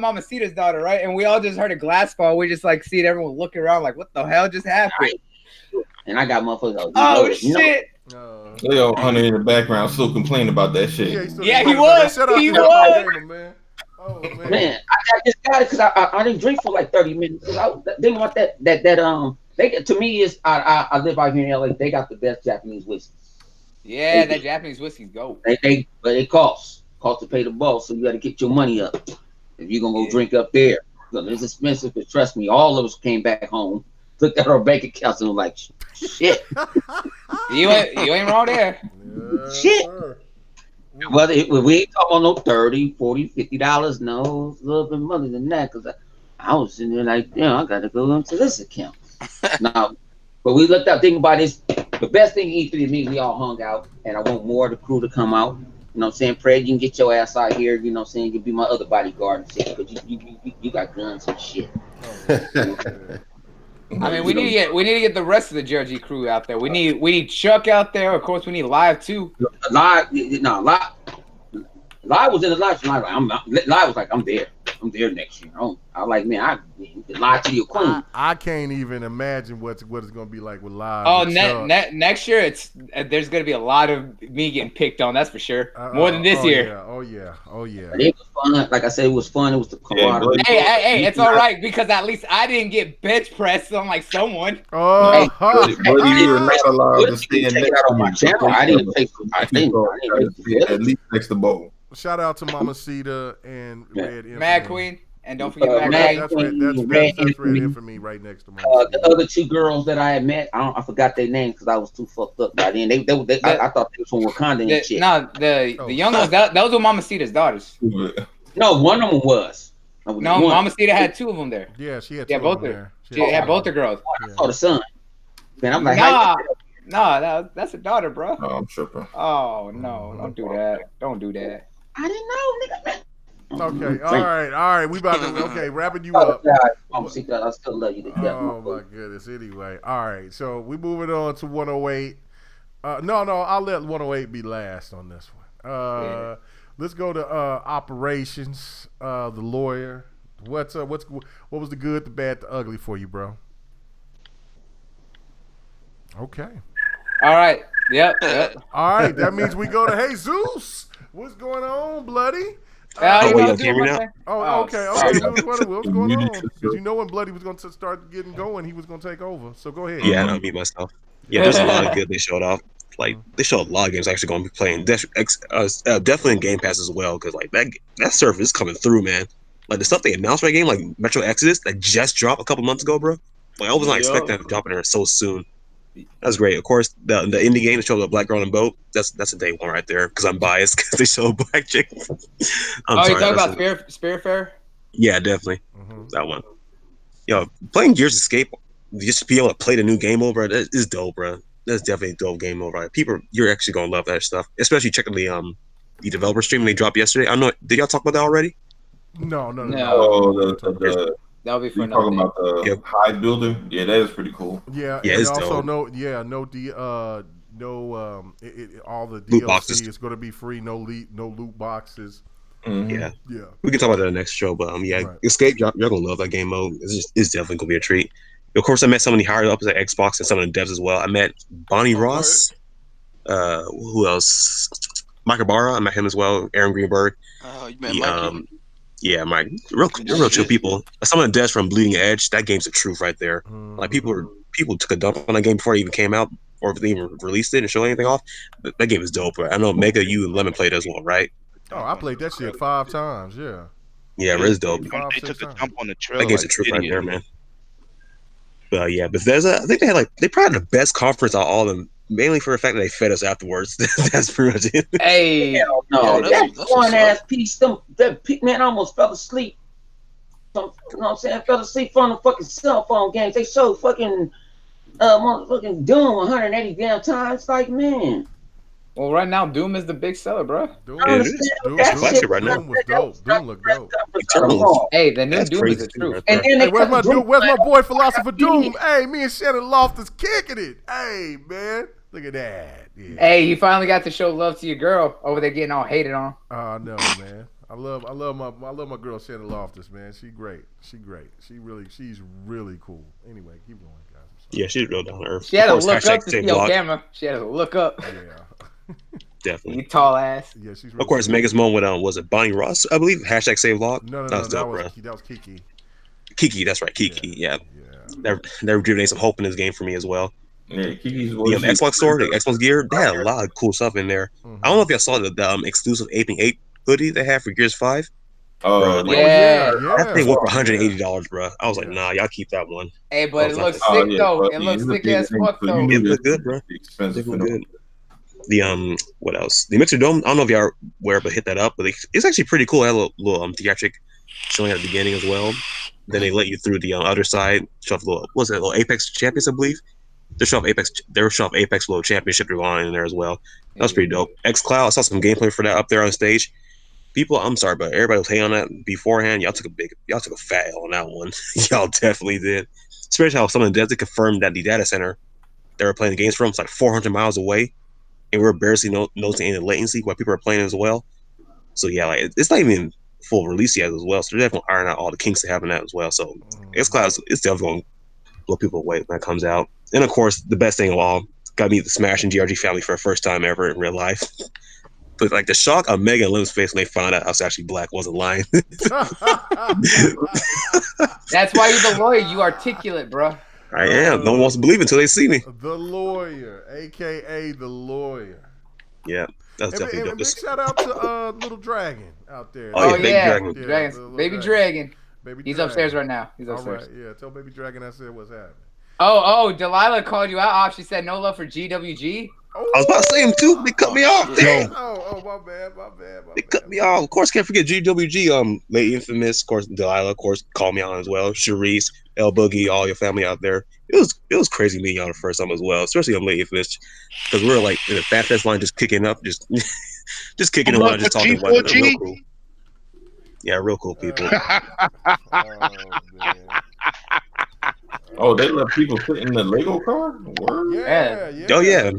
Mamacita's daughter, right? And we all just heard a glass fall. We just like seeing everyone looking around like, what the hell just happened? And I got motherfuckers. Oh shit! Leo Hunter in the background still complaining about that shit. Yeah, he was. He was. Man. Oh man, I just got it because I didn't drink for like 30 minutes. I didn't want that they to me is I live out here in LA. They got the best Japanese whiskey. Yeah, that Japanese whiskey's gold. But it costs to pay the boss, so you got to get your money up if you're gonna go drink up there. So it's expensive, but trust me, all of us came back home, looked at our bank accounts and was like, shit. you ain't wrong there. Shit. Well, we ain't talking about no $30, $40, $50. No, it's a little bit more than that because I was sitting there like, I got to go into this account. Now, but we looked up, thinking about this. The best thing E3 to me, we all hung out, and I want more of the crew to come out. You know what I'm saying? Fred, you can get your ass out here. You know what I'm saying? You can be my other bodyguard and shit, but you got guns and shit. I mean, we need to get the rest of the GRG crew out there. We need Chuck out there. Of course, we need Live too. Live was in the live. Live was like, I'm there. I'm there next year. I'm like, man, I lied to your queen. I can't even imagine what it's gonna be like with live. Oh, with next year there's gonna be a lot of me getting picked on. That's for sure. More than this year. Yeah, oh yeah. But it was fun. Like I said, it was fun. It was the camaraderie. Hey, it's all right because at least I didn't get bench pressed on like someone. Buddy, you were not allowed to stay in next to my channel. I didn't take at least next to bowl. Shout out to Mama Cedar and Red Infamy. Mad Queen. And don't forget Mad Queen. That's Red Infamy right next to Mama the other two girls that I had met, I forgot their names because I was too fucked up by then. I thought they was from Wakanda and shit. No, the young ones, those were Mama Cedar's daughters. No, one of them was. No, Mama Cedar had two of them there. Yeah, she had both there. She had both the girls. I saw the son. Man, I'm like, that's a daughter, bro. Oh, I'm tripping. Oh no, don't do that. Don't do that. I didn't know, nigga. Okay, all right. We about to wrapping you up. I still love you to death. Oh my goodness. Anyway, all right. So we moving on to 108. No, I'll let 108 be last on this one. Let's go to operations. The lawyer. What was the good, the bad, the ugly for you, bro? Okay. All right. Yep. All right. That means we go to Jesus. What's going on, Bloody? Wait, hear me now? Okay. What's going on? Because you know when Bloody was going to start getting going, he was going to take over. So go ahead. Yeah, I'll mute myself. Yeah, there's a lot of good they showed off. Like they showed a lot of games actually going to be playing. Definitely in Game Pass as well, because like that surface is coming through, man. Like the stuff they announced for that game, like Metro Exodus, that just dropped a couple months ago, bro. Like I was not expecting that to drop in there so soon. That's great. Of course, the indie game that showed the black girl on a boat. That's a day one right there. Because I'm biased because they show a black chick. You talking about Spiritfarer? Yeah, definitely. That one. Yo, playing Gears Escape, just to be able to play the new game over, that is dope, bro. That's definitely a dope game over. People, you're actually gonna love that stuff. Especially checking the developer stream they dropped yesterday. I don't know. Did y'all talk about that already? No. Oh, that'll be for another talking about the hide builder. Yeah, that is pretty cool. Yeah, and it's also dope. all the loot DLC boxes. is going to be free. No loot boxes. Yeah, we can talk about that in the next show. But right. Escape, y'all gonna love that game mode. It's definitely gonna be a treat. Of course, I met some of the higher ups at Xbox and some of the devs as well. I met Bonnie Ross. Who else? Mike Ibarra. I met him as well. Aaron Greenberg. Oh, you met Mike. Yeah, Mike. Real chill people. Some of the devs from Bleeding Edge. That game's the truth right there. Like people took a dump on that game before it even came out, or if they even released it and showed anything off. That game is dope. Right? I know Mega, you and Lemon played as well, right? Oh, I played that shit 5 times. Yeah. Yeah, it's dope. They took a dump on the trailer. That game's the truth right there, man. But yeah, Bethesda, I think they probably had the best conference out of all of them, mainly for the fact that they fed us afterwards. That's pretty much it. Hey, no, that's one ass piece. Man, I almost fell asleep. You know what I'm saying? I fell asleep from the fucking cell phone games. They showed fucking motherfucking Doom 180 damn times. Like, man. Well, right now Doom is the big seller, bro. Doom was dope. Doom looked dope. Hey, the new Doom is the truth. And hey, where's my boy Philosopher Doom? Hey, me and Shannon Loftus kicking it. Hey, man, look at that. Yeah. Hey, you finally got to show love to your girl over there getting all hated on. Oh no, man. I love my girl Shannon Loftus, man. She's great. She's really cool. Anyway, keep going, guys. Yeah, she's real down to earth. She had to look up to see your camera. She had to look up. Yeah. Definitely. You tall ass. Yeah, she's of course, Mega's mom with was it Bonnie Ross? I believe #save log. No, that was Kiki. Kiki, that's right, Kiki. Yeah. They're rejuvenating some hope in this game for me as well. Yeah, Kiki's the Xbox store, the Xbox gear, they had a lot of cool stuff in there. I don't know if y'all saw the exclusive Aping 8 hoodie they had for Gears 5. Oh, yeah. That thing went for $180, bro. I was like, nah, y'all keep that one. Hey, but it looks sick though. It looks sick as fuck though. It looked good, bro. Expensive. Good. The what else? The Mixer Dome. I don't know if y'all are aware, but hit that up. But it's actually pretty cool. It had a little theatric showing at the beginning as well. Then they let you through the other side. Show off a little Apex Champions, I believe. They show off Apex little championship they're on in there as well. That was pretty dope. xCloud. I saw some gameplay for that up there on stage. People, I'm sorry, but everybody was hating on that beforehand. Y'all took a fat L on that one. Y'all definitely did. Especially how some of the devs confirmed that the data center they were playing the games from is like 400 miles away. And we were barely noticing any latency while people are playing as well. So yeah, like it's not even full release yet as well. So they're definitely iron out all the kinks they have in that as well. So xCloud is definitely going to blow people away when that comes out. And of course, the best thing of all, got to meet the Smash and GRG family for the first time ever in real life. But like the shock on Mega and Lim's face when they found out I was actually black wasn't lying. That's why you're the lawyer. You articulate, bro. I am. No one wants to believe it until they see me. The lawyer, aka the lawyer. Yeah, that's definitely dope. And a big shout out to Little Dragon out there. Oh yeah, Baby Dragon. Baby Dragon. He's upstairs right now. He's upstairs. All right, yeah. Tell Baby Dragon I said what's happening. Oh, Delilah called you out. She said no love for GWG. I was about to say him too. They cut me off. Oh, my bad. They cut me off. Of course, can't forget GWG. Late Infamous. Of course, Delilah. Of course, called me out as well. Sharice, El Boogie, all your family out there. It was crazy meeting y'all the first time as well, especially on Late Infamous, because we were like in the Fat Fest line, just kicking up, just kicking around, just talking about it. Real cool. Yeah, real cool people. Oh, they let people sit in the Lego car? Word? Yeah. Oh, yeah.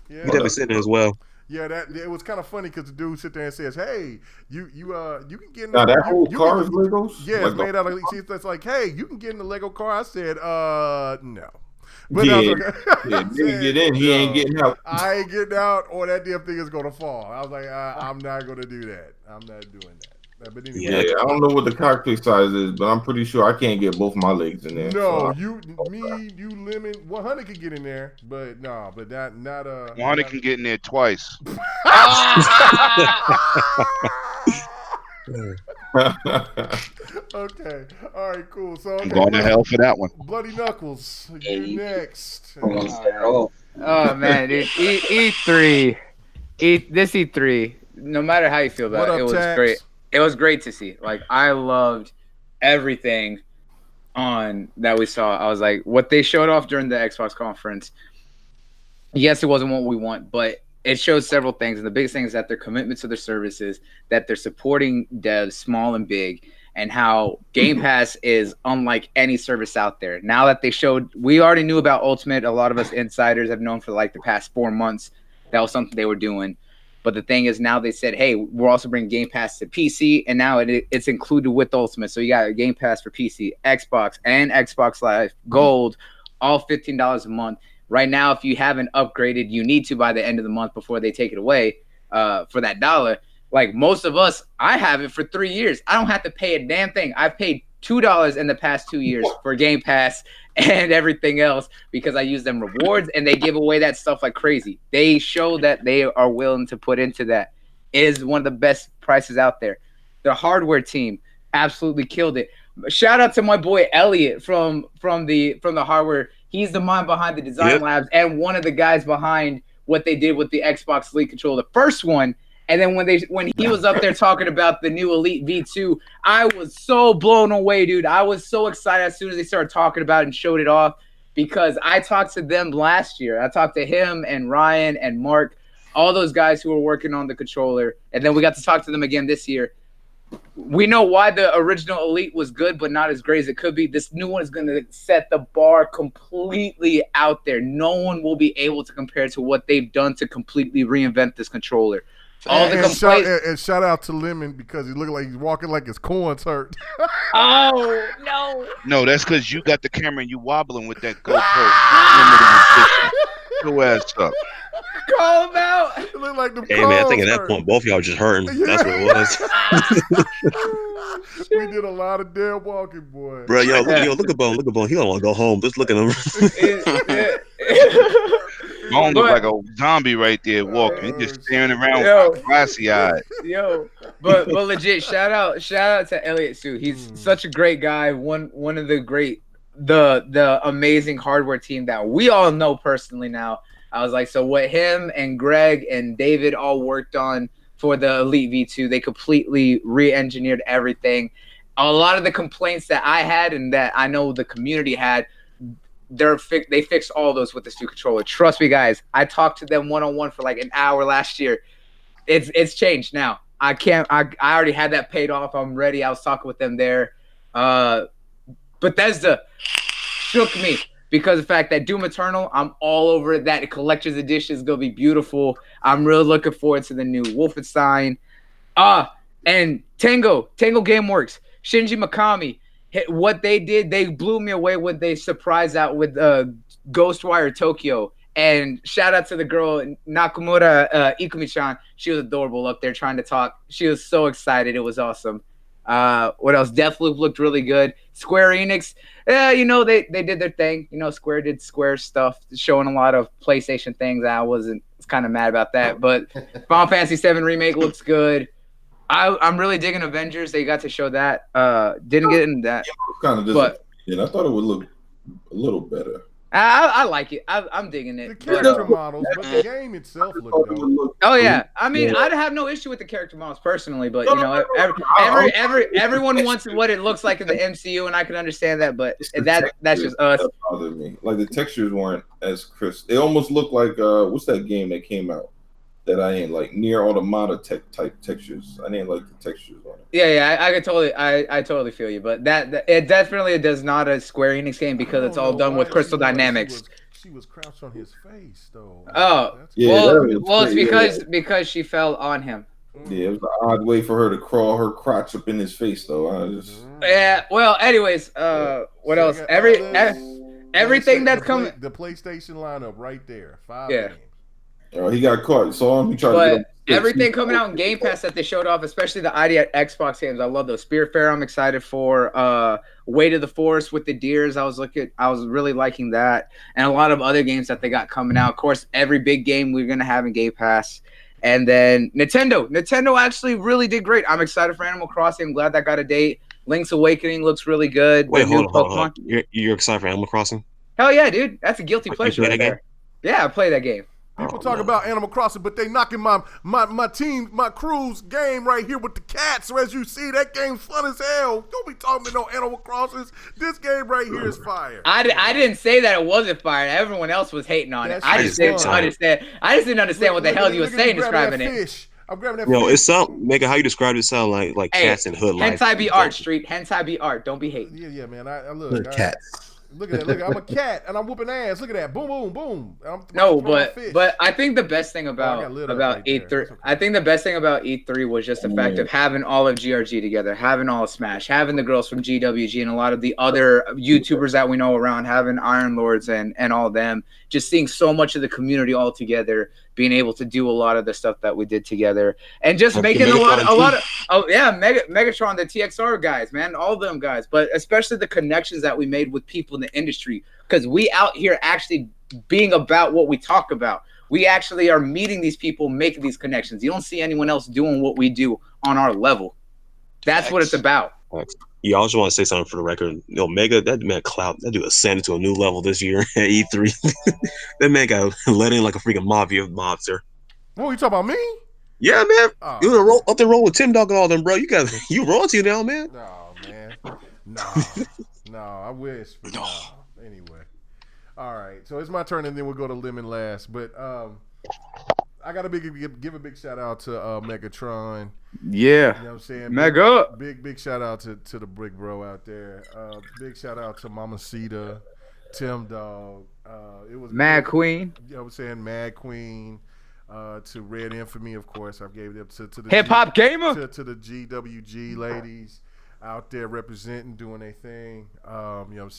You definitely sitting there as well. Yeah, it was kind of funny because the dude sit there and says, "Hey, you can get in now that whole car is Legos. Yeah, like it's made out of. It's like, hey, you can get in the Lego car. I said, no. But yeah, nigga get in. He ain't getting out. I ain't getting out, or that damn thing is gonna fall. I was like, I'm not gonna do that. I'm not doing that. But anyway, yeah, I don't know what the cockpit size is, but I'm pretty sure I can't get both my legs in there. No, you, Lemon, 100 can get in there, but no, but not 100 can get in there twice. Okay, all right, cool. So I'm going to hell for that one. Bloody Knuckles, you're next. Oh man, dude, E3, this E3. No matter how you feel about it, it was great. It was great to see. Like, I loved everything on that we saw. I was like, what they showed off during the Xbox conference, yes, it wasn't what we want, but it showed several things. And the biggest thing is that their commitment to their services, that they're supporting devs, small and big, and how Game Pass is unlike any service out there. Now that they showed, we already knew about Ultimate. A lot of us insiders have known for like the past 4 months that was something they were doing. But the thing is, now they said, hey, we're also bringing Game Pass to PC, and now it's included with Ultimate. So you got a Game Pass for PC, Xbox, and Xbox Live Gold, all $15 a month. Right now, if you haven't upgraded, you need to by the end of the month before they take it away for that dollar. Like most of us, I have it for 3 years. I don't have to pay a damn thing. I've paid $2 in the past 2 years for Game Pass and everything else because I use them rewards and they give away that stuff like crazy. They show that they are willing to put into that. It is one of the best prices out there. The hardware team absolutely killed it. Shout out to my boy Elliot from the hardware. He's the mind behind the design labs and one of the guys behind what they did with the Xbox Elite controller, the first one. And then when he was up there talking about the new Elite V2, I was so blown away, dude. I was so excited as soon as they started talking about it and showed it off because I talked to them last year. I talked to him and Ryan and Mark, all those guys who were working on the controller. And then we got to talk to them again this year. We know why the original Elite was good, but not as great as it could be. This new one is going to set the bar completely out there. No one will be able to compare to what they've done to completely reinvent this controller. Shout out to Lemon because he looked like he's walking like his corns hurt. Oh no! No, that's because you got the camera and you wobbling with that GoPro. Your ass up. Call him out. It looked like the hey man, I think at that point both of y'all just hurting. Yeah. That's what it was. We did a lot of damn walking, boy. Bro, look at Bone. He don't want to go home. Just look at him. Bone look like a zombie right there walking. He just staring around, glassy eyed. But legit, shout out to Elliot Sue. He's such a great guy. One of the amazing hardware team that we all know personally now. I was like, so what him and Greg and David all worked on for the Elite V2, they completely re-engineered everything. A lot of the complaints that I had and that I know the community had, they fixed all those with this new controller. Trust me, guys. I talked to them one-on-one for like an hour last year. It's changed now. I already had that paid off. I'm ready. I was talking with them there. Bethesda shook me because of the fact that Doom Eternal, I'm all over it. That collector's edition is going to be beautiful. I'm really looking forward to the new Wolfenstein. And Tango Gameworks, Shinji Mikami, what they did, they blew me away when they surprised out with Ghostwire Tokyo. And shout out to the girl Nakamura Ikumi-chan. She was adorable up there trying to talk. She was so excited. It was awesome. What else? Deathloop looked really good. Square Enix, they did their thing. Square did Square stuff, showing a lot of PlayStation things. I was kind of mad about that. But Final Fantasy VII Remake looks good. I'm really digging Avengers. They got to show that. Didn't get into that. Kind of disappointed. I thought it would look a little better. I like it. I'm digging it. The character models, but the game itself looked dope. Oh yeah, I mean, I'd have no issue with the character models personally, but everyone wants what it looks like in the MCU, and I can understand that. But that's just us. That bothered me. Like the textures weren't as crisp. It almost looked like what's that game that came out that I ain't like near automata type textures. I didn't like the textures on it. Yeah, I totally feel you, but that it definitely does not a Square Enix game because it's all done with Crystal Dynamics. She was crouched on his face though. Oh, well, it's because she fell on him. Yeah, it was an odd way for her to crawl her crotch up in his face though. Yeah. Well, anyways, what else? Everything that's coming. The PlayStation lineup right there. 5 Yeah. games. He got caught. Saw him. He tried to get him. Everything coming out in Game Pass that they showed off, especially the ID at Xbox games. I love those. Spiritfarer, I'm excited for. Weight of the Force with the deers. I was really liking that, and a lot of other games that they got coming out. Of course, every big game we're gonna have in Game Pass, and then Nintendo actually really did great. I'm excited for Animal Crossing. I'm glad that got a date. Link's Awakening looks really good. Wait, hold on. You're excited for Animal Crossing? Hell yeah, dude. That's a guilty pleasure right there. Yeah, I play that game. People talk about Animal Crossing, but they knocking my crew's game right here with the cats. So as you see, that game's fun as hell. Don't be talking about no Animal Crossings. This game right here is fire. I didn't say that it wasn't fire. Everyone else was hating on it. I just didn't understand what the hell you were saying describing it. I'm grabbing that. Yo, it sound Mega. How you describe it? Sound like cats in hood life. Hentai be art, street. Hentai be art. Don't be hating. Yeah, man. I look. Cats. Look at that. Look, I'm a cat and I'm whooping ass. Look at that. Boom, boom, boom. But I think the best thing about E3, I think the best thing about E3 was just the fact of having all of GRG together, having all of Smash, having the girls from GWG and a lot of the other YouTubers that we know around, having Iron Lords and all them, just seeing so much of the community all together, being able to do a lot of the stuff that we did together, and just making a lot of Megatron, the TXR guys, man, all of them guys, but especially the connections that we made with people in the industry, because we out here actually being about what we talk about. We actually are meeting these people, making these connections. You don't see anyone else doing what we do on our level. That's what it's about. Yeah, I also want to say something for the record. Mega, that man Clout, that dude ascended to a new level this year at E3. That man got let in like a freaking mafia mobster. What, you talking about me? Yeah, man. You up there roll with Tim Dog and all them, bro. You royalty now, man. No, man. No, I wish. But no. Anyway. All right. So it's my turn, and then we'll go to Lemon last. But I got to give a big shout out to Megatron. Yeah. You know what I'm saying? Mega. Big shout out to the brick bro out there. Big shout out to Mama Cita, Tim Dog. It was Mad Queen. You know what I'm saying? Mad Queen. To Red Infamy, of course. I gave it to the Hip Hop Gamer. To the GWG ladies out there representing, doing their thing. You know what I'm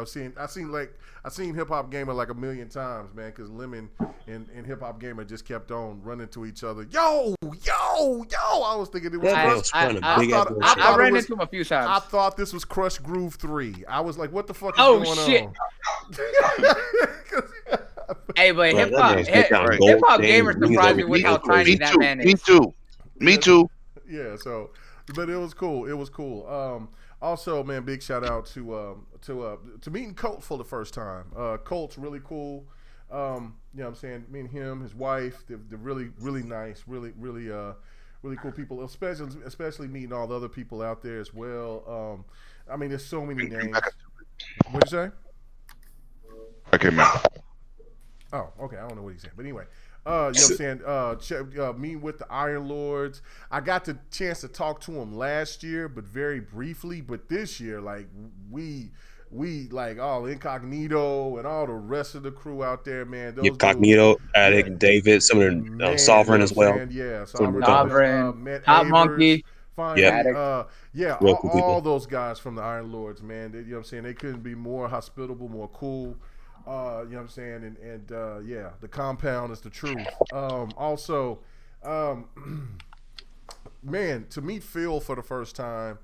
saying? I seen Hip Hop Gamer like a million times, man, because Lemon and Hip Hop Gamer just kept on running to each other. Yo! I was thinking it was I ran into him a few times. I thought this was Crush Groove 3. I was like, what the fuck is going on? Hey, but Hip Hop Gamer surprised me with how tiny that man is. Me too. Yeah, so, but it was cool. Also, man, big shout out to meeting Colt for the first time. Colt's really cool. You know what I'm saying? Me and him, his wife, they're really, really nice, really cool people. Especially meeting all the other people out there as well. I mean, there's so many names. What'd you say? Okay, man. Oh, okay. I don't know what he said, but anyway, you know what I'm saying? Me with the Iron Lords. I got the chance to talk to him last year, but very briefly. But this year, like we like all Incognito and all the rest of the crew out there, man. Those dudes, Incognito, Attic, yeah, David, some of man, the you know Sovereign what as I'm well. saying? Yeah, Some Sovereign, met Top Avers, Monkey. finally, Addict. yeah, Real cool all people. those guys from the Iron Lords, man. They, you know what I'm saying? They couldn't be more hospitable, more cool. You know what I'm saying? And yeah, the compound is the truth. Also, man, to meet Phil for the first time,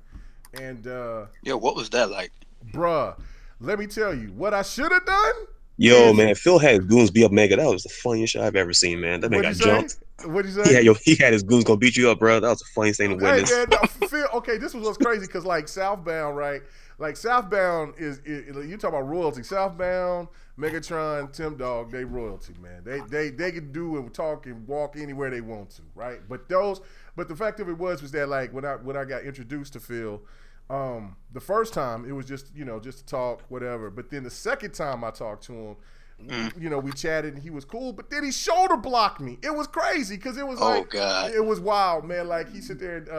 and Yo, what was that like? bruh, let me tell you, what I should have done Yo, is, man, Phil had goons beat up Mega. That was the funniest shit I've ever seen, man. That man what'd you got say? jumped. What'd you say? He had his goons gonna beat you up, bro. That was the funniest thing to Hey witness. man, no, Phil. Okay, this was what's crazy because like Southbound, right? Like Southbound is you talk about royalty. Southbound, Megatron, Tim Dog, they royalty, man. They can do and talk and walk anywhere they want to, right? But the fact of it was that like when I got introduced to Phil, the first time it was just just to talk whatever. But then the second time I talked to him. We chatted and he was cool, but then he shoulder blocked me. It was crazy because it was like, God. it was wild, man. Like he sit there and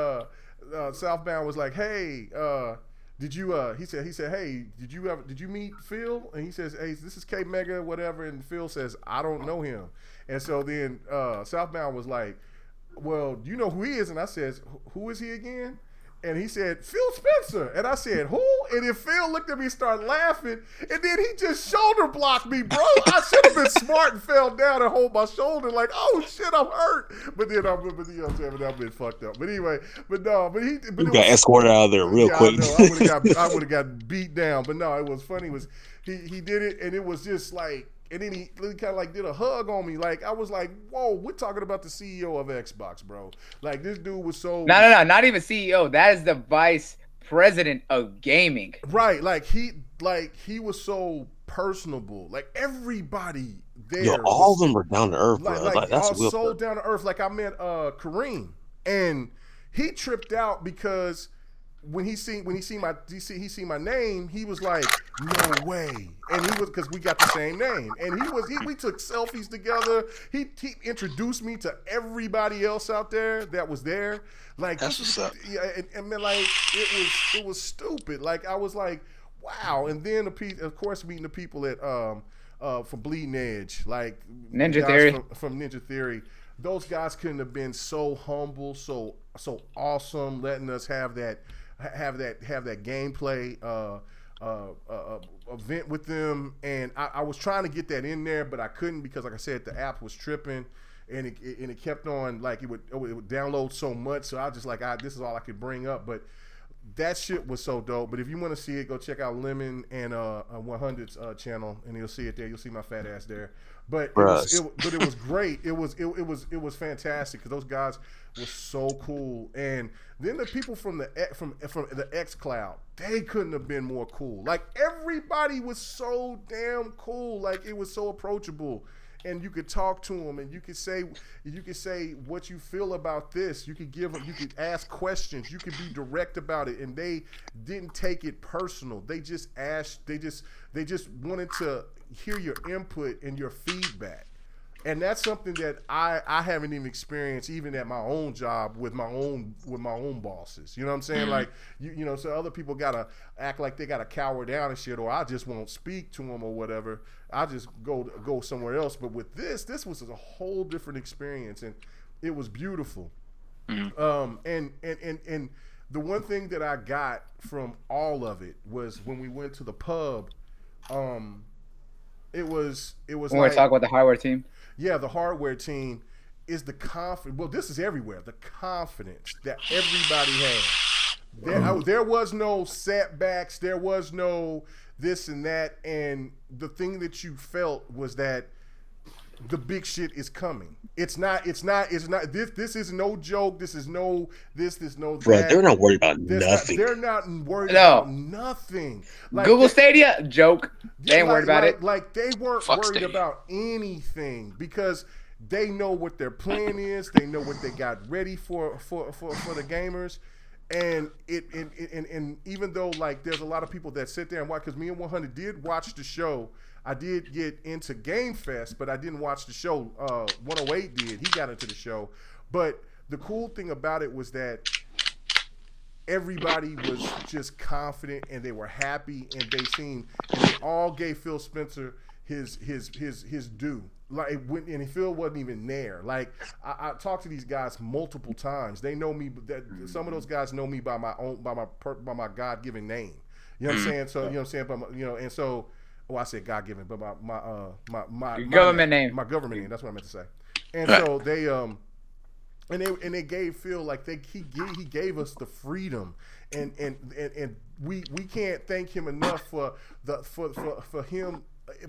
Southbound was like, hey, did you? He said, hey, did you meet Phil? And he says, hey, this is K Mega, whatever. And Phil says, I don't know him. And so then Southbound was like, well, you know who he is? And I says, who is he again? And he said, Phil Spencer. And I said, who? And then Phil looked at me and started laughing. And then he just shoulder blocked me, bro. I should have been smart and fell down and hold my shoulder like, oh, shit, I'm hurt. But then, you know what I'm saying? But I've been fucked up. But anyway, but You got escorted out of there real quick. I know. I would have got beat down. But no, it was funny. He did it, and it was just like, and then he kind of like did a hug on me. Like I was like, whoa, we're talking about the CEO of Xbox, bro. Like this dude was so No, not even CEO. That is the vice president of gaming. Right. Like he was so personable. Like everybody there. Yo, all of them were down to earth, bro. Like That's all real so down to earth. Like I met Kareem, and he tripped out because when he seen my name, he was like, no way. And he was, because we got the same name. And we took selfies together. He introduced me to everybody else out there that was there. Like that's what's up. Yeah, and man, like it was stupid. Like I was like, wow. And then of course meeting the people at from Bleeding Edge, like Ninja Theory. From Ninja Theory. Those guys couldn't have been so humble, so awesome, letting us have that gameplay event with them. And I was trying to get that in there, but I couldn't because, like I said, the app was tripping, and it kept on, like it would download so much. So I was just like, this is all I could bring up. But that shit was so dope. But if you want to see it, go check out Lemon and 100's channel, and you'll see it there. You'll see my fat ass there. But it was great. It was fantastic because those guys were so cool. And then the people from the X Cloud, they couldn't have been more cool. Like everybody was so damn cool. Like it was so approachable. And you could talk to them, and you could say what you feel about this. You could ask questions. You could be direct about it, and they didn't take it personal. They just asked. They just wanted to hear your input and your feedback. And that's something that I haven't even experienced even at my own job with my own bosses. You know what I'm saying? Like you know, so other people gotta act like they gotta cower down and shit, or I just won't speak to them or whatever. I just go somewhere else. But with this was a whole different experience, and it was beautiful. And the one thing that I got from all of it was when we went to the pub. It was when like, we talk about the hardware team. Yeah, the hardware team is the confidence. Well, this is everywhere. The confidence that everybody had. There was no setbacks. There was no this and that. And the thing that you felt was that the big shit is coming. It's not. This is no joke. This is no that. Bro, they're not worried about nothing. They're not worried about nothing. Like Google Stadia, joke. They ain't worried about it. Like they weren't worried about anything because they know what their plan is. They know what they got ready for the gamers. And and even though like there's a lot of people that sit there and watch, because me and 100 did watch the show. I did get into Game Fest, but I didn't watch the show. 108 did. He got into the show. But the cool thing about it was that everybody was just confident and they were happy and they all gave Phil Spencer his due. Like and Phil wasn't even there. Like I talked to these guys multiple times. They know me. Some of those guys know me by my God-given name. You know what I'm saying? So you know what I'm saying. But and so I said God-given, but my government name. My government name. That's what I meant to say. And so they and they gave Phil like he gave us the freedom and we can't thank him enough for him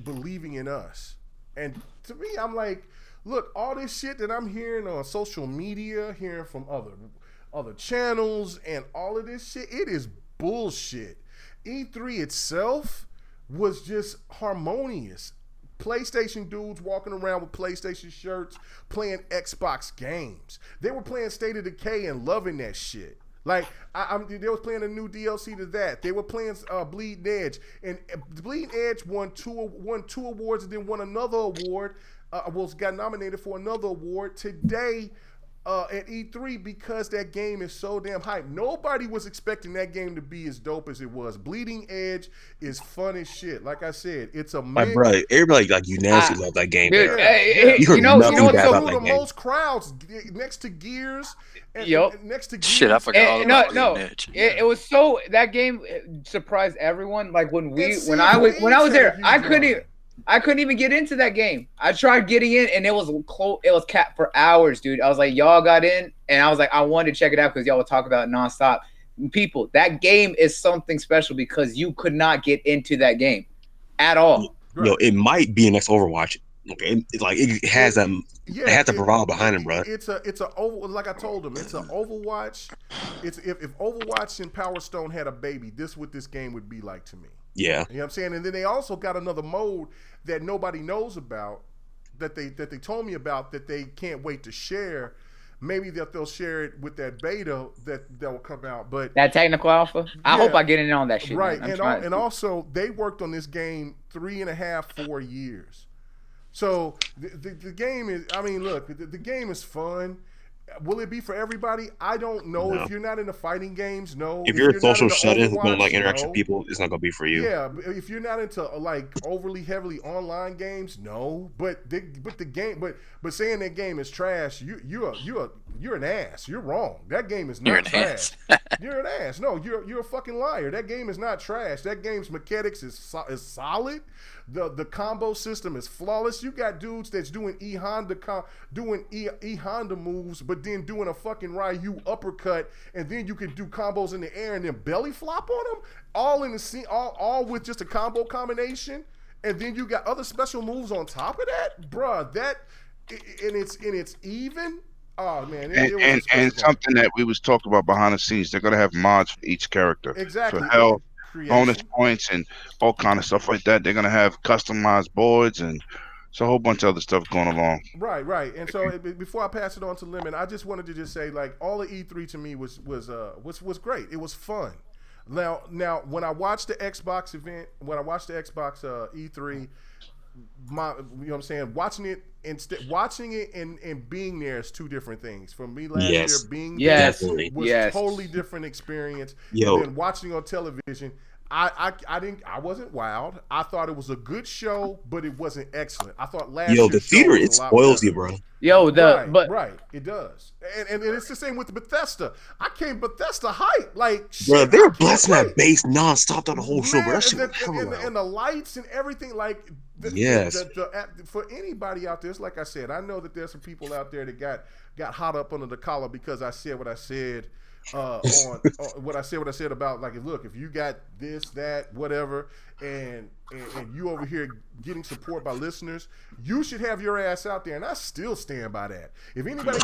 believing in us. And to me, I'm like, look, all this shit that I'm hearing on social media, hearing from other channels, and all of this shit, it is bullshit. E3 itself was just harmonious. PlayStation dudes walking around with PlayStation shirts, playing Xbox games. They were playing State of Decay and loving that shit. Like they was playing a new DLC to that. They were playing Bleeding Edge, and Bleeding Edge won two awards, and then won another award. Got nominated for another award today at E3 because that game is so damn hype. Nobody was expecting that game to be as dope as it was. Bleeding Edge is fun as shit. Like I said, it's a my brother. Everybody like unanimously loved that game. Dude, you know what's so the most crowds next to Gears. And next to Gears. Shit, I forgot all about Bleeding Edge. It was so that game surprised everyone. Like when I was there, I couldn't even get into that game. I tried getting in, and it was close. It was capped for hours, dude. I was like, y'all got in, and I was like, I wanted to check it out because y'all would talk about it nonstop. People, that game is something special because you could not get into that game at all. It might be a next Overwatch. Okay, it has that. It has the bravado behind it, bro. It's like I told him, it's an Overwatch. It's if Overwatch and Power Stone had a baby, this what this game would be like to me. Yeah. You know what I'm saying? And then they also got another mode that nobody knows about that they told me about that they can't wait to share. Maybe that they'll share it with that beta that will come out. But that technical alpha, I hope I get in on that shit. Right. And also they worked on this game 3.5-4 years. So the game is, I mean, look, the game is fun. Will it be for everybody? I don't know. No. If you're not into fighting games, no. If you're a social shut-in who don't like interaction with people, it's not gonna be for you. Yeah, if you're not into like overly heavily online games, no. But saying that game is trash, you're an ass. You're wrong. That game is not trash. You're an ass. No, you're a fucking liar. That game is not trash. That game's mechanics is solid. The combo system is flawless. You got dudes that's doing E-Honda moves, but then doing a fucking Ryu uppercut, and then you can do combos in the air and then belly flop on them, all in the scene, all with just a combo combination, and then you got other special moves on top of that, bruh. It's even. Oh man, and something that we was talking about behind the scenes, they're gonna have mods for each character. Exactly. For health, bonus points, and all kind of stuff like that. They're gonna have customized boards and it's a whole bunch of other stuff going along. Right. And so before I pass it on to Lemon, I just wanted to just say, like, all of E3 to me was great. It was fun. Now when I watched the Xbox event, when I watched the Xbox E3, you know what I'm saying, watching it and being there is two different things. For me last year, being there was totally different experience. And then watching on television, I wasn't wowed. I thought it was a good show, but it wasn't excellent. I thought last year's the theater, it spoils you, bro. Right, it does. And it's the same with Bethesda. I came Bethesda hype. Like, bro, they were blasting that bass nonstop on the whole show, bro. That shit was and the lights and everything, like, for anybody out there, it's like I said, I know that there's some people out there that got hot up under the collar because I said what I said on what I said about, like, look, if you got this, that, whatever, and you over here getting support by listeners, you should have your ass out there, and I still stand by that. If anybody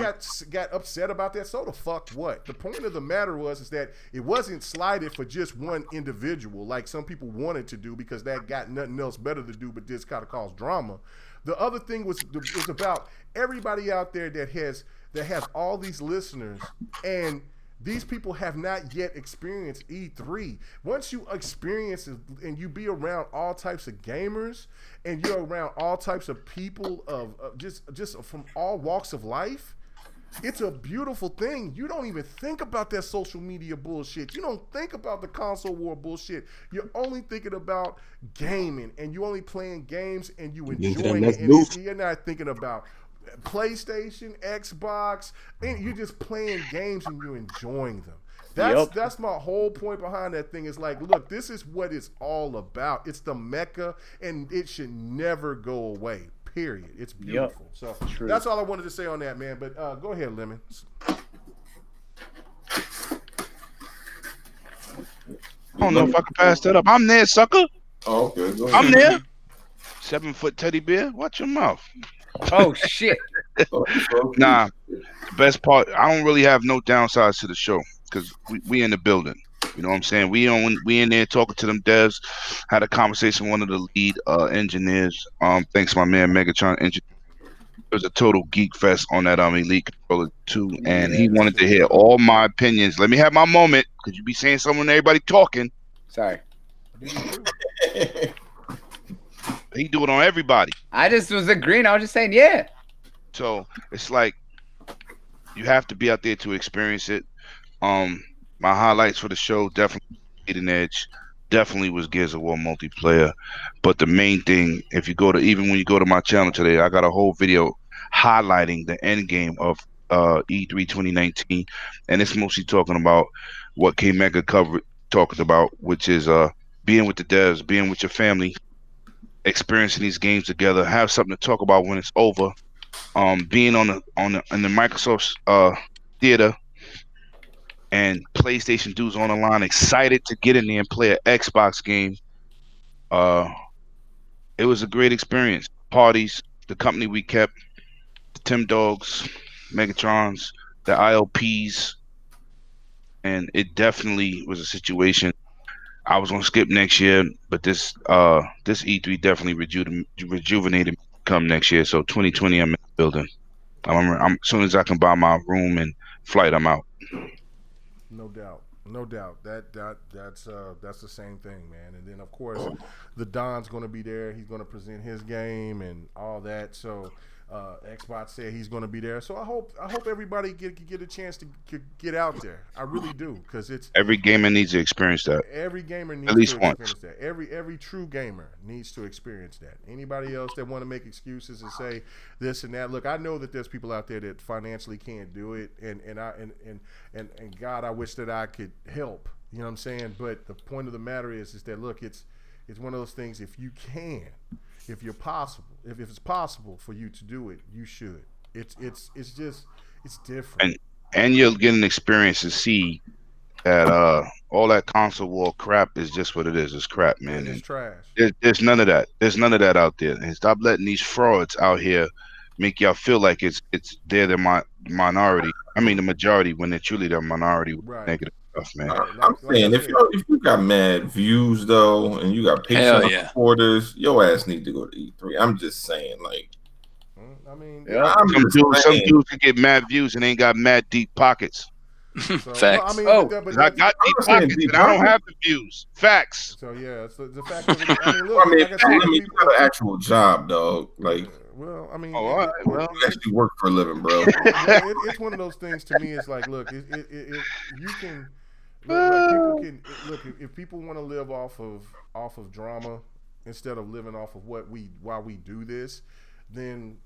got upset about that, so the fuck what? The point of the matter is that it wasn't slighted for just one individual, like some people wanted to do, because that got nothing else better to do but this kind of cause drama. The other thing was about everybody out there that has all these listeners, and these people have not yet experienced E3. Once you experience it and you be around all types of gamers, and you're around all types of people of just from all walks of life, it's a beautiful thing. You don't even think about that social media bullshit. You don't think about the console war bullshit. You're only thinking about gaming, and you only playing games, and you enjoying it. And you're not thinking about PlayStation, Xbox, and you're just playing games and you're enjoying them. That's my whole point behind that thing. Is like, look, this is what it's all about. It's the mecca, and it should never go away. Period. It's beautiful. So that's all I wanted to say on that, man. But go ahead, Lemon. I don't know if I can pass that up. I'm there, sucker. Oh, okay. Go ahead. I'm there. 7-foot teddy bear. Watch your mouth. Oh shit. Nah, the best part. I don't really have no downsides to the show because we in the building. You know what I'm saying? We in there talking to them devs. Had a conversation with one of the lead engineers. Thanks to my man Megatron Engineer. It was a total geek fest on that Elite Controller 2, and he wanted to hear all my opinions. Let me have my moment, because you be saying something when everybody talking. Sorry. He do it on everybody. I just was agreeing. I was just saying, yeah. So it's like you have to be out there to experience it. My highlights for the show definitely Hidden Edge, definitely was Gears of War multiplayer. But the main thing, if you go to, even when you go to my channel today, I got a whole video highlighting the end game of E3 2019, and it's mostly talking about what K Mega talked about, which is being with the devs, being with your family, experiencing these games together, have something to talk about when it's over. Being in the Microsoft theater, and PlayStation dudes on the line, excited to get in there and play an Xbox game. It was a great experience. Parties, the company we kept, the Tim Dogs, Megatrons, the ILPs, and it definitely was a situation. I was gonna skip next year, but this E3 definitely rejuvenated me to come next year. So 2020, I'm in the building. I'm as soon as I can buy my room and flight, I'm out. No doubt. That's the same thing, man. And then of course, the Don's going to be there. He's going to present his game and all that. So Xbox said he's going to be there. So I hope everybody get a chance to get out there. I really do, because it's every gamer needs to experience that. Every gamer needs at least to once. experience that. Every true gamer needs to experience that. Anybody else that want to make excuses and say this and that, look, I know that there's people out there that financially can't do it, and God, I wish that I could help. You know what I'm saying? But the point of the matter is that, look, it's one of those things. If you can, if it's possible for you to do it, you should. It's different. And you'll get an experience to see that all that console war crap is just what it is. It's crap, man. It's trash. There's none of that. There's none of that out there. And stop letting these frauds out here make y'all feel like they're the minority. I mean the majority, when they're truly the minority with negative stuff, man. I'm saying if you got mad views though, and you got patient supporters, your ass need to go to E3. I'm just saying, like, I mean, some dudes can get mad views and ain't got mad deep pockets. So, Facts. well, I mean, I got deep pockets and I don't have the views. Facts. So yeah, so the fact of it, I mean, look, like I said, you got an actual job, dog. Like, well, I mean, all right, well, you actually work for a living, bro. It's one of those things to me. It's like, look, you can. People can look if people want to live off of drama instead of living off of why we do this, then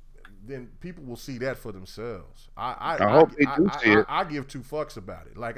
people will see that for themselves. I hope they do see it. I give two fucks about it. Like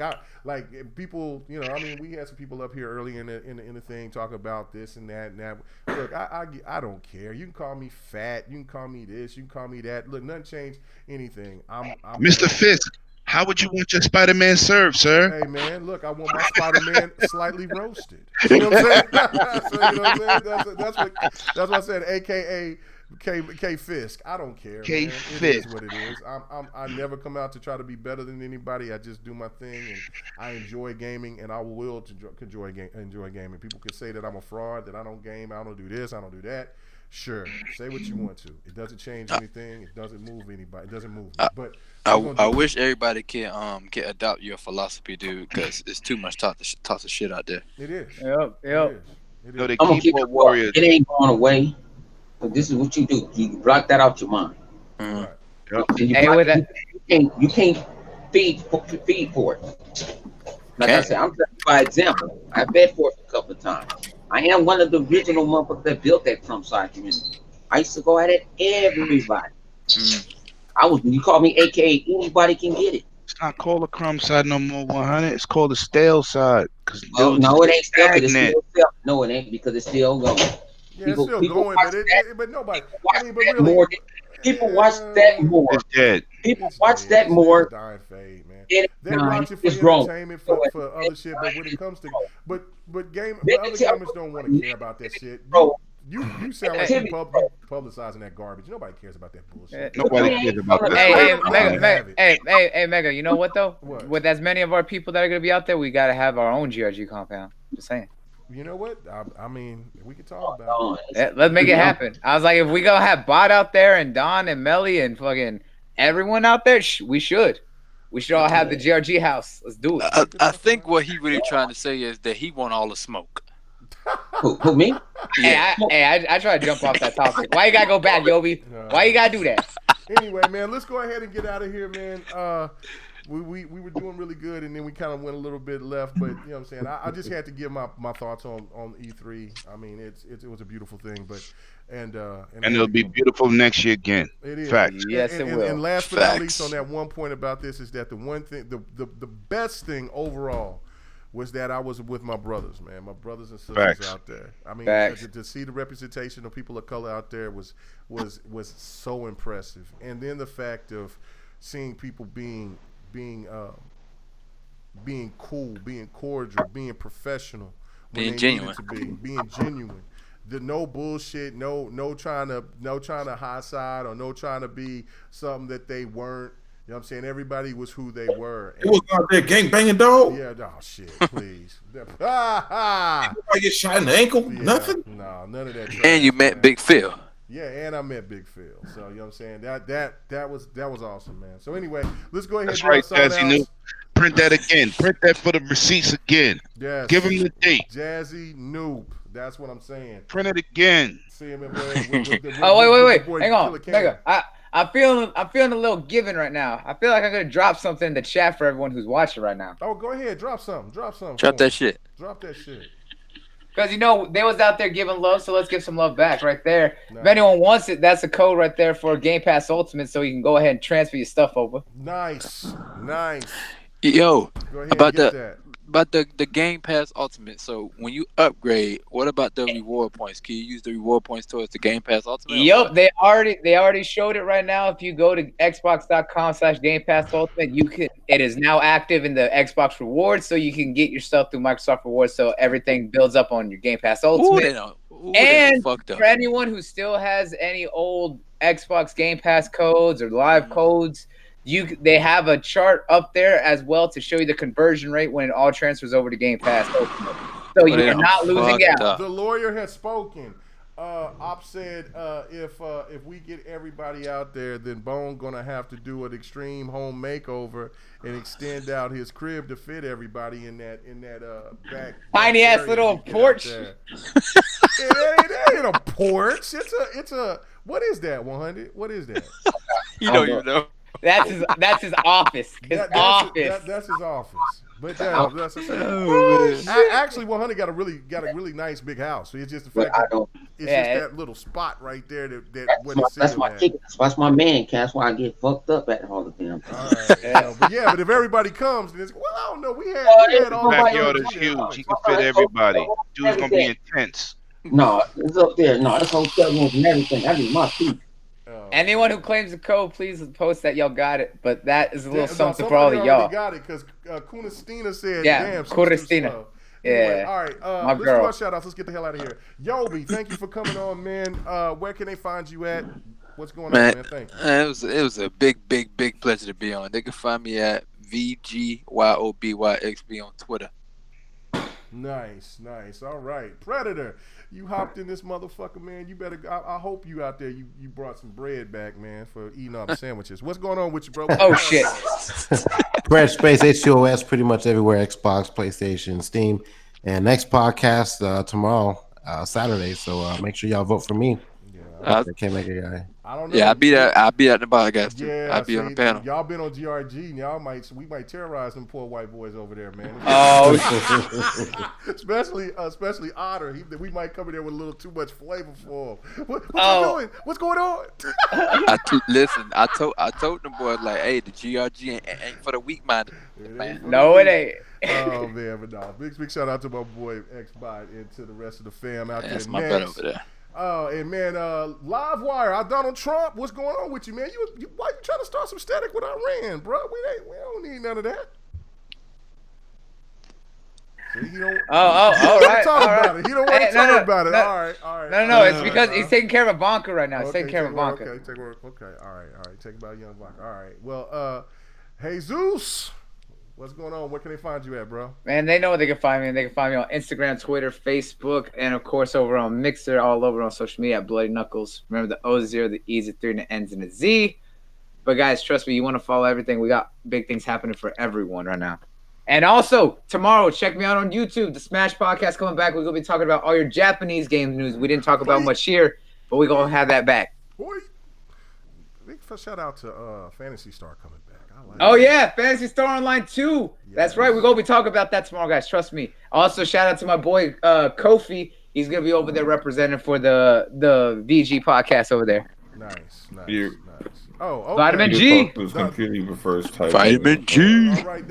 people, you know. I mean, we had some people up here early in the thing talk about this and that and that. Look, I don't care. You can call me fat. You can call me this. You can call me that. Look, nothing changed anything. I'm Mr. Fisk. How would you want your Spider-Man served, sir? Hey man, look, I want my Spider-Man slightly roasted. You know what I'm saying? So, you know what I'm saying? That's what I said. AKA K Fisk. I don't care. K man. Fisk. It is what it is. I never come out to try to be better than anybody. I just do my thing, and I enjoy gaming, and I will enjoy gaming. People can say that I'm a fraud, that I don't game, I don't do this, I don't do that. Sure, say what you want to. It doesn't change anything. It doesn't move anybody. It doesn't move me. But I wish everybody can adopt your philosophy, dude, because it's too much toss of shit out there. It is. Yep. It is. No, the I'm gonna keep keyboard it warriors. It ain't going away. But this is what you do. You block that out your mind. Right. And you Hey, block with it, You can't feed for it. Like I said, I'm telling you by example. I bet for it a couple of times. I am one of the original motherfuckers that built that Trump side community. I used to go at it everybody. You call me AKA anybody can get it. It's not called the crumb side no more, 100. It's called the stale side. Oh, no, it ain't stale because it's still stale. No, it ain't because it's still going. Yeah, it's still going, but nobody. I mean, but really, more. People watch that more. It's dead. People watch that more. Dying fade, man. They watch it for entertainment, for other shit. But when it comes to, but other gamers don't want to care about that shit. Bro, you sound like you publicizing that garbage. Nobody cares about that bullshit. Nobody cares about that. Hey, Mega. You know what though? With as many of our people that are gonna be out there, we gotta have our own GRG compound. Just saying. You know what? I mean, we could talk about it. Let's make it happen. I was like, if we gonna have Bot out there and Don and Melly and fucking everyone out there, we should. We should all have the GRG house. Let's do it. I think what he really trying to say is that he want all the smoke. Who me? Yeah. I try to jump off that topic. Why you gotta go back, Yobi? Why you gotta do that? Anyway, man, let's go ahead and get out of here, man. We were doing really good, and then we kind of went a little bit left, but you know what I'm saying. I just had to give my thoughts on E3. I mean, it was a beautiful thing, but and it'll be beautiful next year again. It is. Facts. Yes, it will. And last but not least, on that one point about this is that the one thing, the best thing overall was that I was with my brothers, man, my brothers and sisters out there. I mean, to see the representation of people of color out there was so impressive, and then the fact of seeing people being cool, being cordial, being professional, being genuine, being genuine. The no bullshit, no trying to high side or no trying to be something that they weren't. You know what I'm saying? Everybody was who they were. It was out there gang banging dog. Yeah, oh shit, please. I get shot in the ankle. Yeah, nothing. No, none of that. And you met Big Phil. Yeah, and I met Big Phil. So you know what I'm saying? That was awesome, man. So anyway, let's go ahead. That's right, Jazzy Noob. Print that again. Print that for the receipts again. Yes. Give him the date. Jazzy Noob. That's what I'm saying. Print it again. See him in wait. Hang on. Mega. I'm feeling a little given right now. I feel like I'm gonna drop something in the chat for everyone who's watching right now. Oh, go ahead. Drop something. Drop that shit. Drop that shit. Because, they was out there giving love, so let's give some love back right there. Nice. If anyone wants it, that's a code right there for Game Pass Ultimate, so you can go ahead and transfer your stuff over. Nice. Yo, go ahead about the Game Pass Ultimate. So when you upgrade, what about the reward points? Can you use the reward points towards the Game Pass Ultimate? Yep, they already showed it right now. If you go to xbox.com/Game Pass Ultimate, it is now active in the Xbox Rewards, so you can get your stuff through Microsoft Rewards, so everything builds up on your Game Pass Ultimate. And for anyone who still has any old Xbox Game Pass codes or live codes, they have a chart up there as well to show you the conversion rate when it all transfers over to Game Pass Ultimate. So you're not losing out. The lawyer has spoken. Op said if we get everybody out there, then Bone gonna have to do an extreme home makeover and extend out his crib to fit everybody in that back tiny ass little porch. It ain't a porch. It's a what is that? 100? What is that? You know. That's his office. That's his office. But that's actually 100 got a really nice big house. So it's just the fact that little spot right there that's my man. That's why I get fucked up at all the damn time. All right, but if everybody comes, then it's I don't know. We had all backyard is huge. He can fit everybody. Dude's gonna be intense. No, it's up there. No, this hotel rooms and everything. I need my feet. Anyone who claims the code, please post that y'all got it. But that is a little something for all of y'all. Got it because Kunistina said, "Damn, Kunistina." Anyway, all right, let's do our shout outs. Let's get the hell out of here. Yobi, thank you for coming on, man. Where can they find you at? What's going on, man? Thank you. It was a big pleasure to be on. They can find me at VGYOBYXB on Twitter. Nice. All right, Predator. You hopped in this motherfucker, man. You better. I hope you out there. You brought some bread back, man, for eating all the sandwiches. What's going on with you, bro? Oh shit. Bread Space HOS pretty much everywhere. Xbox, PlayStation, Steam, and next podcast tomorrow, Saturday. So make sure y'all vote for me. Yeah, Can't make a guy. I don't know. Yeah, I'll be at the podcast too. Yeah, I'll be on the panel. Y'all been on GRG, and we might terrorize them poor white boys over there, man. Oh, especially Otter. We might come in there with a little too much flavor for him. What you doing? What's going on? Listen, I told them boys like, hey, the GRG ain't for the weak minded. No, it ain't. Oh man, but no. Big shout out to my boy Xbot and to the rest of the fam out there. That's my brother over there. And man, Live Wire, Donald Trump, what's going on with you, man? Why you trying to start some static with Iran, bro? We don't need none of that. See, he don't. All right. About it. He don't want to talk about it. All right. No. It's because he's taking care of Ivanka right now. He's taking care of Ivanka. Okay. All right. Take about young Ivanka. All right. Well, Jesus. What's going on? Where can they find you at, bro? Man, they know where they can find me. They can find me on Instagram, Twitter, Facebook, and of course over on Mixer, all over on social media at Bloody Knuckles. Remember the O's 0, the E's 3, and the N's in a Z. But guys, trust me, you want to follow everything. We got big things happening for everyone right now. And also, tomorrow, check me out on YouTube. The Smash Podcast coming back. We're going to be talking about all your Japanese game news. We didn't talk about much here, but we're going to have that back. Big shout out to Fantasy Star coming back. Yeah, Fantasy Star Online 2. Yes. That's right. We're going to be talking about that tomorrow, guys. Trust me. Also, shout out to my boy Kofi. He's going to be over there representing for the VG podcast over there. Nice. Yeah. Oh, okay. Vitamin G. Computer first type. Vitamin G. All right,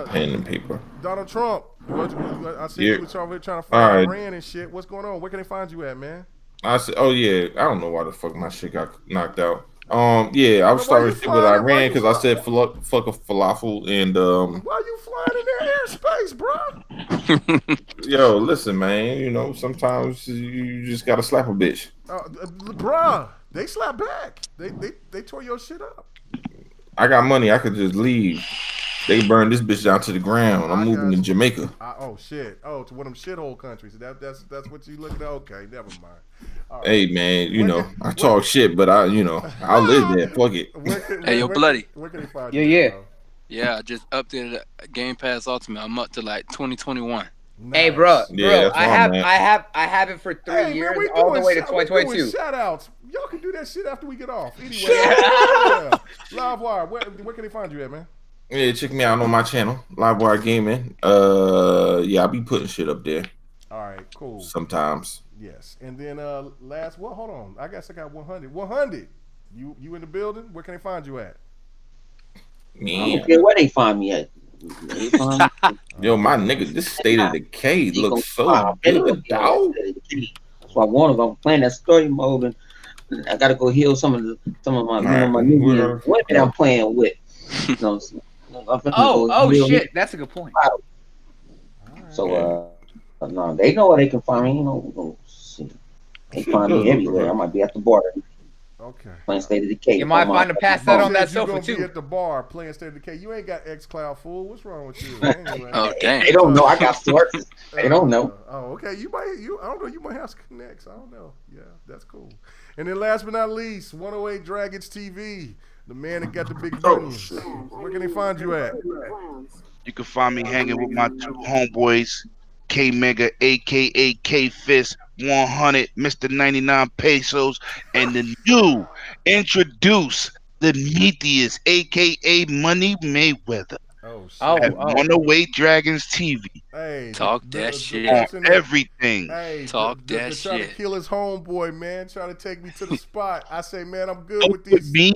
pen and paper. Donald Trump. I see you over here trying to find Iran and shit. What's going on? Where can they find you at, man? I said, I don't know why the fuck my shit got knocked out. I was starting shit with Iran because I said fuck a falafel and Why you flying in their airspace, bro? Yo, listen, man. Sometimes you just gotta slap a bitch. Bruh, they slap back. They tore your shit up. I got money. I could just leave. They burned this bitch down to the ground. I'm moving to Jamaica. Oh shit. Oh, to one of them shithole countries. That's what you looking at. Okay, never mind. Right. Hey man, I talk shit, but I'll live there. Fuck it. Hey, yo, Bloody. Where can they find you? Yeah. Yeah, I just updated Game Pass Ultimate. I'm up to like 2021. Nice. Hey, bro, I have it for 3 years, all the way to 2022. Shout outs. Y'all can do that shit after we get off. Anyway, yeah. Live Wire. Where can they find you at, man? Yeah, check me out on my channel, Livewire Gaming. I be putting shit up there. All right, cool. Sometimes. Yes, and then hold on. I guess I got 100. 100. You in the building? Where can they find you at? Man. I don't care where they find me at. Yo, my nigga, this State of Decay looks so good, dog. So I want to go playing that story mode, and I gotta go heal some of my new women I'm playing with. Shit, that's a good point. So no, they know where they can find me. They find me everywhere. I might be at the bar. Okay. Playing State of Decay. You might find to pass that on that sofa too. Be at the bar playing State of Decay. You ain't got XCloud full. What's wrong with you? Anyway. Oh damn. They don't know I got sources. They don't know. Okay. I don't know. You might have some connects. I don't know. Yeah, that's cool. And then last but not least, 108 Dragons TV, the man that got the big money. Where can they find you at? You can find me hanging with my two homeboys, K Mega, aka K Fist 100, Mr. 99 Pesos, and the new introduce the Meteus, aka Money Mayweather. At 108 Dragons TV. Hey, talk that shit on everything. Hey, talk that shit. Trying to kill his homeboy, man. Trying to take me to the spot. I say, man, I'm good with these. Me,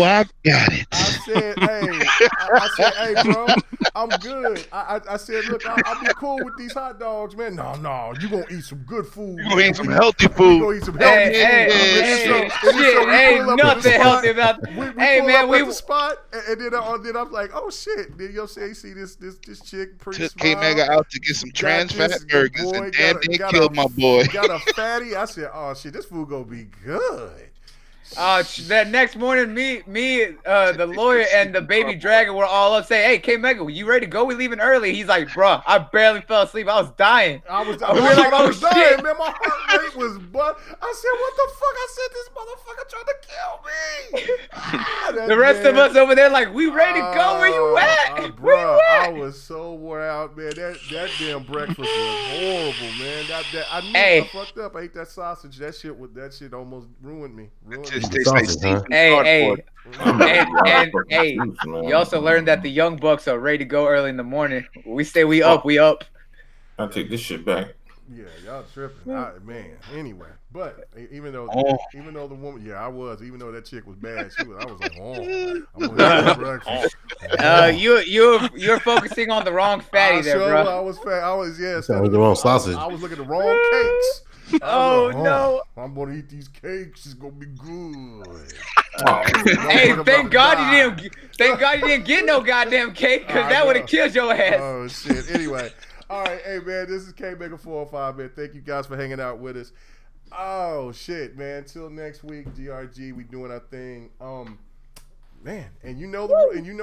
I got it. I said, hey, bro, I'm good. I said, look, I'll be cool with these hot dogs, man. No, you gonna eat some good food. You gonna eat some healthy food. You gonna eat some healthy food. Hey, nothing healthy about. Hey, man, we the spot, and then I'm like, oh shit. Then you'll say, see this chick pretty small. K Mega out to get some trans fat burgers, and damn, they killed my boy. Got a fatty. I said, oh shit, this food gonna be good. That next morning, me, the lawyer, and the baby dragon were all up saying, "Hey, K Mega, you ready to go? We leaving early." He's like, "Bro, I barely fell asleep. I was dying. I was dying, man. My heart rate was but I said, "What the fuck?" I said, "This motherfucker trying to kill me." The rest of us over there like, "We ready to go? Where you at? Where you at?" I was so wore out, man. That damn breakfast was horrible, man. I knew I fucked up. I ate that sausage. That shit almost ruined me. Hey, you also learned that the Young Bucks are ready to go early in the morning. We say we up. I take this shit back. Yeah, y'all tripping, man. Anyway, but even though the woman, I was. Even though that chick was bad, I was like, I'm gonna breakfast. You're focusing on the wrong fatty there, bro. I was fat. I was the wrong sausage. I was looking at the wrong cakes. No! I'm gonna eat these cakes. It's gonna be good. Hey, thank God you didn't get no goddamn cake, because that would have killed your ass. Oh shit. Anyway, all right, hey man, this is K Mega 405, man. Thank you guys for hanging out with us. Oh shit, man. Till next week, GRG, we doing our thing. Man, and you know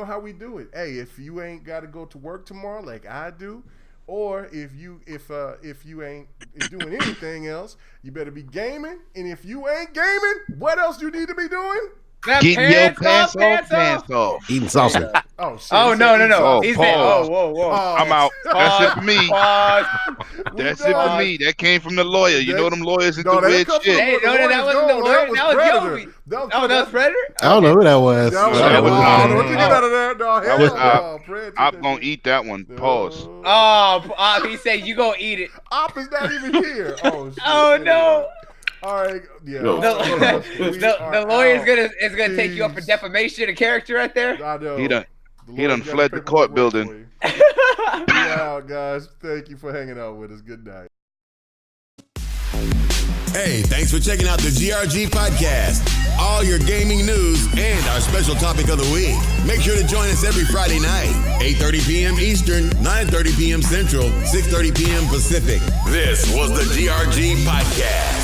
how we do it. Hey, if you ain't got to go to work tomorrow like I do. Or if you ain't doing anything else, you better be gaming. And if you ain't gaming, what else you need to be doing? Getting your pants off. Eating sausage. Oh shit! Oh no! Oh, He's saying, whoa! I'm out. That's it for me. That's it for me. That came from the lawyer. You know them lawyers into weird shit. Hey, that wasn't the lawyer. That was Yobi. That was Predator. I don't know who that was. That was what you get out of there, dog? That was I'm gonna eat that one. Pause. Oh, he said you gonna eat it. Op is not even here. Oh shit! Oh no! All right, yeah. The lawyer is gonna take you up for defamation of character right there. I know. He done fled the court building. Yeah, guys. Thank you for hanging out with us. Good night. Hey, thanks for checking out the GRG podcast. All your gaming news and our special topic of the week. Make sure to join us every Friday night, 8:30 p.m. Eastern, 9:30 p.m. Central, 6:30 p.m. Pacific. This was the GRG podcast.